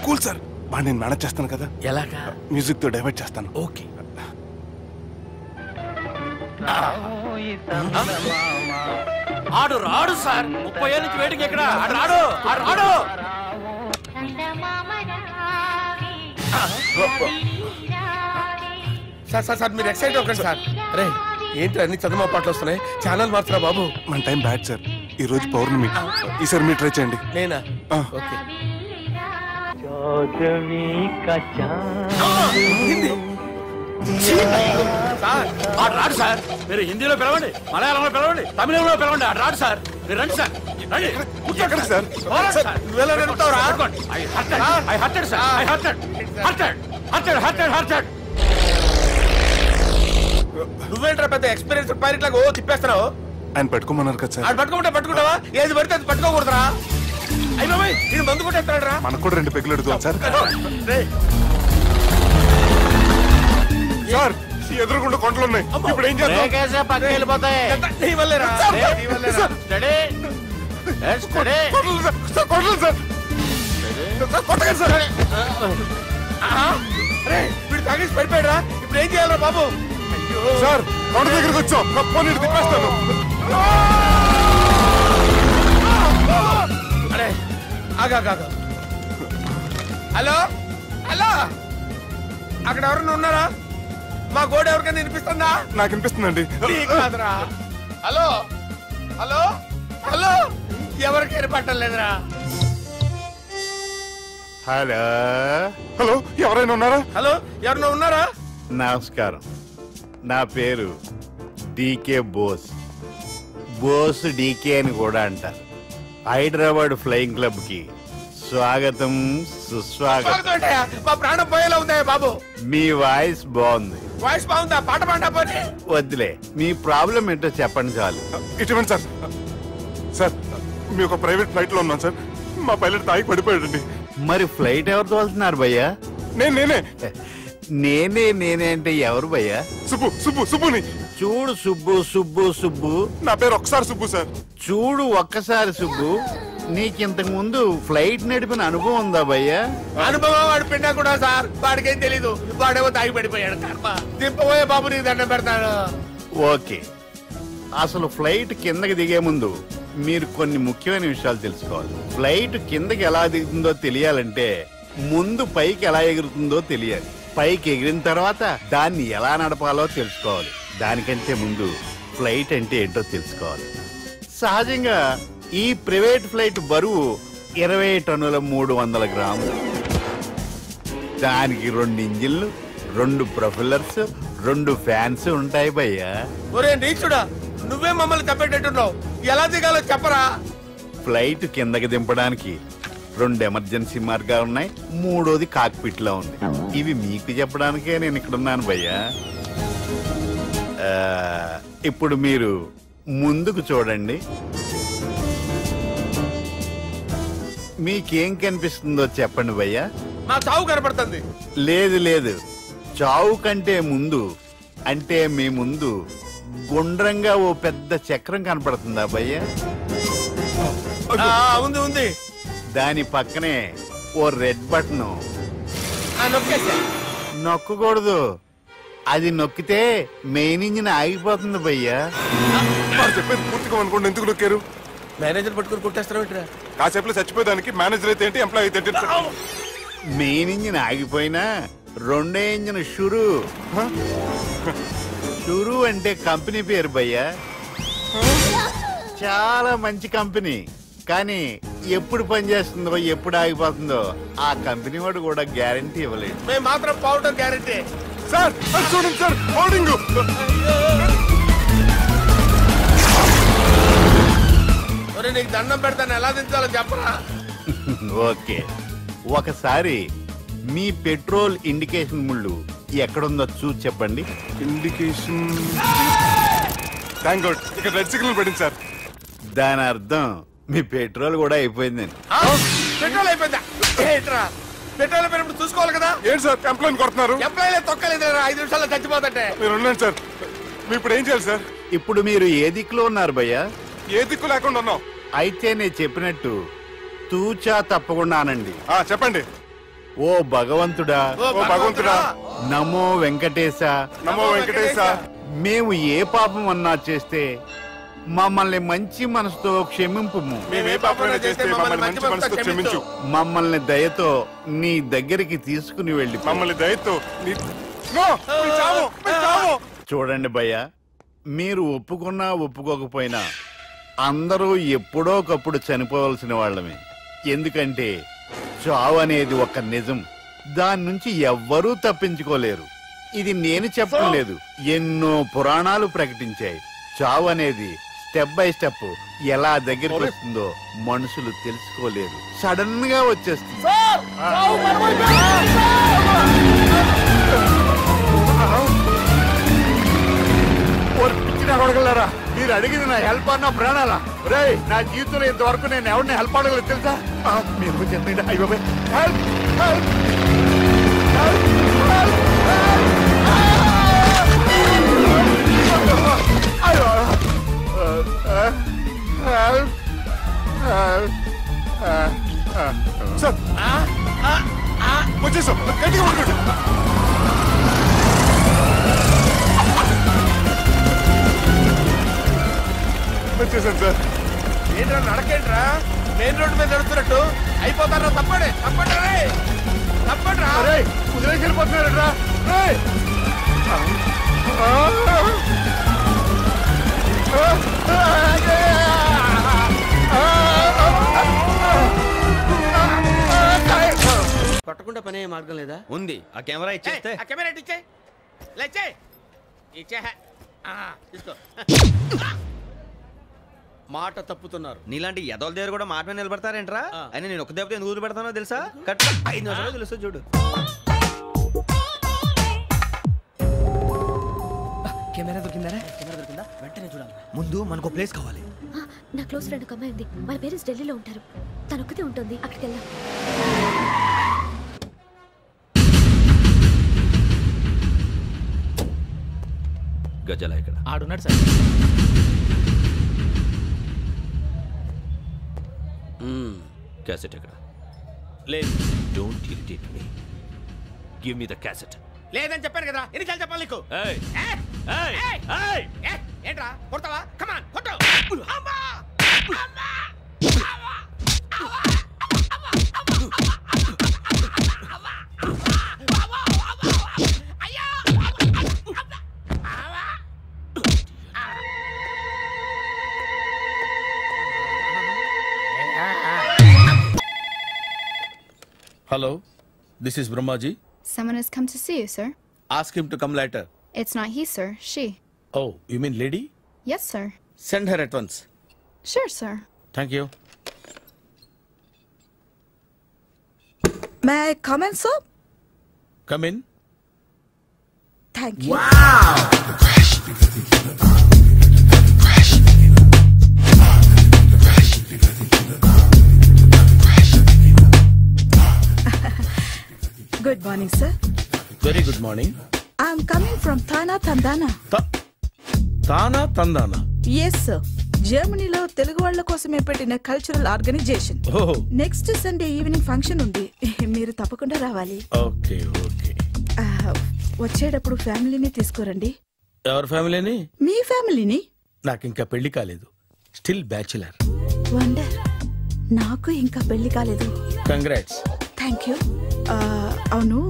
కూల్ సార్, బాగా నేను మేనేజ్ చేస్తాను కదా. ఎలాగా? మ్యూజిక్ తో డైవర్ట్ చేస్తాను. ఓకే. ఆడు రాడు సార్, 30 ఏళ్ళ నుంచి వెయిటింగ్ ఎక్కడ? ఆడు రాడు, ఆడు రాడు. సార్ సార్ సార్ మీరు ఎక్సైట్ అవ్వకండి సార్. అరే ఏంటి అన్ని చదువు పాటలు వస్తున్నాయి, ఛానల్ మార్చరా బాబు. మన టైం బ్యాడ్ సార్, ఈ రోజు పౌర్ణమి. ఈసారి మీరు ట్రై చేయండి. నేనా? ఓకే. సార్ ఆడు రాడు సార్, మీరు హిందీలో పిలవండి, మలయాళంలో పిలవండి, తమిళంలో పిలవండి, ఆడు రాడు సార్. మీరు రండి సార్, రండి. కూర్చోండి సార్. నువ్వెలా నడుపుతావురా? I hurted sir, I hurted. నువ్వేంట్రా పెద్ద ఎక్స్పీరియన్స్ పైరెట్ లాగా ఓ తిప్పేస్తున్నావు? ఆయన పట్టుకోమన్నారు కదా సార్. ఆడు పట్టుకుంటావా? ఏది పడితే అది పట్టుకోకూడదురా. అయ్యి బాబాయ్ ఇది మందు కొట్టేస్తాడు రా. మనకు కూడా 2 పెగ్గులు ఎడుతాం సార్. సార్ ఎదురుకుండా కొండలు ఉన్నాయి, ఇప్పుడు ఏం చేద్దాం? పక్కకి వెళ్ళిపోతాయి. నీ వల్లేరా, నీ వల్లేరా. వీడు తాగేసి పడిపోయాడురా, ఇప్పుడు ఏం చేయాలరా బాబు? సార్ కొండ దగ్గరికి వచ్చాం, పోనీ తిప్పేస్తాను. అరే ఆగా. హలో హలో, అక్కడ ఎవరన్నా ఉన్నారా? మా గోడ ఎవరికైనా వినిపిస్తుందా? నాకు వినిపిస్తుందండి. కాదురా. హలో హలో హలో, ఎవరికి ఏర్పట్టలేదురా. హలో హలో, ఎవరైనా ఉన్నారా? హలో ఎవరైనా ఉన్నారా? నమస్కారం, నా పేరు డీకే బోస్. బోస్ డీకే అని కూడా అంటారు. హైదరాబాద్ ఫ్లయింగ్ క్లబ్ కి స్వాగతం సుస్వాగతం. మా ప్రాణం పోయేలా ఉందా బాబు? మీ వాయిస్ బాగుంది. వాయిస్ బాగుందా? పాట పాడా పోనీ. వద్దులే, మీ ప్రాబ్లం ఏంటో చెప్పండి చాలు. ఇటువంటి సార్, సార్ మీ ఒక ప్రైవేట్ ఫ్లైట్ లో ఉన్నాం సార్, మా పైలట్ తాగి పడిపోయాడండి. మరి ఫ్లైట్ ఎవరితో వెళ్తున్నారు భయ్యా? నేనే అంటే ఎవరు భయ్యా? సుబ్బుని చూడు. సుబ్బు నా పేరు ఒకసారి సుబ్బు సార్. చూడు ఒక్కసారి సుబ్బు, నీకింతకు ముందు ఫ్లైట్ నడిపిన అనుభవం ఉందా భయ్యా? అనుభవం వాడు పిన్నా కూడా సార్, వాడికేం తెలీదు. వాడేమో తాగి పడిపోయాడు. కర్మ దింపబోయే బాబు, నీకు దండం పెడతాను. ఓకే, అసలు ఫ్లైట్ కిందకి దిగే ముందు మీరు కొన్ని ముఖ్యమైన విషయాలు తెలుసుకోవాలి. ఫ్లైట్ కిందకి ఎలా దిగుతుందో తెలియాలంటే ముందు పైకి ఎలా ఎగురుతుందో తెలియాలి. పైకి ఎగిరిన తర్వాత దాన్ని ఎలా నడపాలో తెలుసుకోవాలి. దానికంటే ముందు ఫ్లైట్ అంటే ఏంటో తెలుసుకోవాలి. సహజంగా ఈ ప్రైవేట్ ఫ్లైట్ బరువు 20 టన్నుల 300 గ్రాములు. దానికి 2 ఇంజిన్లు, 2 ప్రొపెల్లర్స్, 2 ఫ్యాన్స్ ఉంటాయి భయ్యా. ఒరే నీచుడా, నువ్వే మమ్మల్ని తప్పేటట్టున్నావు. ఎలా దిగాలో చెప్పరా? ఫ్లైట్ కిందకి దింపడానికి 2 ఎమర్జెన్సీ మార్గాలు ఉన్నాయి, 3వది కాక్పిట్ లో ఉంది. ఇవి మీకు చెప్పడానికే నేను ఇక్కడ ఉన్నాను భయ్యా. ఇప్పుడు మీరు ముందుకు చూడండి. మీకేం కనిపిస్తుందో చెప్పండి భయ్యా. నా చావు కనపడుతుంది. లేదు, చావు కంటే ముందు అంటే మీ ముందు గుండ్రంగా ఓ పెద్ద చక్రం కనపడుతుందా భయ్యా? ఉంది. దాని పక్కనే ఓ రెడ్ బటన్. నొక్కకూడదు, అది నొక్కితే మెయిన్ ఇంజిన్ ఆగిపోతుంది భయ్యా. చెప్పేది పూర్తిగా అనుకోండి, ఎందుకు నొక్కారు? మేనేజర్ పట్టుకుని కొట్టేస్తారా? కాసేపులో చచ్చిపోయేదానికి మేనేజర్ అయితే ఏంటి, ఎంప్లాయ్ అయితే ఏంటి? మెయిన్ ఇంజిన్ ఆగిపోయినా 2వ ఇంజిన్ షురు అంటే కంపెనీ పేరు భయ్యా. చాలా మంచి కంపెనీ, కానీ ఎప్పుడు పనిచేస్తుందో ఎప్పుడు ఆగిపోతుందో ఆ కంపెనీ వాడు కూడా గ్యారంటీ ఇవ్వలేదు. మేము మాత్రం పౌడర్ గ్యారంటీ. సార్ చూడండి సార్, పౌడింగ్. నీకు దండం పెడతాను, ఎలా దించాలో చెప్పరా? ఓకే, ఒకసారి మీ పెట్రోల్ ఇండికేషన్ ముళ్ళు ఎక్కడుందో చూసి చెప్పండి. ఇండికేషన్ థాంక్ గాడ్, ఇక్కడ రెడ్ సిగ్నల్ పడింది సార్. దాని అర్థం మీ పెట్రోల్ కూడా అయిపోయిందని. పెట్రోల్ అయిపోయిందా? పెట్రోల్ అయిపోయినప్పుడు చూసుకోవాలి కదా. ఏంటి సార్ ఎంప్లాయ్ కొడుతున్నారు? ఎంప్లాయ్ తొక్కలేదు, 5 నిమిషాల్లో చచ్చిపోతుంటే. మీరు ఉండండి సార్, మీరు ఇప్పుడు ఏం చేయాలి సార్? ఇప్పుడు మీరు ఏ దిక్కులో ఉన్నారు భయ్యా? ఏ దిక్కు లేకుండా ఉన్నాం. అయితే నేను చెప్పినట్టు తూచా తప్పకుండా అనండి. చెప్పండి. ఓ భగవంతుడా, నమో వెంకటేశ, నమో వెంకటేశ. మేము ఏ పాపం అన్నా చేస్తే మమ్మల్ని మంచి మనసుతో క్షమింపు. మమ్మల్ని దయతో నీ దగ్గరికి తీసుకుని వెళ్ళి. మమ్మల్ని దయతో చూడండి భయ్యా, మీరు ఒప్పుకున్నా ఒప్పుకోకపోయినా అందరూ ఎప్పుడో ఒకప్పుడు చనిపోవలసిన వాళ్ళమే. ఎందుకంటే చావు అనేది ఒక నిజం, దాని నుంచి ఎవ్వరూ తప్పించుకోలేరు. ఇది నేను చెప్పడం లేదు, ఎన్నో పురాణాలు ప్రకటించాయి. చావు అనేది స్టెప్ బై స్టెప్ ఎలా దగ్గరికి వస్తుందో మనుషులు తెలుసుకోలేరు, సడన్ గా వచ్చేస్తుంది. కొడగలరా, మీరు అడిగింది నా హెల్ప్ అన్న ప్రాణాలా? రే నా జీవితంలో ఇంతవరకు నేను ఎవరిని హెల్ప్ అడగలేదు తెలుసా? మీరు చెప్పండి. అయ్యో హెల్ప్ హెల్ప్ సార్ వచ్చేసాం, గట్టిగా పడుకోండి. వచ్చేసాను సార్. ఏంట్రా నడకేంట్రా? మెయిన్ రోడ్డు మీద నడుస్తున్నట్టు అయిపోతారా? తప్పండి తప్పండి రే, తప్పండి రా. కుదిరేసి వెళ్ళిపోతున్నారా? కొట్టకుండా పనే మార్గం లేదా? ఉంది. ఆ కెమెరా ఇచ్చేస్తే ఆ కెమెరా ఇచ్చే లేచే ఇచ్చే తీసుకో. మాట తప్పుతున్నారు. నీలాంటి ఎదల దగ్గర కూడా మాట మీద నిలబడతారేంట్రా? అయినా నేను ఒక దెబ్బతో ఎందుకు పెడతానో తెలుసా? కట్ 5 నిమిషాలు తెలుసు చూడు. కెమెరా దొరికిందా? వెంటనే చూడాలి. ముందు మనకు ప్లేస్ కావాలి. నా క్లోజ్ ఫ్రెండ్ ఒక అమ్మాయి ఉంది. వాళ్ళ పేరెంట్స్ ఢిల్లీలో ఉంటారు. తను ఒక్కతే ఉంటుంది. అక్కడికి వెళ్దాం. గజల ఇక్కడ ఆడున్నాడు సార్. క్యాసెట్ ఎక్కడ? లేదు. Don't irritate me. Give me the cassette. లేదని చెప్పాను కదా, ఎన్నిసార్లు చెప్పాలి నీకు? ఏంట్రా కొడతావా? కమాన్ కొట్టు. Hello, this is Brahmaji. Someone has come to see you, sir. Ask him to come later. It's not he, sir. She. Oh, you mean lady? Yes, sir. Send her at once. Sure, sir. Thank you. May I come in, sir? Come in. Thank you. Good morning, sir. Very good morning. I'm coming from Thana, Tandana. Thana, Tandana. Yes, sir. జర్మనీలో తెలుగు వాళ్ళ కోసమే పెట్టిన cultural organisation. Next Sunday evening function ఉంది. మీరు తప్పకుండా రావాలి. Okay okay. వచ్చేటప్పుడు ఫ్యామిలీని తీసుకురండి. ఎవరి ఫ్యామిలీని? మీ ఫ్యామిలీని. నాకు ఇంకా పెళ్లి కాలేదు. Still bachelor. వండర్. నాకు ఇంకా పెళ్లి కాలేదు. కంగ్రాట్స్. Thank you. అవును,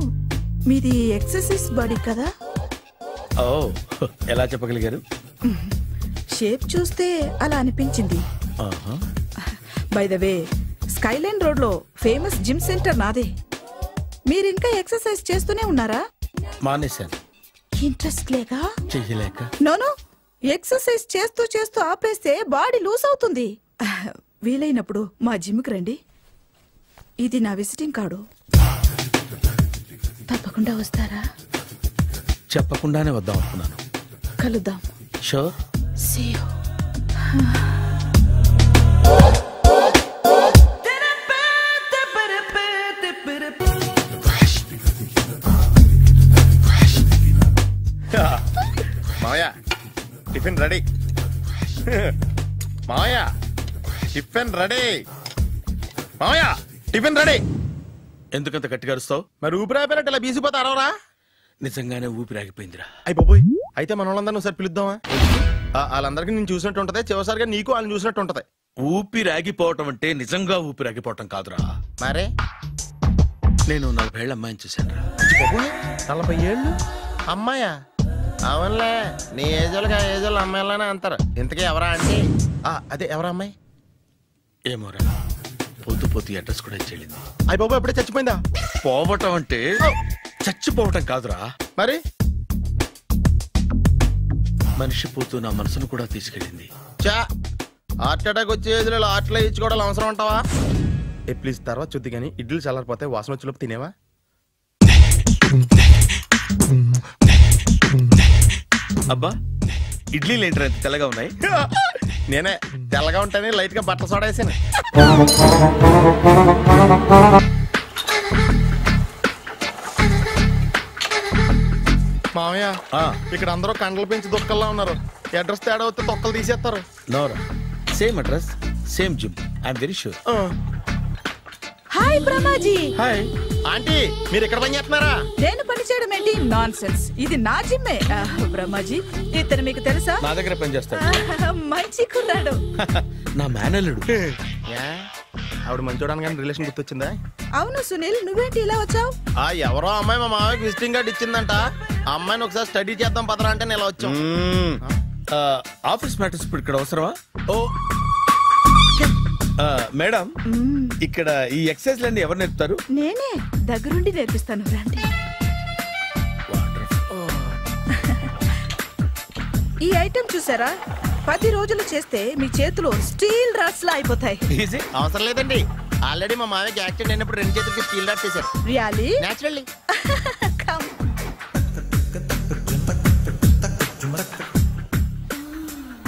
మీది ఎక్సర్సైజ్ బాడీ కదా? ఓ, ఎలా చెప్పగలిగారు? షేప్ చూస్తే అలా అనిపించింది. By the way, Skyline road లో ఫేమస్ జిమ్ సెంటర్ నాదే. మీరు ఇంకా ఎక్సర్సైజ్ చేస్తూనే ఉన్నారా? మానేశాను. ఇంట్రెస్ట్ లేక? చెయ్యలేక. నోను, ఎక్సర్సైజ్ చేస్తూ చేస్తూ ఆపేస్తే బాడీ లూజ్ అవుతుంది. వీలైనప్పుడు మా జిమ్కి రండి. ఇది నా విజిటింగ్ కార్డు. తప్పకుండా వస్తారా? చెప్పకుండానే వద్దాం అనుకున్నాను. కలుద్దాం. షూర్. See you. మావయ్య, టిఫిన్ రెడీ. మావయ్య, టిఫిన్ రెడీ. మావయ్య, టిఫిన్ రెడీ. ఎందుకంత గట్టిగా అరుస్తావు? మరి ఊపిరి ఆగిపోయినట్టు ఇలా బీసిపోతే అరవరా? నిజంగానే ఊపిరి ఆగిపోయిందిరా. అయిపోయి అయితే మన వాళ్ళందరినీ ఒకసారి పిలుద్దామా? వాళ్ళందరికీ నేను చూసినట్టు ఉంటది, చివరిసారిగా నీకు వాళ్ళని చూసినట్టు ఉంటది. ఊపిరి ఆగిపోవటం అంటే నిజంగా ఊపిరి ఆగిపోవటం కాదురా. మరే నేను 40 ఏళ్ళ అమ్మాయిని చూశాను రా. 40 ఏళ్ళు అమ్మాయా? అవునులే, నీ ఏజోళ్ళకి ఆ ఏజోళ్ళు అమ్మాయిలానే అంటారు. ఇంతకీ ఎవరా అంటే? అదే ఎవరా అమ్మాయి? ఏమోరా, పొద్దు పొద్దు అడ్రస్ కూడా చెల్లింది. అయ్యి బాబు ఎప్పుడే చచ్చిపోయిందా? పోవటం అంటే చచ్చిపోవటం కాదురా. మరి మనిషి పోతూ నా మనసును కూడా తీసుకెళ్ళింది. చా, హార్ట్ అటాక్ వచ్చే ఏజ్లో ఆటలో ఇచ్చుకోవడం అవసరం ఉంటావా? ప్లీజ్ తర్వాత చూద్ది కానీ ఇడ్లీ చల్లారిపోతే వాసన వచ్చేలోపు తినేవా? అబ్బా, ఇడ్లీలు ఏంట్రా ఇంత తెల్లగా ఉన్నాయి? నేనే తెల్లగా ఉంటానే లైట్ గా బట్టలు సోడా వేసాను. మామయ్య ఇక్కడ అందరూ కండలు పెంచి దుక్కల్లా ఉన్నారు. అడ్రస్ తేడా వస్తే తొక్కలు తీసేస్తారు. నోరా same address same gym I'm very sure. Hi Brahmaji. Hi aunty, మీరు ఇక్కడ పని చేస్తున్నారా? నేను పని చేయడం ఏంటి? Nonsense. ఇది నా జిమ్మే. బ్రహ్మాజీ ఇతను మీకు తెలుసా? నా దగ్గర పని చేస్తాడు. మంచి కుర్రాడు. నా మేనల్లుడు. ఆవిడ మంచోడానికి కానీ రిలేషన్ గుర్తొచ్చిందా? అవును సునీల్, నువ్వేంటి ఇలా వచ్చావు? ఎవరో అమ్మాయి మా మామయ్యకి విజిటింగ్ కార్డు ఇచ్చిందంట. ఆ అమ్మాయిని ఒకసారి స్టడీ చేద్దాం పదరా అంటే నేను ఇలా వచ్చాం. ఆఫీస్ మ్యాటర్స్ ఇప్పుడు ఇక్కడ అవసరమా? ఓ మేడం, ఇక్కడ ఈ ఎక్సర్సైజ్ లన్నీ ఎవరు నేర్పుతారు? నేనే దగ్గరుండి నేర్పిస్తాను, రండి. ఈ ఐటెం చూసారా? 10 రోజులు చేస్తే మీ చేతులు స్టీల్ రాట్స్ లా అయిపోతాయి. అవసరం లేదండి, ఆల్రెడీ మా మామయ్యకి యాక్సిడెంట్ అయినప్పుడు 2 చేతులకి స్టీల్ రాట్స్ చేశారు. రియల్లీ? నేచురల్లీ.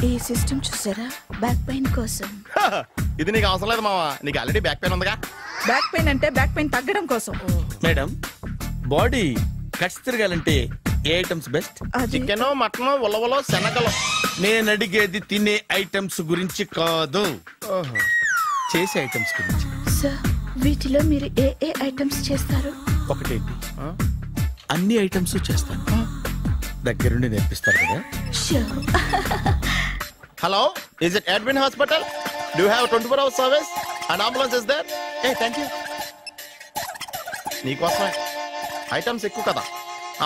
ఈ సిస్టమ్ చూసారా? బ్యాక్ పెయిన్ కోసం. ఇది నీకు అవసరం లేదు మావా, నీకు ఆల్రెడీ బ్యాక్ పెయిన్ ఉందిగా. బ్యాక్ పెయిన్ అంటే బ్యాక్ పెయిన్ తగ్గడం కోసం. మేడం, బాడీ కట్స్ తిరగాలంటే ఏ ఐటమ్స్ బెస్ట్? చికెన్, మటన్, ఉలవలో, శనగలు. నేను అడిగేది తినే ఐటమ్స్ గురించి కాదు, చేసే ఐటమ్స్ గురించి. సార్, వీటిలో మీరు ఏ ఏ ఐటమ్స్ చేస్తారు? ఒకటేంటి, అన్ని ఐటమ్స్ చేస్తాను. దగ్గరుండి నేర్పిస్తారు కదా. Hello, is it admin hospital? Do you have 24 hours service and ambulance is there? Thank you. నీకోసమే ఐటమ్స్ ఎక్కువ కదా,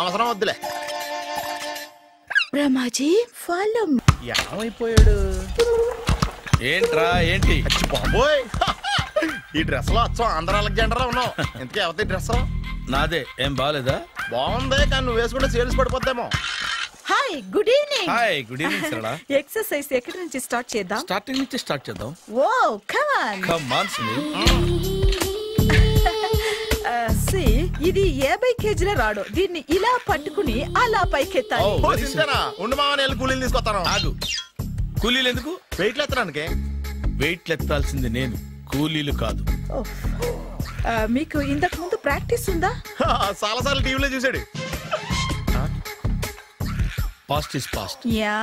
అవసరం వద్దులే. బ్రహ్మాజీ ఫాలో. ఏమైపోయాడు? ఏంట్రా ఏంటి? బాబోయ్, ఈ డ్రెస్ లో వచ్చాం ఆంధ్ర అలెగ్జాండర్ ఉన్నావు. ఇంతకీ ఎవరి డ్రెస్? నాదే. ఏం బాగాలేదా? బాగుంది, కానీ నువ్వు వేసుకుంటే సేల్స్ పడిపోద్దేమో. Hi, good evening. Hi, good evening Sarala. Exercise ఎక్కడి నుంచి స్టార్ట్ చేద్దాం? స్టార్టింగ్ నుంచి స్టార్ట్ చేద్దాం. Oh come on. Come on Sunil. ఇది 50 kg రాడు. దీన్ని ఇలా పట్టుకుని అలా పైకెత్తాలి. ఉండు మామ, నేను కూలీలు తీసుకొస్తాను. ఆగు, కూలీలు ఎందుకు? వెయిట్లు ఎత్తడానికి. వెయిట్లు ఎత్తాల్సింది నేను, కూలీలు కాదు. మీకు ఇంతకు ముందు ప్రాక్టీస్ ఉందా? చాలా సార్లు టీవీలో చూసాడు. Past is past. యా,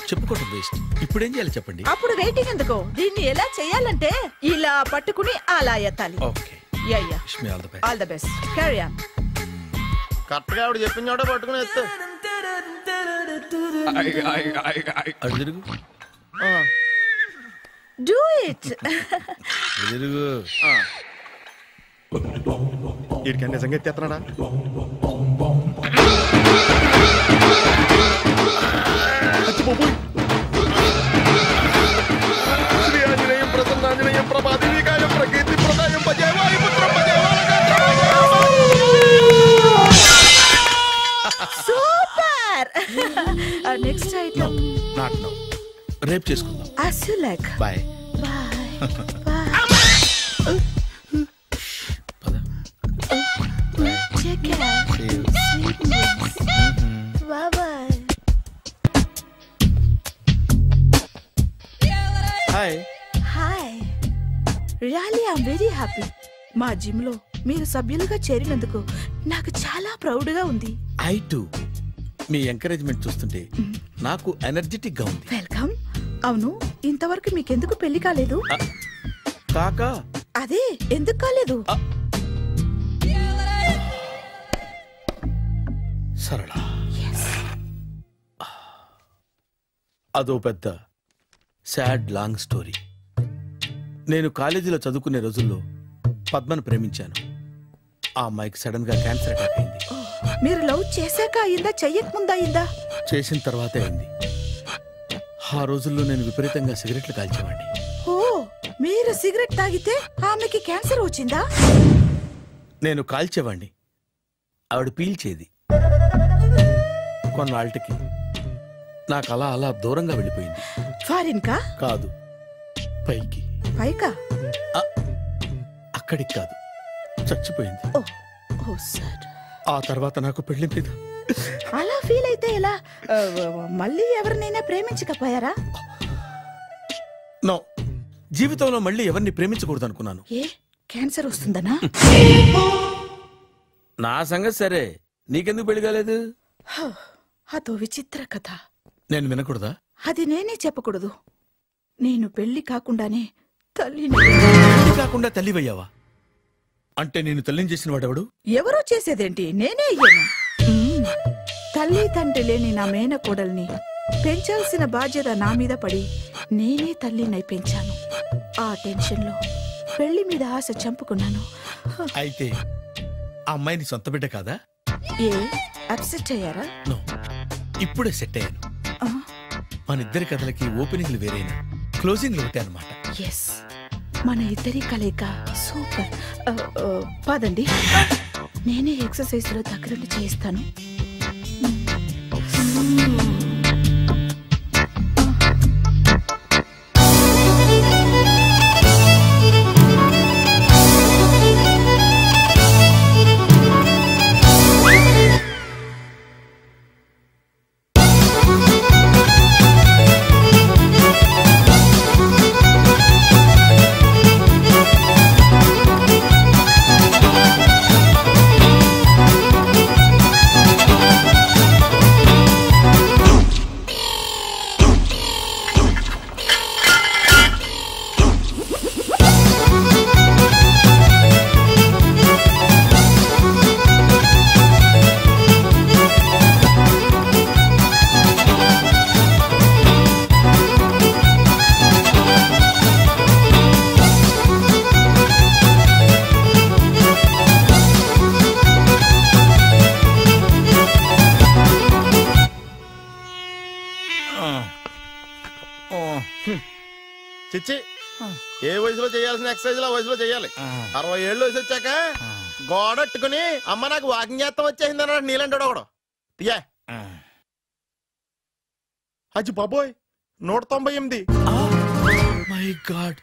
చెప్పుకోవడం వేస్ట్. ఇప్పుడు ఏం చేయాలి చెప్పండి. అప్పుడు వెయిటింగ్ ఎందుకు? దీన్ని ఎలా చేయాలంటే ఇలా పట్టుకుని అలా ఎత్తాలి. Okay, yeah yeah. Wish me all the best. All the best. Carry on. Correct గా ఆవిడ చెప్పిన చోట పట్టుకుని ఎత్తు. అటు తిరుగు. Do it. తిరుగు. వీడికి నిజంగా ఎత్తేస్తున్నాడా? శ్రీ ఆంజనేయం ప్రసన్నాంజనేయం ప్రభాదేవికాయం ప్రకీర్తి ప్రదాయం భజేవాయి పుత్రం super. Next item not now, రేపు చేసుకుందాం. as you like. Bye. Take care. Sweet dreams. Bye bye. Hi. Hi, really I'm very happy. మా జిమ్ లో మీరు సభ్యులుగా చేరినందుకు నాకు చాలా ప్రౌడ్ గా ఉంది. I to. మీ ఎంకరేజ్మెంట్ చూస్తుంటే నాకు ఎనర్జెటిక్ గా ఉంది. వెల్కమ్. అవును, ఇంతవరకు మీకెందుకు పెళ్లి కాలేదు? కాకా, అదే ఎందుకు కాలేదు? సరళ, అదో పెద్ద సాడ్ లాంగ్ స్టోరీ. నేను కాలేజీలో చదువుకునే రోజుల్లో పద్మను ప్రేమించాను. ఆ అమ్మాయికి సడన్ గా క్యాన్సర్ అటాక్ అయింది. మీరు లవ్ చేశాక అయిందా, చెయ్యక ముందా అయిందా? చేసిన తర్వాతే అయింది. ఆ రోజుల్లో నేను విపరీతంగా సిగరెట్లు కాల్చేవాడిని. ఓ, మీరు సిగరెట్ తాగితే ఆమెకి క్యాన్సర్ వచ్చిందా? నేను కాల్చేవాడిని, ఆవిడ పీల్చేది. కొన్నాళ్ళకి నాకు అలా అలా దూరంగా వెళ్ళిపోయింది. ఫారిన్ కా? కాదు, పైకి. పైకా? అక్కడికి కాదు, చచ్చిపోయింది. ఓ సార్. ఆ తర్వాత నాకు పెళ్లి మీద అలా ఫీల్ అయితే ఎలా? మళ్ళీ ఎవరినైనా ప్రేమించకపోయారా? నో, జీవితంలో మళ్ళీ ఎవరిని ప్రేమించకూడదు అనుకున్నాను. ఏ క్యాన్సర్ వస్తుందనా? నా సంగతి సరే, నీకెందుకు పెళ్లి కాలేదు? అదో విచిత్ర కథ. నేను వినకూడదా? అది నేనే చెప్పకూడదు. నేను పెళ్లి కాకుండానే తల్లిని. పెళ్లి కాకుండా తల్లివయ్యావా? అంటే నేను తల్లిని చేసిన వాడెవడు? ఎవరో చేసేదేంటి, నేనే అయ్యాను. తల్లి తండ్రి లేని నా మేనకోడల్ని పెంచాల్సిన బాధ్యత నా మీద పడి నేనే తల్లినై పెంచాను. ఆ టెన్షన్లో పెళ్లి మీద ఆశ చంపుకున్నాను. అయితే ఆ అమ్మాయిని సొంత బిడ్డ కాదా? ఏ అప్సెట్ అయ్యారా? నో, ఇప్పుడే సెట్ అయ్యాను. మన ఇద్దరి కథలకి ఓపెనింగ్లు వేరేనా, క్లోజింగ్లు ఒకటే అనమాట. ఎస్, మన ఇద్దరి కలయిక సూపర్. పదండి, నేనే ఎక్సర్సైజ్ లో దగ్గరుండి చేయిస్తాను. చిచ్చి, ఏ వయసులో చేయాల్సిన ఎక్సర్సైజ్ ఆ వయసులో చేయాలి. 60 ఏళ్ళు వయసు వచ్చాక గోడట్టుకుని అమ్మ నాకు వాకింగ్ చేస్తాం వచ్చేసింది అన్నాడు నీలంటాడు ఒకడు. తీయా అచ్చి బాబోయ్, 198. My God,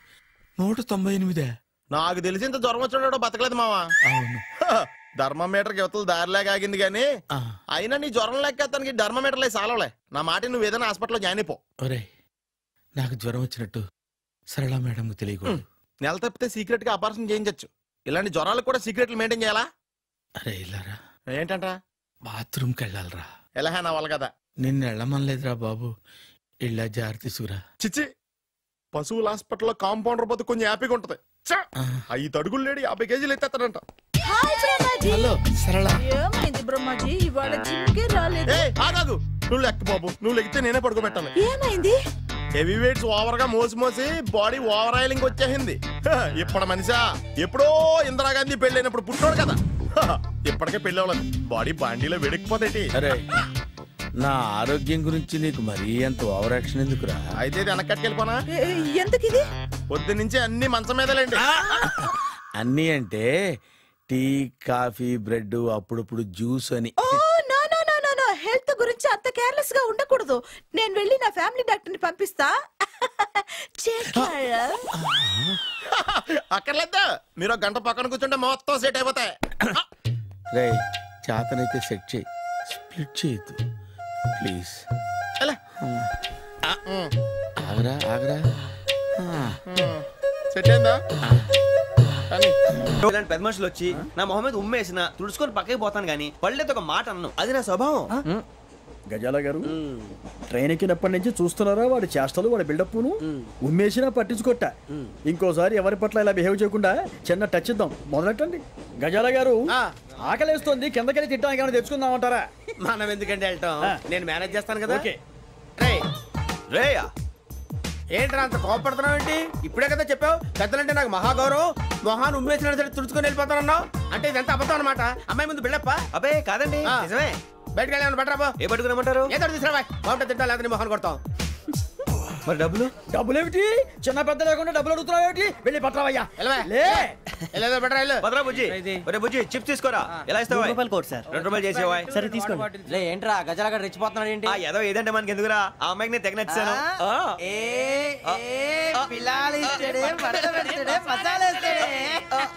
198. నాకు తెలిసి ఇంత జ్వరం వచ్చాడో బతకలేదు మావా. ధర్మమీటర్కి యువతలు దారిలాగా ఆగింది గానీ అయినా నీ జ్వరం లెక్క తనకి ధర్మమీటర్లే సాలవలే. నా మాట నువ్వు ఏదైనా హాస్పిటల్లో జాయిన్ అయిపో. ఒరే, నాకు జ్వరం వచ్చినట్టు సరళ మేడం తెలియకూడదు. నెల తప్పితే సీక్రెట్ గా ఆపరేషన్ చేయించచ్చు. ఇలాంటి జ్వరాలకు కూడా సీక్రెట్లు మెయింటైన్ చేయాలా? అరే ఇల్లారా, ఏంటంటరా? బాత్రూమ్కి వెళ్ళాలరా. ఎలా నా వాళ్ళ కదా, నిన్ను వెళ్ళమనలేదురా బాబు. ఇళ్ళ జారి తీసుకురా. చిచ్చి, పశువుల హాస్పిటల్లో కాంపౌండర్ పోతే కొంచెం హ్యాపీగా ఉంటది. 5 అడుగులు లేడి 50 కేజీలు ఎత్తేస్తాడంట. హలో సరళ. ఏమైంది బ్రహ్మాజీ, ఇవాళ జిమ్కే రాలేదు? ఆగాదు, నువ్వు లెక్క బాబు. నువ్వు లెక్కితే నేనే పడుకోబెట్టాలి. ఏమైంది? హెవీ వెయిట్స్ ఓవర్ గా మోసి బాడీ ఓవర్ ఆయిలింగ్ వచ్చేసింది. ఇప్పుడు మనిషా ఎప్పుడో ఇందిరాగాంధీ పెళ్ళైనప్పుడు పుట్టినోడు కదా. ఇప్పటికే పెళ్ళి అవ్వలేదు, బాడీ బాండీలో వెడికిపోతేటి. అరే, నా ఆరోగ్యం గురించి నీకు మరీ అంత ఓవర్ యాక్షన్ ఎందుకురా? అయితే వెనకట్టుకెళ్ళిపోనా? ఎందుకు ఇది? పొద్దు నుంచి అన్ని మంచం మీదలేండి. అన్ని అంటే టీ, కాఫీ, బ్రెడ్, అప్పుడప్పుడు జ్యూస్ అని. హెల్త్ గురించి అంత కేర్లెస్ గా ఉండకూడదు. నేను వెళ్ళి నా ఫ్యామిలీ డాక్టర్ ని పంపిస్తా. అక్కర్లేదు, మీరు 1 గంట పక్కన కూర్చుంటే మొత్తం సెట్ అయిపోతాయి. రే, చేతనైతే సెట్ చేయి, స్ప్లిట్ చేయొద్దు ప్లీజ్. ఆగరా ఆగరా. సెట్ అయిందా? ఇలాంటి పెద్ద మనుషులు వచ్చి నా మొహం మీద ఉమ్మేసిన తుడుచుకొని పక్కకి పోతాను గానీ పళ్ళేతో ఒక మాట అన్ను. అది నా స్వభావం. గజాల గారు, ట్రైన్ ఎక్కినప్పటి నుంచి చూస్తున్నారా వాడి చేష్టలు, వాడి బిల్డప్ను. ఉమ్మేసినా పట్టించుకోట. ఇంకోసారి ఎవరి పట్ల ఇలా బిహేవ్ చేయకుండా చిన్న టచ్ ఇద్దాం. మొదలెట్టండి. గజాల గారు, ఆకలేస్తోంది, కిందకెళ్ళి తిట్టడానికి ఏమైనా తెచ్చుకుందామంటారా? మనం ఎందుకంటే వెళ్తాం, నేను మేనేజ్ చేస్తాను కదా. రేయా, ఏంట్రా అంత కోపడుతున్నావు ఏంటి? ఇప్పుడే కదా చెప్పావు పెద్దలంటే నాకు మహాగౌరవం, మొహాన్ని ఉమ్మేసిన సరే తుడుచుకొని వెళ్ళిపోతానన్నావు. అంటే ఇదంతా అబద్ధం అనమాట. అమ్మాయి ముందు బిల్డప్ప? అబ్బే కాదండి, నిజమే. బయటకు వెళ్ళాను బట్రాబో. ఏ పట్టుకురమ్మంటారు? ఏదో తీసుకురా, బాగుంటుంది తింటా, లేదా మొహాన్ని కొడతాం. మరి డబ్బులు? డబ్బులు ఏమిటి? చిన్న పెద్ద లేకుండా డబ్బులు అడుగుతున్నావు ఏమిటి? వెళ్ళి పట్టరావయ్యా. పదరా బుజ్జి. ఒరే బుజ్జి, చిప్స్ తీసుకోరా. ఎలా ఇస్తావా? 2 రూపాయలు కోట్ సార్. 2 రూపాయలు చేసేవా? సరే తీసుకోండి. లే ఏంట్రా గజాలగా రెచ్చిపోతున్నాడు ఏంటి? ఏదో ఏదంటే మనకి ఎందుకురా, ఆ అమ్మాయికి నేను తెగ నచ్చాను.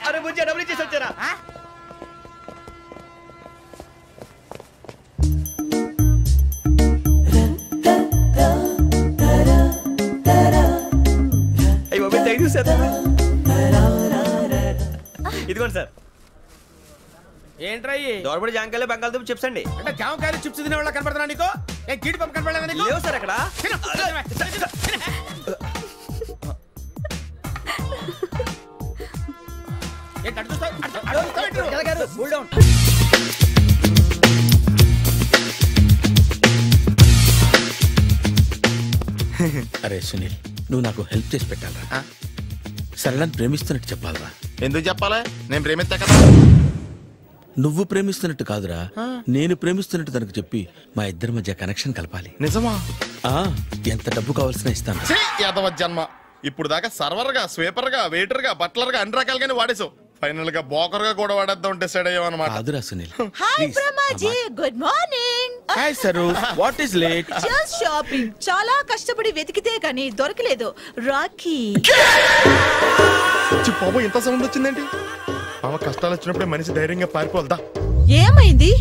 అరే బుజ్జి, డబ్బులు ఇచ్చేసి వచ్చారా? ఇదిగోండి సార్. ఏంట్రా దోరబడి జాంకాయలు బంగాళదుంప చిప్స్ అండి. అంటే జామకాయలు చిప్స్ తినే వాళ్ళ కనపడుతున్నా నీకు? ఏ జీడి పంపు కనపడలేదా నీకు? లేవు సార్ అక్కడ. అరే సునీల్, నువ్వు నాకు హెల్ప్ చేసి పెట్టాలరా. సరళని ప్రేమిస్తున్నట్టు చెప్పాలరా. ఎందుకు చెప్పాలి? నేను ప్రేమిస్తా కదా. నువ్వు ప్రేమిస్తున్నట్టు కాదురా, నేను ప్రేమిస్తున్నట్టు తనకు చెప్పి మా ఇద్దరి మధ్య కనెక్షన్ కలపాలి. నిజమా? ఎంత డబ్బు కావాల్సిన ఇస్తాను. యాదవ జన్మ. ఇప్పుడు దాకా సర్వర్ గా, స్వీపర్ గా, వెయిటర్ గా, బట్లర్ గా అన్ని రకాలుగానే వాడేసావు. ఫైనల్ గా బోకర్ గా కూడా వాడేద్దాం డిసైడ్ అయ్యామన్నమాట. కాదురా Sunil. Hi Brahmaji, good morning. Hi sir, what is late? Just shopping. చాలా కష్టపడి వెతికితే కానీ దొరకలేదు. రాఖీ. బాబు ఇంత సౌండ్ వచ్చిందేంటి? మామ కష్టాలు వచ్చినప్పుడే మనిషి ధైర్యంగా పారిపోల్దా. ఏమైంది?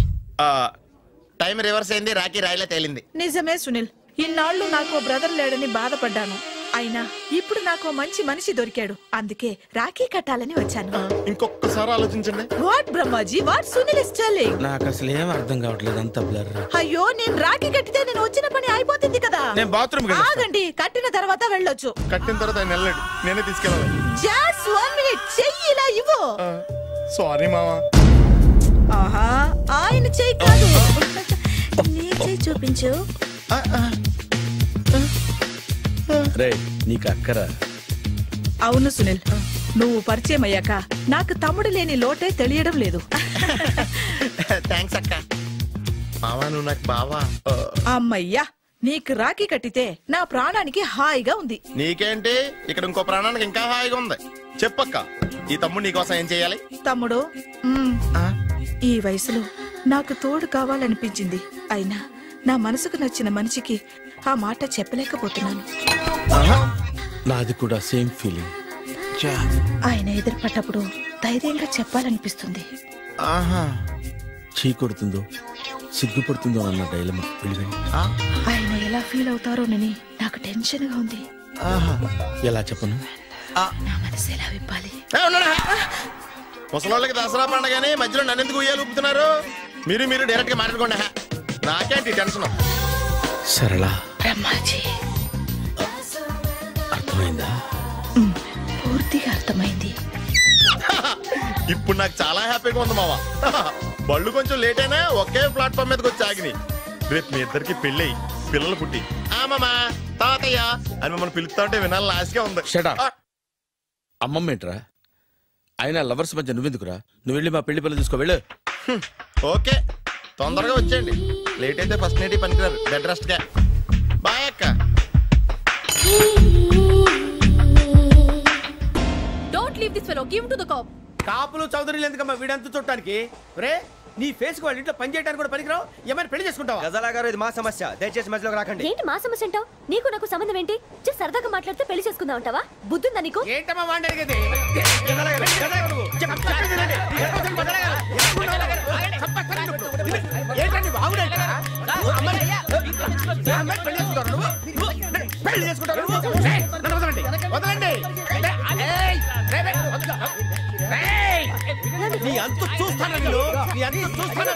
టైం రివర్స్ అయింది, రాఖీ రాయిలా తేలింది. నిజమే సునీల్, ఇన్నాళ్ళు నాకు బ్రదర్ లేడని బాధపడ్డాను. అయినా ఇప్పుడు నాకు మంచి మనిషి దొరికాడు. అందుకే రాఖీ కట్టాలని వచ్చాను. ఇంకొకసారి ఆలోచించండి. What Brahmaji, what Sunil is telling? నాకు అసలు ఏం అర్థం కావట్లేదు, అంత బ్లర్. అయ్యో, నేను రాఖీ కట్టితే నేను వచ్చిన పని అయిపోతుంది కదా. నేను బాత్రూమ్ ఆగండి, కట్టిన తర్వాత వెళ్ళొచ్చు. కట్టిన తర్వాత ఆయన వెళ్ళండి, నేనే తీసుకెళ్ళాలి. జస్ట్ 1 minute, చెయ్యి ఇలా ఇవ్వు. సారీ మామా. ఆహా, ఆయన చెయ్యి కాదు, నీ చెయ్యి చూపించు. రే, నీకు అక్కరా? అవును సునీల్, నువ్వు పరిచయం అయ్యాక నాకు తమ్ముడు లేని లోటే తెలియడం లేదు. థ్యాంక్స్ అక్క. మావా నువ్వు నాకు బావా. అమ్మయ్యా, నీకు రాఖీ కట్టితే నా ప్రాణానికి హాయిగా ఉంది. నీకేంటి, ఇక్కడ ఇంకో ప్రాణానికి ఇంకా హాయిగా ఉంది. చెప్పక్క, ఈ తమ్ముడు నీకోసం ఏం చేయాలి? తమ్ముడు, ఈ వయసులో నాకు తోడు కావాలనిపించింది. అయినా నా మనసుకు నచ్చిన మనిషికి ఆ మాట చెప్పలేకపోతున్నాను. నాది కూడా సేమ్ ఫీలింగ్. ఆయన ఎదురుపడ్డప్పుడు ధైర్యంగా చెప్పాలనిపిస్తుంది. చీకొడుతుందో సిగ్గుపడుతుందో అన్న డైలమా. ఆయన ఎలా ఫీల్ అవుతారోనని నాకు టెన్షన్ గా ఉంది. ఎలా చెప్పను? నా మనసు ఎలా విప్పాలి? ముసలోళ్ళకి దసరా పండగని మధ్యలో నన్ను ఎందుకు ఉయ్యాలు ఊపుతున్నారు? మీరు డైరెక్ట్ గా మాట్లాడుకోండి. నాకేంటి టెన్షన్? సరళ, బ్రహ్మాజీ, అర్థమైందా? పూర్తిగా అర్థమైంది. ఇప్పుడు నాకు చాలా హ్యాపీగా ఉంది మావా. బళ్ళు కొంచెం లేట్ అయినా ఒకే ప్లాట్ఫామ్ మీదకి వచ్చి ఆగినాయి. రేపు మీ ఇద్దరికి పెళ్ళి పిల్లలు పుట్టి మామా తాతయ్య అని మమ్మల్ని పిలుస్తా ఉంటే వినాలని ఆశగా ఉంది. అమ్మమ్మ ఏంట్రా? అయినా లవర్స్ మధ్య నువ్వెందుకురా? నువ్వు వెళ్ళి మా పెళ్లి పిల్లలు తీసుకో వెళ్ళు. ఓకే, తొందరగా వచ్చేయండి. లేట్ అయితే ఫస్ట్ నైట్ పనికిరారు. బెడ్ రెస్ట్ గా. బాయ్ అక్క. Don't leave this fellow, give to the cop. కాపులు చౌదరులు ఎందుకమ్మా వీడంతా చూడటానికి? రే, నీ ఫేస్ కు వాళ్ళ ఇంట్లో పని చేయడానికి కూడా పనికిరావు. ఏమైనా పెళ్లి చేసుకుంటావా? గజాలా గారు, ఇది మా సమస్య, దయచేసి మధ్యలోకి రాకండి. ఏంటి మా సమస్య అంటావు? నీకు నాకు సంబంధం ఏంటి? జస్ట్ సరదాగా మాట్లాడితే పెళ్లి చేసుకుందాం అంటావా? బుద్ధుందా నీకు? ఏంటమ్మా వాడేది? పెళ్లి చేసుకుంటారు? నీ అంత చూస్తాను, నీ అంత చూస్తాను.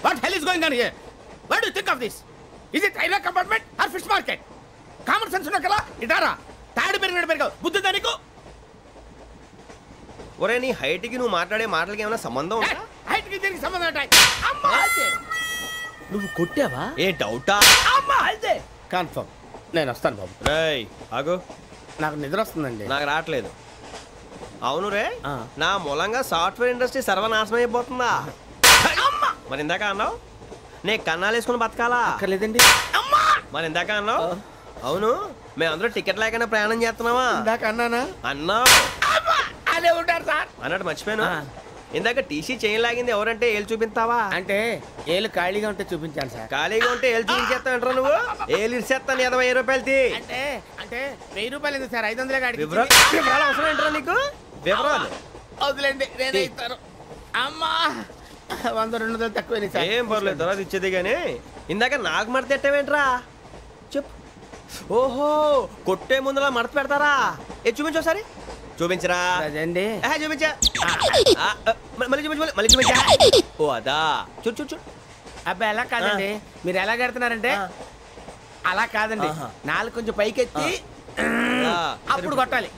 What hell is going on here? What do you think of this? Is it railway compartment or fish market? Common sense ఉన్నా కదా? ఇటారా తాడి పెరిగినట్టు పెరిగావు. బుద్ధి దానికి. ఒరే, నీ హైట్ కి నువ్వు మాట్లాడే మాటలకి ఏమైనా సంబంధం ఉందా? హైట్ కి దీనికి సంబంధం ఉంటాయి. నువ్వు కొట్టావా? ఏ డౌటా? కన్ఫర్మ్. నేను వస్తాను బాబు. రేయ్ ఆగు, నాకు నిద్ర వస్తుందండి. నాకు రావట్లేదు. అవును రే, నా మూలంగా సాఫ్ట్వేర్ ఇండస్ట్రీ సర్వనాశనం అయిపోతుందా? మరి ఇందాక అన్నావు నే కన్నాలు వేసుకుని బతకాలా? అక్కర్లేదండి. మరి ఇందాక అన్నావు అవును మేమందరూ టికెట్ లేకనే ప్రయాణం చేస్తున్నావా? ఇందాక అన్నానా? అన్నావు. అదే ఉంటారు సార్ అన్నట్టు మర్చిపోయాను. ఇందాక టీసీ చేయి లాగింది ఎవరంటే ఏళ్ళు చూపిస్తావా? అంటే ఏళ్ళు ఖాళీగా ఉంటే చూపించాను సార్. ఖాళీగా ఉంటే ఏళ్ళు చూపించేస్తానంటారా నువ్వు? ఏళ్ళు ఇచ్చేస్తాను 20 రూపాయలది. అంటే 1000 రూపాయలు ఎందుకు సార్? 500 గాడికి వివరాలు అవసరం ఏంట్రా నీకు? వివరాలు వదిలేండి, నేనే ఇస్తాను. అమ్మా 100-200 తక్కువ సార్. ఏం పర్లేదు, తర్వాత ఇచ్చేది కానీ ఇందాక నాకు మడత పెట్టావేంట్రా? చెప్పు. ఓహో, కొట్టే ముందులా మడత పెడతారా? చూపించు ఒకసారి. చూపించరా? చూపించా. మళ్ళీ చూపించు, మళ్ళీ చూపించా. ఓ అదా, చూడు చూడు చూడు. అబ్బాయి ఎలా కాదండి, మీరు ఎలా కడుతున్నారంటే అలా కాదండి, 4 కొంచెం పైకెత్తి అప్పుడు కొట్టాలి.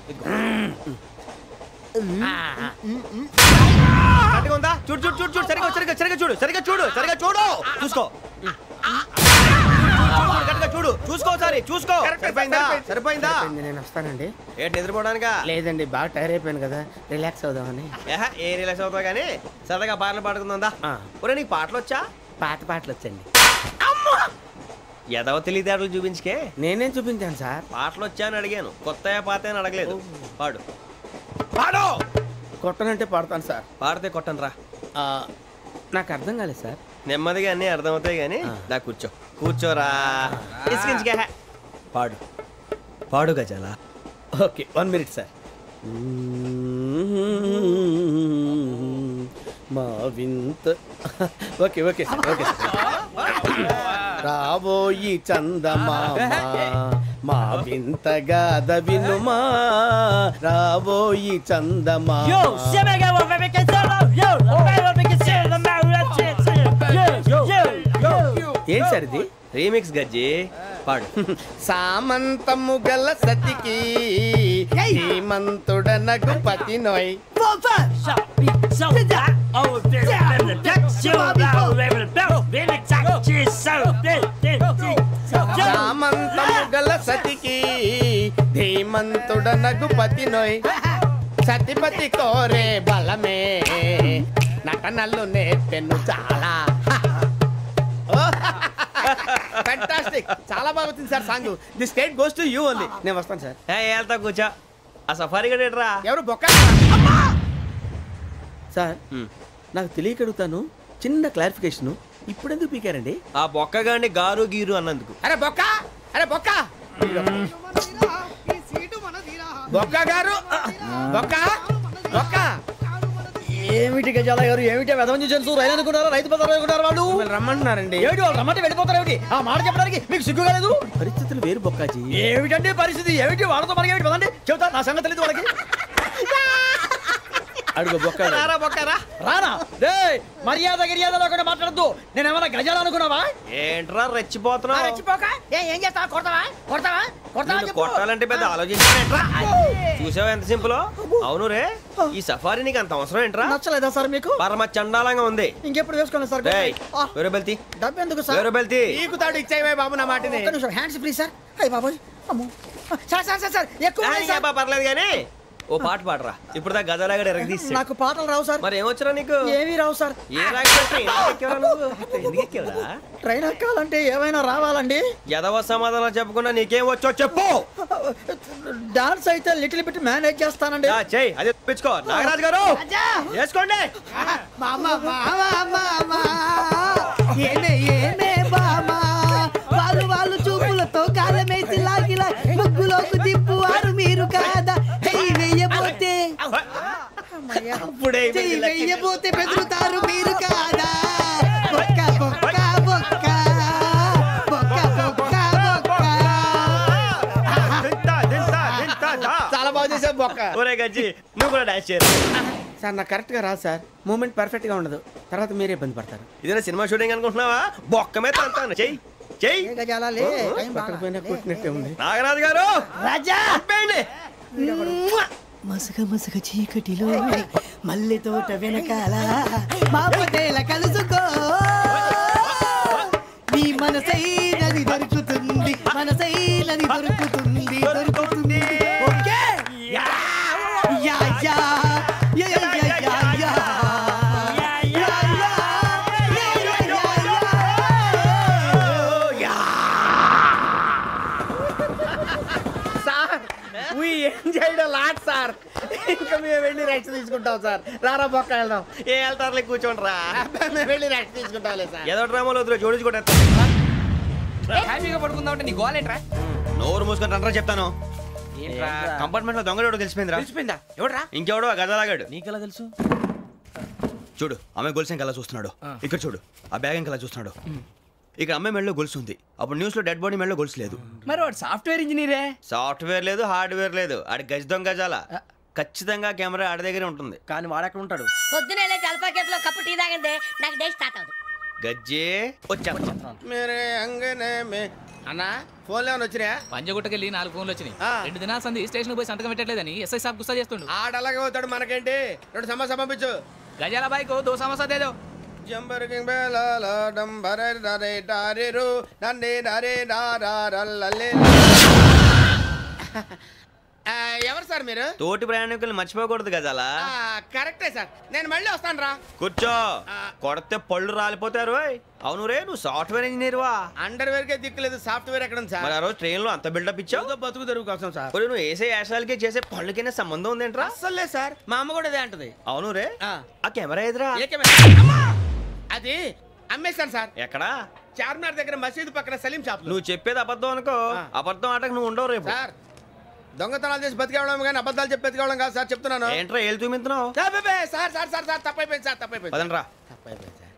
ఉందా? చూడు చూడు చూడు చూడు, సరిగా సరిగా సరిగా చూడు, సరిగా చూడు, సరిగా చూడు, చూసుకో. చూడు, చూసుకో ఒకసారి, చూసుకో. సరిపోయిందా? సరిపోయిందా? నేను వస్తానండి. ఏంటి నిద్రపోవడానికా? లేదండి, బాగా టైర్ అయిపోయాను కదా, రిలాక్స్ అవుదామని. ఏ రిలాక్స్ అవుతావు కానీ సరదాగా పాటలు పాడుకుందా? ఒరే నీకు పాటలు వచ్చా? పాత పాటలు వచ్చండి. ఎదవ తెలివితేటలు చూపించుకే. నేనేం చూపించాను సార్? పాటలు వచ్చా అని అడిగాను, కొత్త పాత అని అడగలేదు. పాడు పాడు. కొట్టనంటే పాడతాను సార్. పాడితే కొట్టను రా. నాకు అర్థం కాలేదు సార్. నెమ్మదిగా అన్నీ అర్థమవుతాయి కానీ దా కూర్చో. కూర్చోరా. పాడు పాడు గజాల. Okay, 1 minute sir. మా వింత. Okay okay sir, okay sir. రాబోయి చందమామ మా వింతగా దవినుమా, రాబోయి చందమామ. ఏం సార్ ఇది? రీమిక్స్ గజ్జి. పాడు. సామంతము గల సతికి హేమంతుడనగు పతి నోయ్. సామంతము గల సతికి ధీమంతుడనగు పతి నోయ్. సతిపతి కోరే బలమే నటనలు నేర్పెను చాలా. ఫ్యాంటాస్టిక్, చాలా బాగా వచ్చింది sir song. The state goes to you only. నేను వస్తాను సార్. వెళ్తా కూర్చో. ఆ సఫారీ గడేట్రా? ఎవరు బొక్క సార్? నాకు తెలియక అడుగుతాను, చిన్న క్లారిఫికేషన్. ఇప్పుడు ఎందుకు పీకారండి? ఆ బొక్క గాని గారు గీరు అన్నందుకు. అరే బొక్క, అరే బొక్క, బొక్క గారు, బొక్క బొక్క. ఏమిటి గజాల గారు, ఏమిటి వెదవం చూసాను? రైలు అనుకున్నారా? రైతు బజార్ అనుకున్నారు వాళ్ళు? రమ్మంటున్నారండి. ఏమిటి వాళ్ళు రమ్మంటే వెళ్ళిపోతారు? ఏమిటి ఆ మాట చెప్పడానికి మీకు సిగ్గు కాలేదు? పరిస్థితులు వేరు బొక్కాజీ. ఏమిటండి పరిస్థితి? ఏమిటి వాళ్ళతో మనకి ఏమిటి? పదండి చెబుతా, నా సంగతి తెలియదు వాళ్ళకి. అడుగు బొక్క. రారా బొక్కరా. రానా? రే మర్యాద గిర్యాద లేకుండా మాట్లాడద్దు. నేను ఏమన్నా గజాలు అనుకున్నావా? ఏంట్రా రెచ్చిపోతున్నావు? రెచ్చిపోక ఏం చేస్తావా? కొడతావా కొడతావా కొడతావా? కొట్టాలంటే పెద్ద ఆలోచించానేట్రా. చూసావా ఎంత సింపుల్? అవును రే, ఈ సఫారీ నీకు అంత అవసరం ఏంట్రా? నచ్చలేదా సార్ మీకు? పరమ చండాలంగా ఉంది. ఇంకెప్పుడు వేసుకోండి సార్. వేరే బెల్తి. డబ్బు ఎందుకు సార్? వేరే బెల్తి. నీకు తాడు ఇచ్చాయి బాబు, నా మాటని. Hands please sir. అయ్యి బాబోయ్, అమ్మో సార్ సార్ సార్ సార్ ఎక్కువ పర్లేదు కానీ ఓ పాట పాడరా. ఇప్పుడు దా గజాలగడ ఎరగ తీసి. నాకు పాటలు రావు సార్. మరి ఏమొచ్చరా నీకు? ఏమీ రావు సార్. ఏ రాకపోతే ట్రైన్ ఎక్కాలంటే ఏమైనా రావాలండి. ఎదవ సమాధానం చెప్పకుండా నీకేం వచ్చో చెప్పు. డాన్స్ అయితే లిటిల్ బిట్ మేనేజ్ చేస్తానండి. చెయ్యి, అదే తెప్పించుకో. నాగరాజు గారు వేసుకోండి. వాళ్ళు చూపులతో కాలమేసి లాగిలా ముగ్గులోకి తిప్పువారు మీరు కాదా? వెయ్యబోతే వెయ్యబోతే బెదురుతారు మీరు కాదా? బొక్క బొక్క బొక్క బొక్క బొక్క బొక్క. చాలా బాగా చేసావు బొక్క. ఒరే గజ్జి, నువ్వు కూడా డాన్స్ చేయరు సార్. నాకు కరెక్ట్ గా రాదు సార్. మూమెంట్ పర్ఫెక్ట్ గా ఉండదు, తర్వాత మీరే ఇబ్బంది పడతారు. ఇదేనా సినిమా షూటింగ్ అనుకుంటున్నావా? బొక్క మీద అంటాను. చెయ్యి చెయ్యి. కొట్టినట్టే ఉంది. నాగరాజు గారు రాజా మసక మసక చీకటిలో మల్లె తోట వెనకాల మా పటేల కలుసుకో. నీ మనసైనది దొరుకుతుంది, మనసైనది దొరుకుతుంది, దొరుకుతుంది. Okay yeah yeah yeah yeah yeah yeah. We enjoyed a lot, sir. ఇంకా మేము వెళ్ళి రెస్ట్ తీసుకుంటాం సార్. రారా బొక్క వెళ్దాం. ఏ వెళ్తారులే, కూర్చోండి రా. మేము వెళ్ళి రెస్ట్ తీసుకుంటాంలే సార్. ఏదో డ్రామాలో వద్దు, జోడించుకుంటా. హ్యాపీగా పడుకుందాం అంటే నీ గోలేట్రా? నోరు మూసుకొని రండ్రా చెప్తాను. కంపార్ట్మెంట్ లో దొంగడు తెలిసిపోయిందిరా. తెలిసిపోయిందా? ఎవడ్రా? ఇంకెవడో గదలాగాడు. నీకెలా తెలుసు? చూడు, ఆమె గొలుసు ఇంకలా చూస్తున్నాడు. ఇక్కడ చూడు, ఆ బ్యాగ్ ఇంకలా చూస్తున్నాడు. ఇక్కడ అమ్మాయి మెడలో గొలుసు ఉంది. అప్పుడు న్యూస్ లో డెడ్ బాడీ మెడలో గొలుసు లేదు. మరి వాడు సాఫ్ట్వేర్ ఇంజనీరే. సాఫ్ట్వేర్ లేదు, హార్డ్వేర్ లేదు. ఆడి గజ దొంగ గజాల. ఖచ్చితంగా కెమెరా ఆడి దగ్గరే ఉంటుంది. కానీ వాడెక్కడ ఉంటాడు? పొద్దునే జలపా కేఫ్లో కప్పు టీ తాగండి, నాకు డే స్టార్ట్ అవుతుంది. గజ్జే వచ్చా మేరే అంగనే మే. అన్నా ఫోన్లో వచ్చినా? పంజగుట్టకెళ్ళి 4 ఫోన్లు వచ్చినాయి. 2 దినాల సంది స్టేషన్ పోయి సంతకం పెట్టలేదని ఎస్ఐ సాబ్ గుస్తా చేస్తుండు. ఆడలాగే పోతాడు, మనకేంటి? 2 సమస్య పంపించు. గజాల బైక్ 2 సమస్య దేదో. జంబరకింగ్ బేలాల డంబరే డరే డారేరు నన్నే డరే డారారల్లలే. ఎవరు సార్ మీరు? తోటి ప్రయాణికుల్ని మర్చిపోకూడదు గజాల. కరెక్టే సార్, నేను మళ్ళీ వస్తాను రా. కూర్చో, కొడితే పళ్ళు రాలిపోతారు. అవును రే, నువ్వు సాఫ్ట్వేర్ ఇంజనీర్ వా? అండర్వేర్ కే దిక్కులేదు, సాఫ్ట్వేర్ ఎక్కడ ఉంది సార్? ఆ రోజు ట్రైన్ లో అంత బిల్డప్ ఇచ్చావు. బతుకు తెరుగు కోసం సార్. నువ్వు వేసే యాశాలకి చేసే పళ్ళకైనా సంబంధం ఉందేంట్రా? అసలే సార్, మా అమ్మ కూడా అదే అంటది. అవును రే, ఆ కెమెరా ఎదురా? అది అమ్మేశాను సార్. ఎక్కడా? చార్మినార్ దగ్గర మసీదు పక్కన సలీం షాప్. నువ్వు చెప్పేది అబద్ధం అనుకో. అబద్ధం ఆటకు నువ్వు ఉండవు రేపు. సార్, దొంగతనాలు చేసి బతికేవడం కానీ అబద్ధాలు చెప్పి బతికేవడం కాదు సార్, చెప్తున్నాను. ఏంట్రా ఏళ్ళు చూపించున్నావు? సార్ సార్ సార్ సార్ తప్పైపోయింది సార్, తప్పైపోయింది. పదండ్రా. తప్పైపోయింది సార్.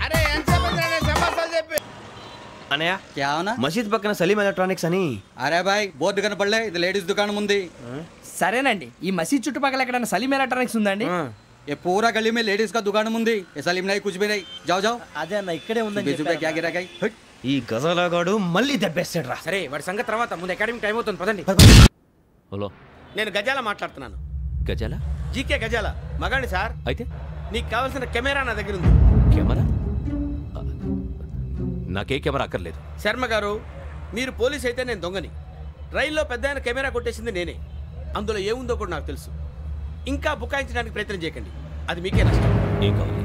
అరే ఎంత చెప్పి అనయ్య, మసీద్ పక్కన సలీం ఎలక్ట్రానిక్స్ అని. అరే బాయ్, బోర్డు కనపడలే, ఇది లేడీస్ దుకాణం ఉంది. సరేనండి, ఈ మసీద్ చుట్టుపక్కల ఎక్కడైనా సలీం ఎలక్ట్రానిక్స్ ఉందండి? ये पूरा गली में लेडीज का दुकान मुंदी, ये सलीम नहीं कुछ भी नहीं. जाओ जाओ. అదే అన్న ఇక్కడే ఉందని చెప్పారు. क्या गिरा गई? ఈ గజాలగాడు మళ్ళీ దెబ్బేస్తాడు రా. సరే, వాడి సంగతి తర్వాత, ముందు అకాడమిక్ టైం అవుతుంది, పదండి. హలో, నేను గజాల మాట్లాడుతున్నాను. గజాల? జీకే గజాల మగాడి సార్. అయితే నీకు కావాల్సిన కెమెరా నా దగ్గర ఉంది. కెమెరా? నాకే కెమెరా అక్కర్లేదు. శర్మ గారు, మీరు పోలీస్ అయితే నేను దొంగని. రైల్లో పెద్ద కెమెరా కొట్టేసింది నేనే. అందులో ఏముందో కూడా నాకు తెలుసు. ఇంకా బుకాయించడానికి ప్రయత్నం చేయకండి, అది మీకే నష్టం. ఏం కావాలి?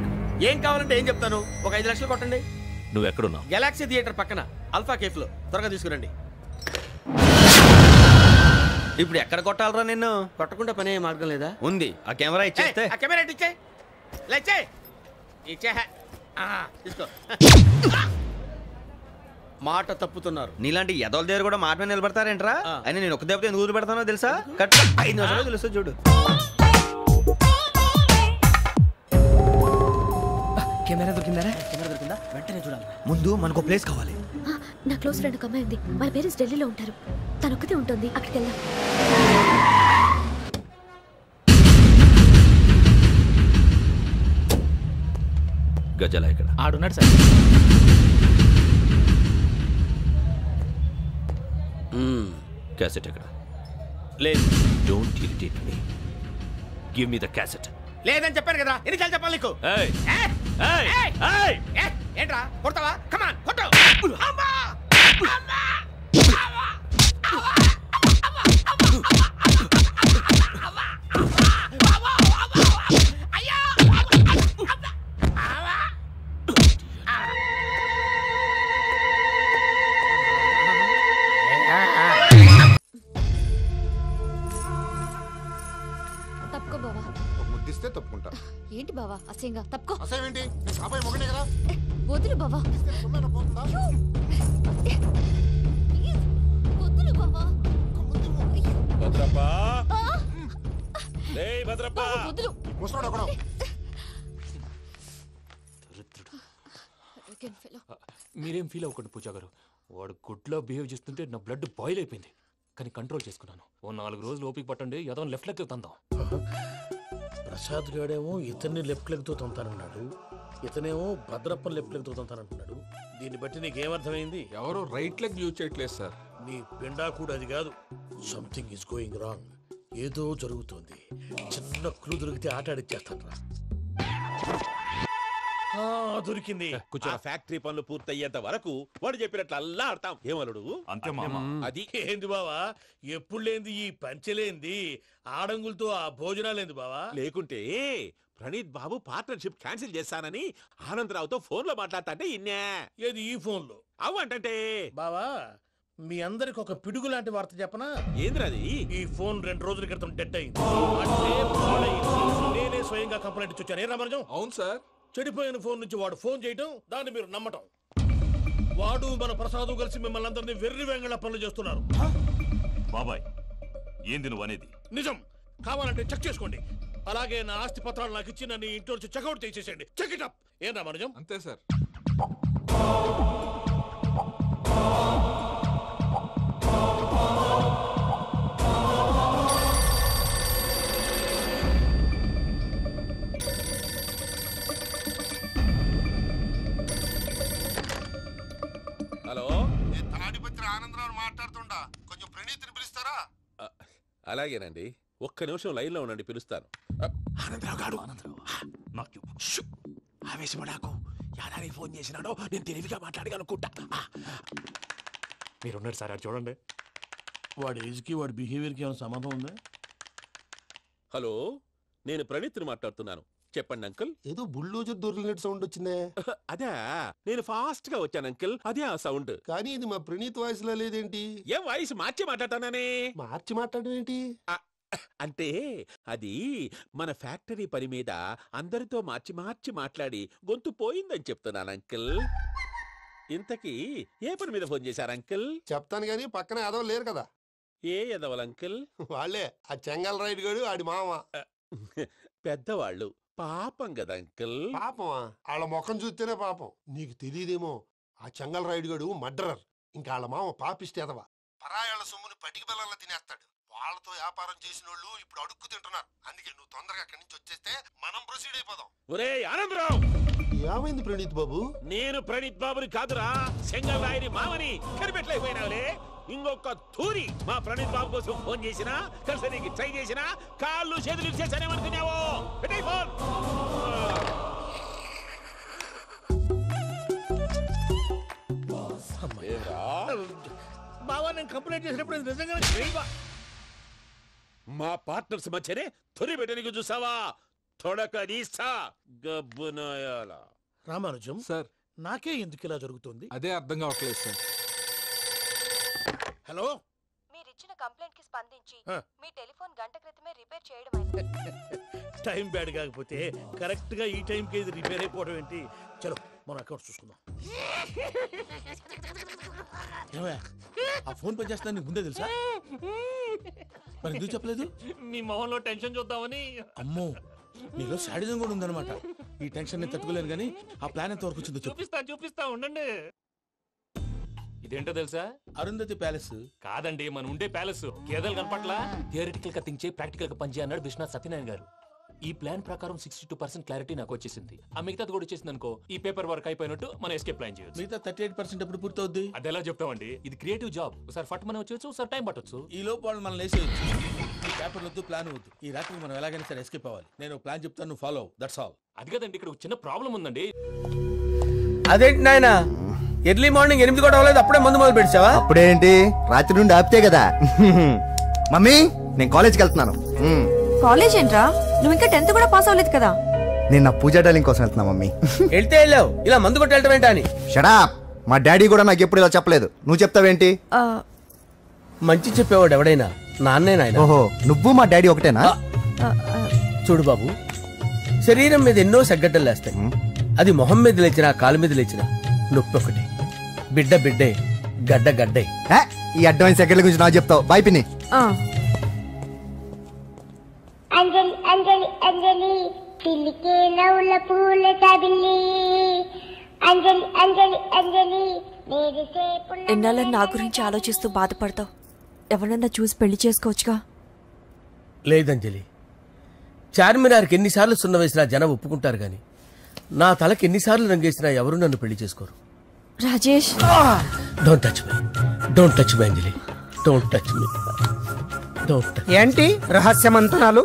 ఏం కావాలంటే ఏం చెప్తాను. ఒక 5 లక్షలు కొట్టండి. నువ్వు ఎక్కడున్నావు? గెలాక్సీ థియేటర్ పక్కన అల్ఫా కేఫ్ లో. త్వరగా తీసుకురండి. ఇప్పుడు ఎక్కడ కొట్టాలరా నిన్ను? కొట్టకుండా పనే మార్గం లేదా? ఉంది. ఆ కెమెరా ఇచ్చేస్తే. ఆ కెమెరా ఇచ్చే లేచే ఇచ్చే. తీసుకో. మాట తప్పుతున్నారు. నీలాంటి ఎదల దగ్గర కూడా మాట మీద నిలబడతారేంట్రా? అని నేను ఒక దెబ్బతో ఎందుకు పెడతానో తెలుసా? కట్ 5 నిమిషాలు తెలుసు చూడు. కెమెరా దొరికిందా? కెమెరా దొరికిందా? వెంటనే చూడాలి. ముందు మనకు ప్లేస్ కావాలి. నా క్లోజ్ ఫ్రెండ్ ఒక అమ్మాయి ఉంది. వాళ్ళ పేరెంట్స్ ఢిల్లీలో ఉంటారు. తను ఒక్కతే ఉంటుంది. అక్కడికి వెళ్దాం. గజాల ఇక్కడ ఆడున్నాడు సార్. క్యాసెట్ ఎక్కడ? లేదు. Don't irritate me. Give me the cassette. లేదని చెప్పాను కదా, ఎన్నిసార్లు చెప్పాలి నీకు? ఏంట్రా కొడతావా? కమాన్ కొట్టు. తప్పుకో బావా. ముద్దిస్తే తప్పుకుంటా. ఏంటి బావా అసహ్యంగా? తప్పుకో. అసహ్యం ఏంటి? నేను కాబోయే మొగనే కదా. వదులు బావా. వదులు బావా. భద్రప్పా, డేయ్ భద్రప్పా. వదులు. ముసలోడు అక్కడ. మీరేం ఫీల్ అవ్వకండి పూజా గారు. వాడు గుడ్లో బిహేవ్ చేస్తుంటే నా బ్లడ్ బాయిల్ అయిపోయింది. కానీ కంట్రోల్ చేసుకున్నాను. ఓ 4 రోజులు ఓపిక పట్టండి, ఏదో లెఫ్ట్ లెక్క తందాం. ప్రసాద్ గాడేమో ఇతన్ని లెఫ్ట్ లెగ్ తో తొంతానన్నాడు, ఇతనేమో భద్రప్పని లెఫ్ట్ లెగ్ తో తొంతానంటున్నాడు. దీన్ని బట్టి నీకేమర్థమైంది? ఎవరు రైట్ లెగ్ యూజ్ చేయట్లేదు సార్. నీ పిండా కూడా అది కాదు. Something is going wrong. ఏదో జరుగుతోంది. చిన్న క్లూ దొరికితే ఆట ఆడిచ్చేస్తాను రా. దొరికింది. ఆ ఫ్యాక్టరీ పనులు పూర్తయ్యేంత వరకు వాడు చెప్పినట్లు అల్లా ఆడతాం. ఏమలుడు? అంతే మామ. అది ఏంది బావా, ఎప్పుడు లేంది ఈ పంచలేంది, ఆడంగులతో ఆ భోజనాలేంది బావా? లేకుంటే ప్రణీత్ బాబు పార్ట్నర్షిప్ క్యాన్సిల్ చేస్తానని ఆనందరావుతో ఫోన్ లో మాట్లాడతా అంటే ఇన్నే. ఏది ఈ ఫోన్ లో? అవ్వంటే బావా, మీ అందరికి ఒక పిడుగు లాంటి వార్త చెప్పనా? ఏంద్రది? ఈ ఫోన్ 2 రోజుల క్రితం డెడ్ అయింది. అంటే పాడైంది. నేనే స్వయంగా కంప్లైంట్ ఇచ్చి వచ్చాను. ఏ రామరాజం? అవును సార్. చెడిపోయిన ఫోన్ నుంచి వాడు ఫోన్ చేయటం, దాన్ని మీరు నమ్మటం. వాడు మన ప్రసాదు కలిసి మిమ్మల్ని అందరినీ వెర్రి వెంగళ పనులు చేస్తున్నారు. బాబాయ్ ఏంది నువ్వు అనేది? నిజం. కావాలంటే చెక్ చేసుకోండి. అలాగే నా ఆస్తి పత్రాలు నాకు ఇచ్చి నన్ను ఇంట్లో నుంచి చెక్అౌట్ చేసేసేయండి. Check it up. ఏం రామరాజం? అంతే సార్. హలో, నేను తాడిపత్రి ఆనందరావు మాట్లాడుతుండా. కొంచెం ప్రణీతిని పిలుస్తారా? అలాగేనండి. ఒక్క నిమిషం లైన్ లో ఉండండి, పిలుస్తాను. ఆనందరావు గాడు. ఆవేశపడాకు. యాదానికి ఫోన్ చేసినాడో నేను తెలివిగా మాట్లాడగలనుకుంటా. మీరున్నారు సార్, అది చూడండి. వాడి ఏజ్కి వాడి బిహేవియర్కి ఏమైనా సంబంధం ఉందా? హలో, నేను ప్రణీత్ని మాట్లాడుతున్నాను. చెప్పండి అంకుల్. ఏదో బుల్డోజర్ దొరికినట్టు సౌండ్ వచ్చిందే. అదే, నేను ఫాస్ట్ గా వచ్చాను అంకుల్. అదే ఆ సౌండ్. కానీ ఇది మా ప్రణీత్ వాయిస్ లో లేదేంటి? ఏం వాయిస్ మార్చి మాట్లాడతాననే? మార్చి మాట్లాడడం ఏంటి? అంటే అది మన ఫ్యాక్టరీ పని మీద అందరితో మార్చి మార్చి మాట్లాడి గొంతు పోయిందని చెప్తున్నాను అంకుల్. ఇంతకీ ఏ పని మీద ఫోన్ చేశారు అంకుల్? చెప్తాను గానీ పక్కన ఎదవ లేరు కదా. ఏ ఎదవలు అంకుల్? వాళ్ళే ఆ చెంగల్ రైడ్ గడు ఆడి మామ. పెద్దవాళ్ళు. పాపం కదా అంకుల్. పాపమా? వాళ్ళ ముఖం చూస్తేనే పాపం. నీకు తెలియదేమో, ఆ చెంగల్ రైడ్ గడు మర్డరర్. ఇంకా వాళ్ళ మామ పాపిస్తేదవా. పరాయాళ్ళ సొమ్ముని పటికి బెల్లంలో తినేస్తాడు. వాళ్ళతో వ్యాపారం చేసిన వాళ్ళు ఇప్పుడు అడుక్కు తింటున్నారు. అందుకే నువ్వు తొందరగా అక్కడి నుంచి వచ్చేస్తే మనం ప్రొసీడ్ అయిపోదాం. ఒరే ఆనందరావు! ఏమైంది ప్రణీత్ బాబు? నేను ప్రణీత్ బాబుని కాదురా, సెంగల్ రాయని మామని. కనిపెట్టలేకపోయినావులే. ఇంకొక తూరి మా ప్రణీత్ బాబు కోసం ఫోన్ చేసినా, కలిసి ట్రై చేసినా కాళ్ళు చేతులు చేశానేమనుకున్నావో. పెట్టే ఫోన్. బావా, నేను కంప్లైంట్ చేసినప్పుడు నిజంగా మా పార్ట్నర్స్ మధ్యనే తొలి పెట్టడానికి చూసావా? తొడక నీస్తా గబ్బునాయాల. రామానుజం సార్, నాకే ఎందుకు ఇలా జరుగుతుంది? అదే అర్థం కావట్లేదు సార్. హలో, మీరిచ్చిన కంప్లైంట్ కి స్పందించి మీ టెలిఫోన్ గంట క్రితమే రిపేర్ చేయడం. టైం బ్యాడ్ కాకపోతే కరెక్ట్ గా ఈ టైంకి ఇది రిపేర్ అయిపోవడం ఏంటి? చలో మన అకౌంట్ చూసుకుందాం. ఆ ఫోన్ పని చేస్తున్నా నీకు ముందే తెలుసా? మరి ఎందుకు చెప్పలేదు? మీ మొహంలో టెన్షన్ చూద్దామని. అమ్మో, నీలో శాడిజం కూడా ఉందన్నమాట. ఈ టెన్షన్ నేను తట్టుకోలేను కానీ ఆ ప్లాన్ ఎంత వరకు వచ్చిందో చూపిస్తా ఉండండి. ఇదేంటో తెలుసా? అరుంధతి ప్యాలెస్ కాదండి, మన ఉండే ప్యాలెస్. గేదెలు కనపట్లా? థియరిటికల్ గా థింక్ చేయి, ప్రాక్టికల్ గా పనిచేయ అన్నాడు విశ్వనాథ్ సత్యనారాయణ గారు. ఈ ప్లాన్ ప్రకారం 62% క్లారిటీ నాకు వచ్చేసింది. ఆ మిగతాది కూడా వచ్చేసింది అనుకో, ఈ పేపర్ వర్క్ అయిపోయినట్టు మనం ఎస్కేప్ ప్లాన్ చేయొచ్చు. మిగతా 38% ఎప్పుడు పూర్తవుద్ది? అది ఎలా చెప్తామండి? ఇది క్రియేటివ్ జాబ్. ఒకసారి ఫట్ మనం వచ్చేయచ్చు, ఒకసారి టైం పట్టొచ్చు. ఈ లోపు వాళ్ళు మనం లేసేయచ్చు. ఈ పేపర్ వద్దు, ప్లాన్ వద్దు. ఈ రాత్రి మనం ఎలాగైనా సరే ఎస్కేప్ అవ్వాలి. నేను ప్లాన్ చెప్తాను, నువ్వు ఫాలో. That's all. అది కదండి, ఇక్కడ చిన్న ప్రాబ్లం ఉందండి. అదేంటి నాయన, ఎర్లీ మార్నింగ్ 8 కూడా అవ్వలేదు, అప్పుడే మందు మొదలు పెడిచావా? అప్పుడేంటి, రాత్రి నుండి ఆపితే కదా. మమ్మీ, నేను కాలేజ్కి వెళ్తున్నాను. కాలేజ్ ఏంట్రా? నువ్వు ఇంకా 10th కూడా పాస్ అవ్వలేదు కదా. నేను నా పూజా డాలింగ్ కోసం వెళ్తున్నా మమ్మీ. వెళ్తే వెళ్ళావు, ఇలా మందు కొట్టి వెళ్ళటం ఏంటా అని. షడా, మా డాడీ కూడా నాకు ఎప్పుడు ఇలా చెప్పలేదు. నువ్వు చెప్తావేంటి? మంచి చెప్పేవాడు ఎవడైనా నాన్నే నాయన. ఓహో, నువ్వు మా డాడీ ఒకటేనా? చూడు బాబు, శరీరం మీద ఎన్నో సగ్గడ్డలు లేస్తాయి. అది మొహం మీద లేచినా కాలు మీద లేచినా నొప్పి ఒకటి. బిడ్డ బిడ్డే, గడ్డ గడ్డే. ఈ అడ్వాన్స్ సెకండ్ల గురించి నాకు చెప్తావు. బాయ్ పిన్ని. అంజలి అంజలి అంజలి పిల్లికే నవ్వుల పూల తబిల్లి. అంజలి అంజలి అంజలి ఎన్నాళ్ళ నా గురించి ఆలోచిస్తూ బాధపడతావు? ఎవరన్నా చూసి పెళ్లి చేసుకోవచ్చుగా. లేదంజలి, చార్మినార్కి ఎన్నిసార్లు సున్న వేసినా జనం ఒప్పుకుంటారు గాని నా తలకి ఎన్నిసార్లు రంగేసినా ఎవరు నన్ను పెళ్లి చేసుకోరు. Rajesh, don't touch me, don't touch me Anjali, don't touch me. ఏంటి రహస్య మంత్రాలు?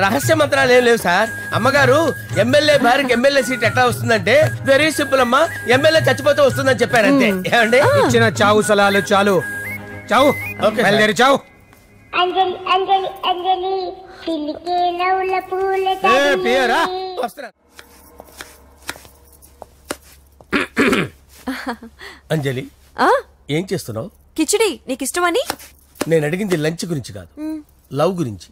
రహస్య మంత్రాలు ఏం లేవు సార్. అమ్మగారు ఎమ్మెల్యే భార్యకి ఎమ్మెల్యే సీట్ ఎట్లా వస్తుందంటే వెరీ సింపుల్ అమ్మా, ఎమ్మెల్యే చచ్చిపోతే వస్తుందని చెప్పారంతే. ఏమండి, ఇచ్చిన చావు సలాలు చాలు. చావు, బయలుదేరి చావు. అంజలి అంజలి అంజలి పిల్లికే నవ్వుల పూల తబిల్లి. అంజలి, ఏం చేస్తున్నావు? కిచిడి నీకు ఇష్టమని. నేను అడిగింది లంచ్ గురించి కాదు, లవ్ గురించి.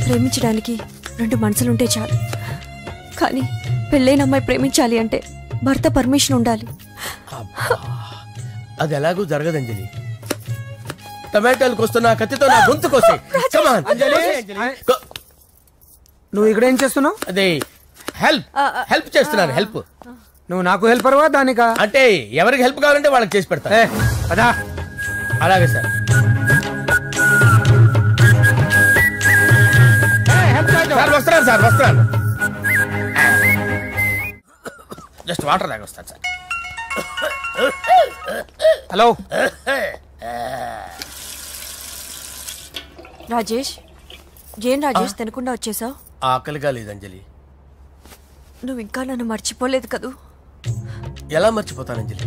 ప్రేమించడానికి 2 మనసులుంటే చాలు, కానీ పెళ్ళైన అమ్మాయి ప్రేమించాలి అంటే భర్త పర్మిషన్ ఉండాలి. అది ఎలాగూ జరగదు అంజలి. టమాటాలకు వస్తున్నా కత్తితో నా గొంతు కోసే. నువ్వు ఇక్కడ ఏం చేస్తున్నావు? అదే హెల్ప్ చేస్తున్నాను. హెల్ప్. నువ్వు నాకు హెల్పర్వా దానికా? అంటే ఎవరికి హెల్ప్ కావాలంటే వాళ్ళకి చేసి పెడతా. అదా అలాగే సార్. వస్తున్నాను సార్, వస్తున్నాను. జస్ట్ వాటర్ తాగి వస్తాను సార్. హలో రాజేష్. ఏం రాజేష్ తినకుండా వచ్చేసావు? ఆకలిగా లేదు అంజలి. నువ్వు ఇంకా నన్ను మర్చిపోలేదు కదూ? ఎలా మర్చిపోతాను అంజలి?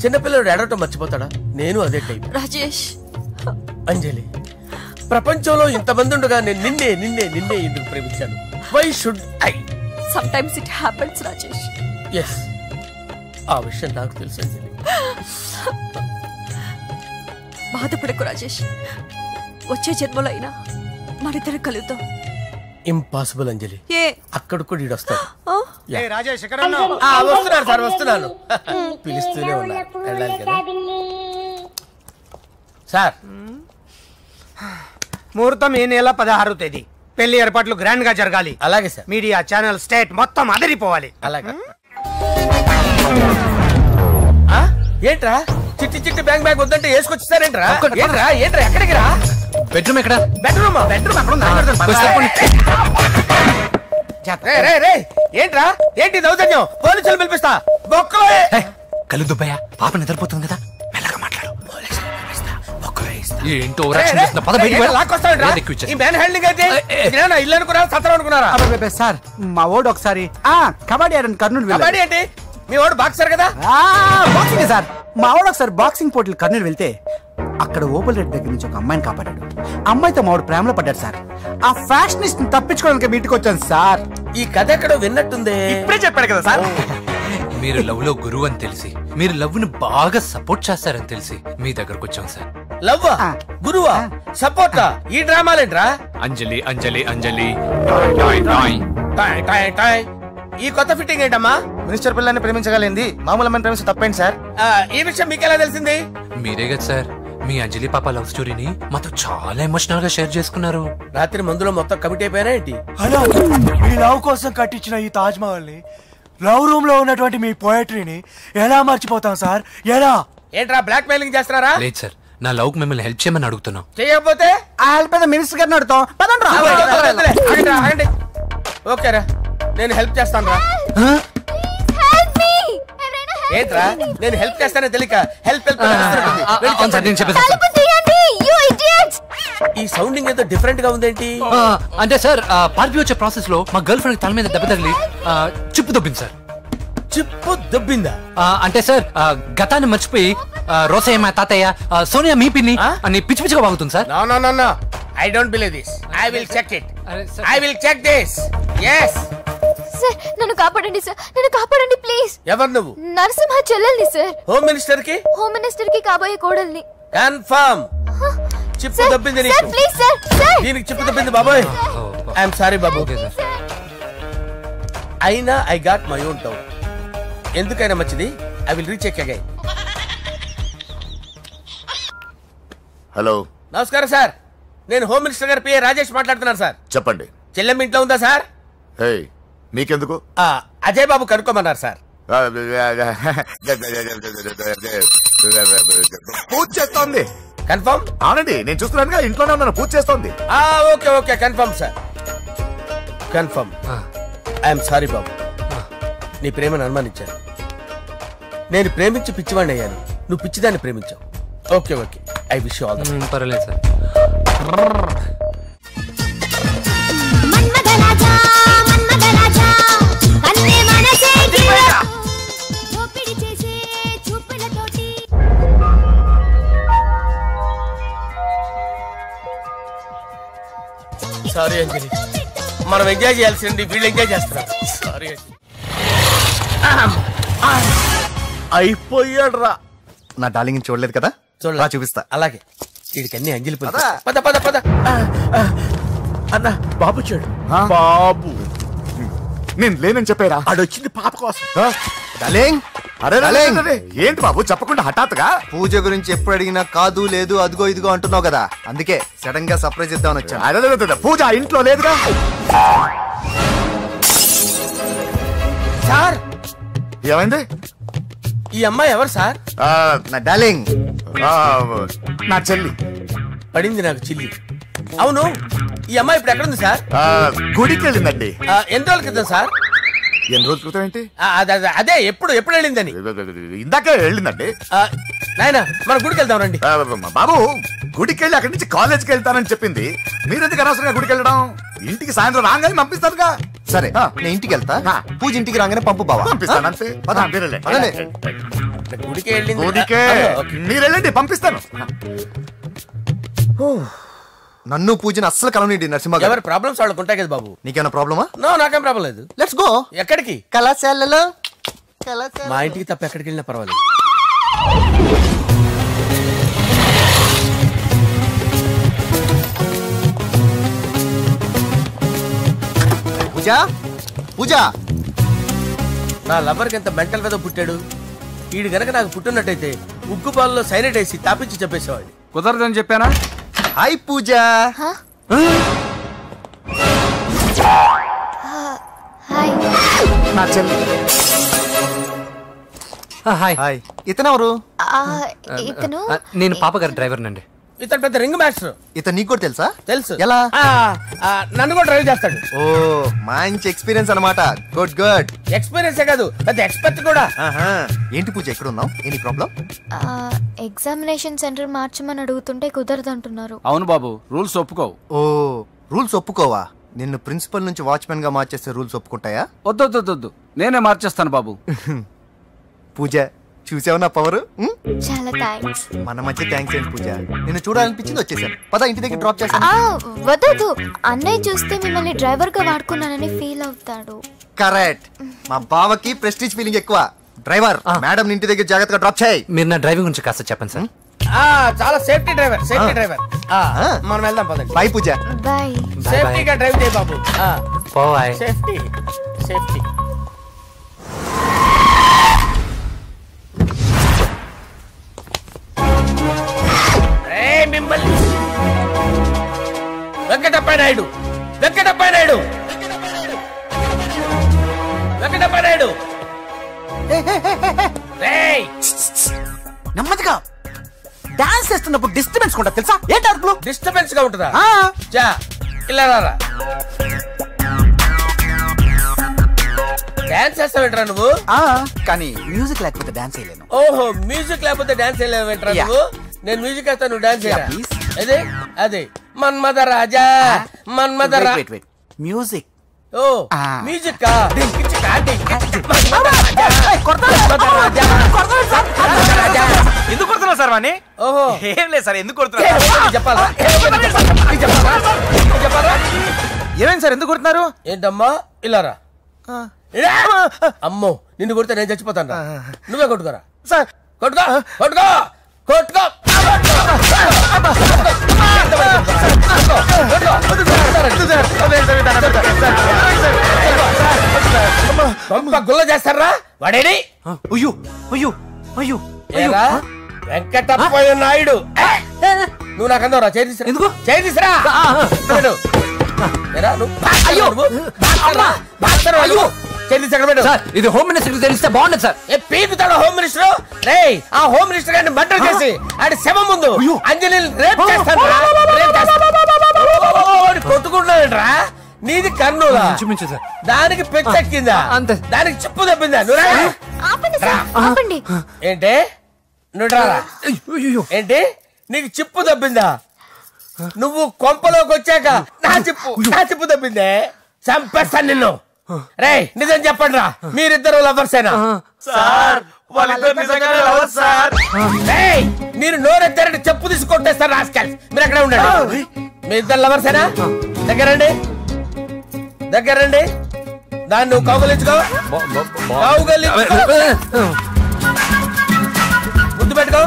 చిన్నపిల్లడు ఏడవటం మర్చిపోతాడా? నేను అదే టైప్. రాజేష్. అంజలి, ప్రపంచంలో ఇంతమంది ఉండగా నేను నిన్నే నిన్నే నిన్నే ఎందుకు ప్రేమించాను? Why should I? Sometimes it happens Rajesh. Yes, ఆ విషయం నాకు తెలుసు అంజలి. బాధపడకు రాజేష్, వచ్చే జన్మలో అయినా మనిద్దరం కలుద్దాం. ఇంపాసిబుల్ అంజలి. ఏ అక్కడ కూడా ఈడు వస్తాడు. రాజేష్ ఎక్కడ వస్తున్నాను సార్, వస్తున్నాను. పిలుస్తూనే ఉన్నా, వెళ్ళాలి కదా సార్. ముహూర్తం ఈ నెల 16వ తేదీ. పెళ్లి ఏర్పాట్లు గ్రాండ్ గా జరగాలి. అలాగే సార్. మీడియా ఛానల్ స్టేట్ మొత్తం అదిరిపోవాలి. అలాగే. ఏంట్రా చిట్టి చిట్టి బ్యాంక్ బ్యాగ్ వద్దంటే వేసుకొచ్చేసారేంట్రా? ఏంట్రా ఏంట్రా ఎక్కడికి రా? బెడ్రూమ్ ఎక్కడ? బెడ్రూమ్ బెడ్రూమ్ అక్కడ ఏంట్రా? ఏంటి దౌర్జన్యం? పోలీసులు పిలిపిస్తా. కళ్ళు దుబ్బయ్య, పాప నిద్రపోతుంది కదా, మెల్లగా మాట్లాడు. ఏంటో ఇల్లు అనుకున్నారా, సత్రం అనుకున్నారా? సార్ మా ఓడు ఒకసారి కబడ్డీ ఆడని కర్నూలు. కబడ్డీ అంటే మీ వాడు బాక్సర్ కదా? Boxing sir. మా వాడు ఒకసారి బాక్సింగ్ పోటీలు కర్నూలు వెళ్తే అక్కడ ఓపెల్ రెడ్డి దగ్గర నుంచి ఒక అమ్మాయిని కాపాడాడు. అమ్మాయితో మావాడు ప్రేమలో పడ్డాడు సార్. ఆ ఫ్యాషనిస్ట్ తప్పించుకోవడానికి మీటికి వచ్చాను సార్. ఈ కథ ఎక్కడో విన్నట్టుంది. ఇప్పుడే చెప్పాడు కదా సార్. మీరు లవ్ లో గురువు అని తెలిసి, మీరు లవ్ ను బాగా సపోర్ట్ చేస్తారని తెలిసి మీ దగ్గరకు వచ్చాం సార్. లవ్వా, గురువా, సపోర్టా? ఈ డ్రామాలేంట్రా? అంజలి అంజలి అంజలి. ఈ కొత్త ఫిట్టింగ్ ఏంటమ్మా? మినిస్టర్ పిల్లని ప్రేమించగలిగింది మామూలు అమ్మని ప్రేమించి తప్పేంటి సార్? ఈ విషయం మీకు ఎలా తెలిసింది? మీరే కదా సార్ మీ అంజలి పాప లవ్ స్టోరీని మాతో చాలా ఎమోషనల్ గా షేర్ చేసుకున్నారు. రాత్రి మందులో మొత్తం కమిట్ అయిపోయినా ఏంటి? హలో, మీ లవ్ కోసం కట్టించిన ఈ తాజ్ మహల్ ని, లవ్ రూమ్ లో ఉన్నటువంటి మీ పోయట్రీని ఎలా మర్చిపోతాం సార్? ఎలా? ఏంట్రా బ్లాక్ మెయిలింగ్ చేస్తున్నారా? లేదు సార్, నా లవ్ కి మిమ్మల్ని హెల్ప్ చేయమని అడుగుతున్నాం. చేయకపోతే ఆ హెల్ప్ అయితే మినిస్టర్ గారిని అడుగుతాం. ఓకేరా, నేను హెల్ప్ చేస్తాను రా. ఏంట్రా నేను హెల్ప్ చేస్తానే తెలియక హెల్ప్ ఈ సౌండింగ్ ఏదో డిఫరెంట్ గా ఉందేంటి? అంటే సార్ పార్టీ వచ్చే ప్రాసెస్ లో మా గర్ల్ ఫ్రెండ్ తల మీద దెబ్బ తగిలి చిప్పు దొబ్బింది సార్. చిప్పు దొబ్బిందా? అంటే సార్ గతాన్ని మర్చిపోయి రోసయ్య మా తాతయ్య, సోనియా మీ పిన్ని అని పిచ్చి పిచ్చిగా వాగుతుంది sir. No no no no, I don't believe this. I will check it. I will check this. yes sir, నన్ను కాపాడండి సార్, నన్ను కాపాడండి ప్లీజ్. ఎవరు నువ్వు? నరసింహ చెల్లెల్ని సార్. హోమ్ మినిస్టర్ కి? హోమ్ మినిస్టర్ కి కాబోయే కోడల్ని. కన్ఫర్మ్. చిప్పు దొబ్బింది నీకు. Sir please sir. సార్ దీనికి చిప్పు దొబ్బింది బాబోయ్. ఐఎమ్ సారీ బాబు. అయినా I got my own town. ఎందుకైనా మంచిది, I will recheck again. Hello, నమస్కారం సార్. నేను హోమ్ మినిస్టర్ గారి పిఏ రాజేష్ మాట్లాడుతున్నాను సార్. చెప్పండి. చెల్లెమ్మ ఇంట్లో ఉందా సార్? హే, మీకెందుకు? అజయ్ బాబు కనుక్కోమన్నారు సార్. పూజ చేస్తోంది. కన్ఫర్మ్? అవునండి, నేను చూస్తున్నానుగా, ఇంట్లోనే ఉన్నాను, పూజ చేస్తోంది. Okay okay, confirm sir, confirm. I'm sorry బాబు, నీ ప్రేమను అనుమానించాను. నేను ప్రేమించి పిచ్చివాడిని అయ్యాను, నువ్వు పిచ్చిదాన్ని ప్రేమించావు. Okay okay, I wish you all the best. పర్లేదు సార్. సారీ అంజలి, మనం ఎంజాయ్ చేయాల్సింది వీళ్ళు ఎంజాయ్ చేస్తున్నారు. సారీ అంజలి. అయిపోయాడు రా. నా డార్లింగ్ చూడలేదు కదా, చూడలా చూపిస్తా. అలాగే వీడికన్నీ అంజలి పద పద పద. అన్న బాబు చూడు. బాబు నేను లేనని చెప్పారా? ఆడొచ్చింది పాప కోసం. డార్లింగ్, అరే ఏంటి బాబు చెప్పకుండా హఠాత్తుగా? పూజ గురించి ఎప్పుడు అడిగినా కాదు లేదు అదిగో ఇదిగో అంటున్నావు కదా, అందుకే సడన్ గా సర్ప్రైజ్ ఇద్దామని వచ్చాను. అదే పూజ ఇంట్లో లేదుగా. సార్ ఏమైంది? ఈ అమ్మాయి ఎవరు సార్? నా డార్లింగ్, నా చెల్లి. పడింది నాకు చిల్లి. అవును ఈ అమ్మాయి ఇప్పుడు ఎక్కడుంది సార్? గుడికి వెళ్ళిందండి. ఎన్ని రోజుల క్రితం సార్? ఎన్ని రోజుల క్రితం ఏంటి? అదే ఎప్పుడు వెళ్ళిందని. ఇందాకే వెళ్ళిందండి. నాయన మన గుడికి వెళ్దాం రండి. బాబు గుడికి వెళ్ళి అక్కడి నుంచి కాలేజ్కి వెళ్తానని చెప్పింది. మీరెందుకు అనవసరంగా గుడికి వెళ్ళడం? ఇంటికి సాయంత్రం రాగానే పంపిస్తారుగా. సరే నేను ఇంటికి వెళ్తా, పూజ ఇంటికి రాగానే పంపు బావా. పంపిస్తాను అంతే. గుడికి వెళ్ళింది. గుడికే మీరు వెళ్ళండి, పంపిస్తాను. నన్ను పూజను అస్సలు కలవనిండి నరసింహ. ఎవరి ప్రాబ్లమ్స్ వాళ్ళకు ఉంటాయి కదా బాబు. నీకేమైనా ప్రాబ్లమా? నో, నాకేం ప్రాబ్లం లేదు. Let's go. ఎక్కడికి? కళాశాలలో. మా ఇంటికి తప్ప ఎక్కడికి వెళ్ళినా పర్వాలేదు. పూజ పూజ, నా లవర్కి ఎంత మెంటల్ మీద పుట్టాడు. వీడు గనక నాకు పుట్టినట్టయితే ఉగ్గు పాలలో సైనట్ వేసి తాపించి చెప్పేసేవాడిని. కుదరదని చెప్పానా? హాయ్ పూజ. నా చెల్లి. హాయ్. ఇతనెవరు? ఇతను నేను పాపగారి డ్రైవర్ నండి. ఇతను పెద్ద రింగ్ మాస్టర్. ఇతను నీకు కూడా తెలుసా? తెలుసు. ఎలా? నన్ను కూడా డ్రైవ్ చేస్తాడు. ఓ మంచి ఎక్స్పీరియన్స్ అన్నమాట. Good good. ఎక్స్పీరియన్స్ కాదు, పెద్ద ఎక్స్పర్ట్ కూడా. ఏంటి పూజ ఎక్కడ ఉన్నావు? Any problem? ఎగ్జామినేషన్ సెంటర్ మార్చమని అడుగుతుంటే కుదరదంటున్నారు. అవును బాబు, రూల్స్ ఒప్పుకోవు. ఓ రూల్స్ ఒప్పుకోవా? నిన్ను ప్రిన్సిపల్ నుంచి వాచ్మెన్ గా మార్చేస్తే రూల్స్ ఒప్పుకుంటాయా? వద్దు, నేనే మార్చేస్తాను బాబు. పూజ చూసావు నా పవర్? చాలా థ్యాంక్స్. మన మధ్య థ్యాంక్స్ ఏంటి పూజ, నిన్ను చూడాలనిపించింది వచ్చేసాను. పద ఇంటి దగ్గర డ్రాప్ చేస్తాను. వద్దు, అన్నయ్య చూస్తే మిమ్మల్ని డ్రైవర్ గా వాడుకున్నానని ఫీల్ అవుతాడు. కరెక్ట్. మా బావకి ప్రెస్టీజ్ ఫీలింగ్ ఎక్కువ. డ్రైవర్, మేడం ఇంటి దగ్గర జాగ్రత్తగా డ్రాప్ చేయి. మీరు నా డ్రైవింగ్ గురించి కాస్త చెప్పండి సార్. చాలా సేఫ్టీ డ్రైవర్. మనం వెళ్దాం పదండి. బై పూజ. బై. సేఫ్టీగా డ్రైవ్ చేయి బాబు. సేఫ్టీ. మిమ్మల్ని వెంకటప్ప నాయుడు. నెమ్మదిగా డాన్స్ చేస్తున్నప్పుడు డిస్టర్బెన్స్ కూడా తెలుసా? ఏంటి అరుపులు? డిస్టర్బెన్స్ గా ఉంటుందా? ఇలా రారా. డాన్స్ చేస్తావేంట్రా నువ్వు? కానీ మ్యూజిక్ లేకపోతే డాన్స్ చేయలేను. ఓహో, మ్యూజిక్ లేకపోతే డాన్స్ చేయలేవేంట్రా నువ్వు? నేను మ్యూజిక్ వేస్తాను, నువ్వు డాన్స్ చేయరా? అదే మన్మథ రాజా. మ్యూజిక్. ఓ మ్యూజిక్. ఎందుకు కొడుతున్నా సార్ వాణ్ణి? ఓహో ఏం లేదు సార్, ఎందుకు కొడుతున్నారు చెప్పాలా? ఏమైంది సార్, ఎందుకు కొడుతున్నారు? ఏంటమ్మా ఇలా రా. అమ్మో, నిన్ను కొడితే నేను చచ్చిపోతాను. నువ్వే కొట్టుకోరా సార్. కొట్టుకో. గుల్ల చేస్తారా వాడేడి? వెంకటప్ప నాయుడు. నువ్వు నాకు అందవరా? చేతిసిరా. ఎందుకు చేతిసిరా? ఇది హోమ్ మినిస్టర్ తెలిస్తే బాగుండదు సార్. పీకుతాడు హోమ్ మినిస్టర్. ఆ హోమ్ మినిస్టర్ గారిని మర్డర్ చేసి ఆడి శవం ముందు అంజలి రేప్ చేస్తాను. కొట్టుకుంటున్నాడంట్రా. నీది కర్నూలా? దానికి పెచ్చెక్కిందా? దానికి చిప్పు తప్పిందా? ఏంటి నువ్వు రారా? ఏంటి నీకు చిప్పు తప్పిందా? నువ్వు కొంపలోకి వచ్చాక నా చిప్పు తప్పిందే. చంపేస్తాను నిన్ను. రేయ్ నిజం చెప్పండి రా, మీరిద్దరు లవర్సేనా? మీరు నోరెత్తారంటే చెప్పు తీసి కొట్టేస్తారు రాస్కల్స్. మీరు ఎక్కడ ఉండండి. మీ ఇద్దరు లవర్సేనా? దగ్గరండి. దాన్ని నువ్వు కౌగలించుకో. పెట్టుకో.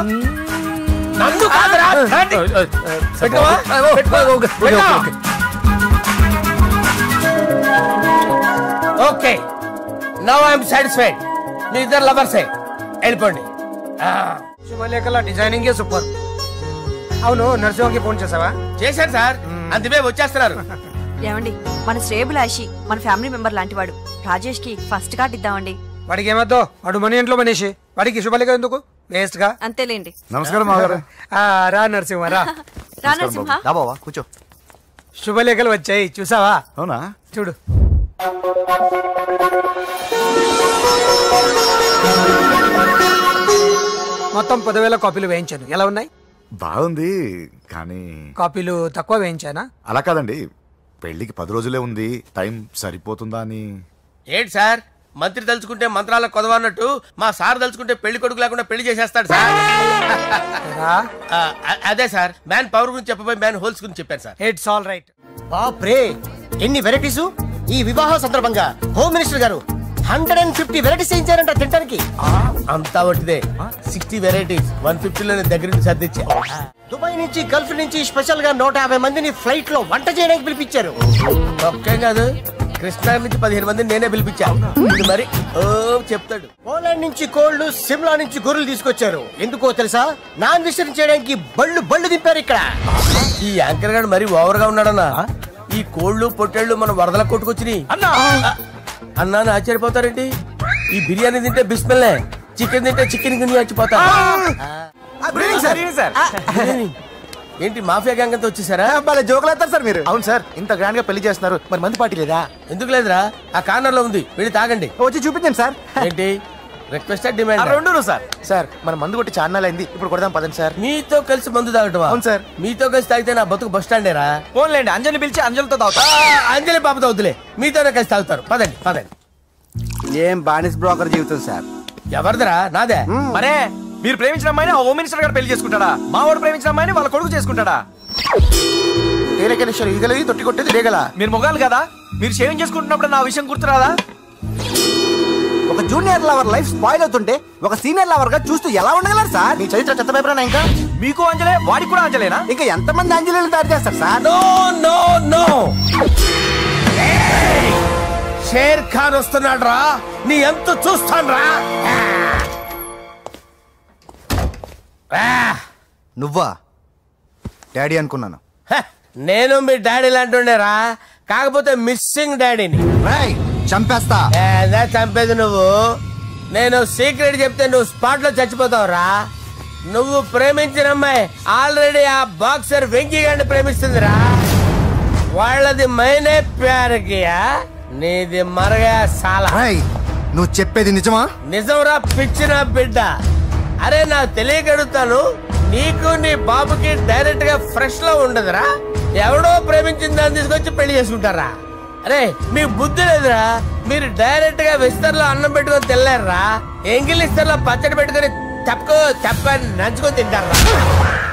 నన్ను కాదురా, థర్డ్. పెట్టుకోవా? పెట్టుకో. Okay, now I'm satisfied. మీ ఇద్దరు లవర్సే, వెళ్ళిపోండి. శుభలేఖల డిజైనింగ్ సూపర్. అవును, నరసింహకి ఫోన్ చేసావా? చేశాను సార్, అందుకే వచ్చేస్తున్నారు. ఏమండి, మన శ్రేయబులాషి మన ఫ్యామిలీ మెంబర్ లాంటి వాడు. రాజేష్ కి ఫస్ట్ కార్డ్ ఇద్దామండి. వాడికి ఏమద్దో, వాడు మన ఇంట్లో మనిషి, వాడికి శుభలేఖ ఎందుకు? వేస్ట్ గా. అంతేలేండి. నమస్కారం మావారు. రా నరసింహ రా. రా నరసింహ. కూర్చో. శుభలేఖలు వచ్చాయి, చూసావా? అవునా? చూడు. మొత్తం 10,000 కాపీలు వేయించాను. ఎలా ఉన్నాయి? బాగుంది, కానీ కాపీలు తక్కువ వేయించానా? అలా కాదండి, పెళ్లికి 10 రోజులే ఉంది, టైం సరిపోతుందా అని. ఏంటి సార్, మంత్రి తలుచుకుంటే మంత్రాలకు కొదవన్నట్టు మా సార్ తలుచుకుంటే పెళ్లి కొడుకు లేకుండా పెళ్లి చేసేస్తాడు సార్. అదే సార్, మ్యాన్ పవర్ గురించి చెప్పబోయి మ్యాన్ హోల్స్ గురించి చెప్పాను సార్. It's all right. బాప్రే, ఎన్ని వెరైటీస్! ఈ వివాహ సందర్భంగా హోమ్ మినిస్టర్ గారు 150 వెరైటీస్ చేయించారంట తినడానికి. అంతా ఒకటిదే, 60 వెరైటీస్ 150లోనే దగ్గర నుంచి సర్దిచ్చా. దుబాయ్ నుంచి గల్ఫ్ నుంచి స్పెషల్ గా 150 మందిని ఫ్లైట్ లో వంట చేయడానికి పిలిపించారు. ఒక్కే కాదు, కృష్ణా నుంచి 15 మందిని నేనే పిలిపించా. ఇది మరి ఓ చెప్తాడు. పోలాండ్ నుంచి కోళ్లు, సిమ్లా నుంచి గొర్రెలు తీసుకొచ్చారు. ఎందుకో తెలుసా? నాన్ వెజిటేరియన్ చేయడానికి బళ్ళు దింపారు ఇక్కడ. ఈ యాంకర్ గారు మరి ఓవర్ గా ఉన్నాడన్నా. ఈ కోళ్లు పొట్టేళ్లు మన వరదల కొట్టుకొచ్చినాయి అన్నా ఆశ్చర్యపోతారేంటి? ఈ బిర్యానీ తింటే బిస్మిల్లే, చికెన్ తింటే చికెన్ గిన్నె వచ్చిపోతా. ఏంటి మాఫియా గ్యాంగ్ అంతా వచ్చేసారా? జోకులు వేస్తారు సార్ మీరు. అవును సార్, ఇంత గ్రాండ్ గా పెళ్లి చేస్తున్నారు, మరి మంది పార్టీ లేదా? ఎందుకు లేదురా, ఆ కార్నర్ లో ఉంది, వెళ్ళి తాగండి. వచ్చి చూపించండి సార్. ఏంటి రిక్వెస్ట్ డిమాండ్? రెండు సార్. సార్ మన మందు కొట్టి చాన్నాలు అయింది, ఇప్పుడు కొడదాం పదండి సార్. మీతో కలిసి మందు తాగటం? అవును సార్. మీతో కలిసి తాగితే నా బతుకు బస్ స్టాండేరా? పోన్లేండి, అంజలి పిలిచి అంజలితో తాగుతా. అంజలి పాపతో వద్దులే, మీతోనే కలిసి తాగుతారు. పదండి పదండి. ఏం బానిస్ బ్రోకర్ జీవితం సార్. ఎవరిదరా? నాదే. మరే, మీరు ప్రేమించిన అమ్మాయిని హోమ్ మినిస్టర్ గారు పెళ్లి చేసుకుంటాడా? మా వాడు ప్రేమించిన అమ్మాయిని వాళ్ళ కొడుకు చేసుకుంటాడా? ఈగలది తొట్టి కొట్టేది రేగల. మీరు మొగాలు కదా, మీరు షేవింగ్ చేసుకుంటున్నప్పుడు నా విషయం గుర్తురాదా? ఒక జూనియర్ లవర్ లైఫ్ స్పాయిల్ అవుతుంటే ఒక సీనియర్ లవర్ గా చూస్తూ ఎలా ఉండగలరు సార్? మీ చరిత్ర చెత్త పేపరేనా? ఇంకా మీకు అంజలే, వాడికి కూడా అంజలేనా? ఇంకా ఎంతమంది అంజలీలు తయారు చేస్తారు sir? No no no, Sher Khan వస్తున్నాడు రా, నీ ఎంత చూస్తాను రా. నువ్వా? డాడీ అనుకున్నాను. నేను మీ డాడీ లాంటి కాకపోతే మిస్సింగ్ డాడీని. చంపేస్తా. చంపేది నువ్వు. నేను సీక్రెట్ చెప్తే నువ్వు స్పాట్ లో చచ్చిపోతావురా. నువ్వు ప్రేమించిన అమ్మాయి ఆల్రెడీ ఆ బాక్సర్ వెంకీ గారిని ప్రేమిస్తుందిరా. వాళ్ళది మైనే ప్యార్ కియా, నీది మరగా సాలా. నువ్వు చెప్పేది నిజమా? నిజంరా పిచ్చిన బిడ్డ. అరే నాకు తెలియగడుగుతాను, నీకు నీ బాబుకి డైరెక్ట్ గా ఫ్రెష్ లో ఉండదురా. ఎవడో ప్రేమించిన దాన్ని తీసుకొచ్చి పెళ్లి చేసుకుంటారా? అరే మీకు బుద్ధి లేదురా. మీరు డైరెక్ట్ గా విస్తర్లో అన్నం పెట్టుకొని తినలేరురా. ఎంగిల్ ఇస్తర్లో పచ్చడి పెట్టుకొని తప్పని నంచుకొని తింటారా.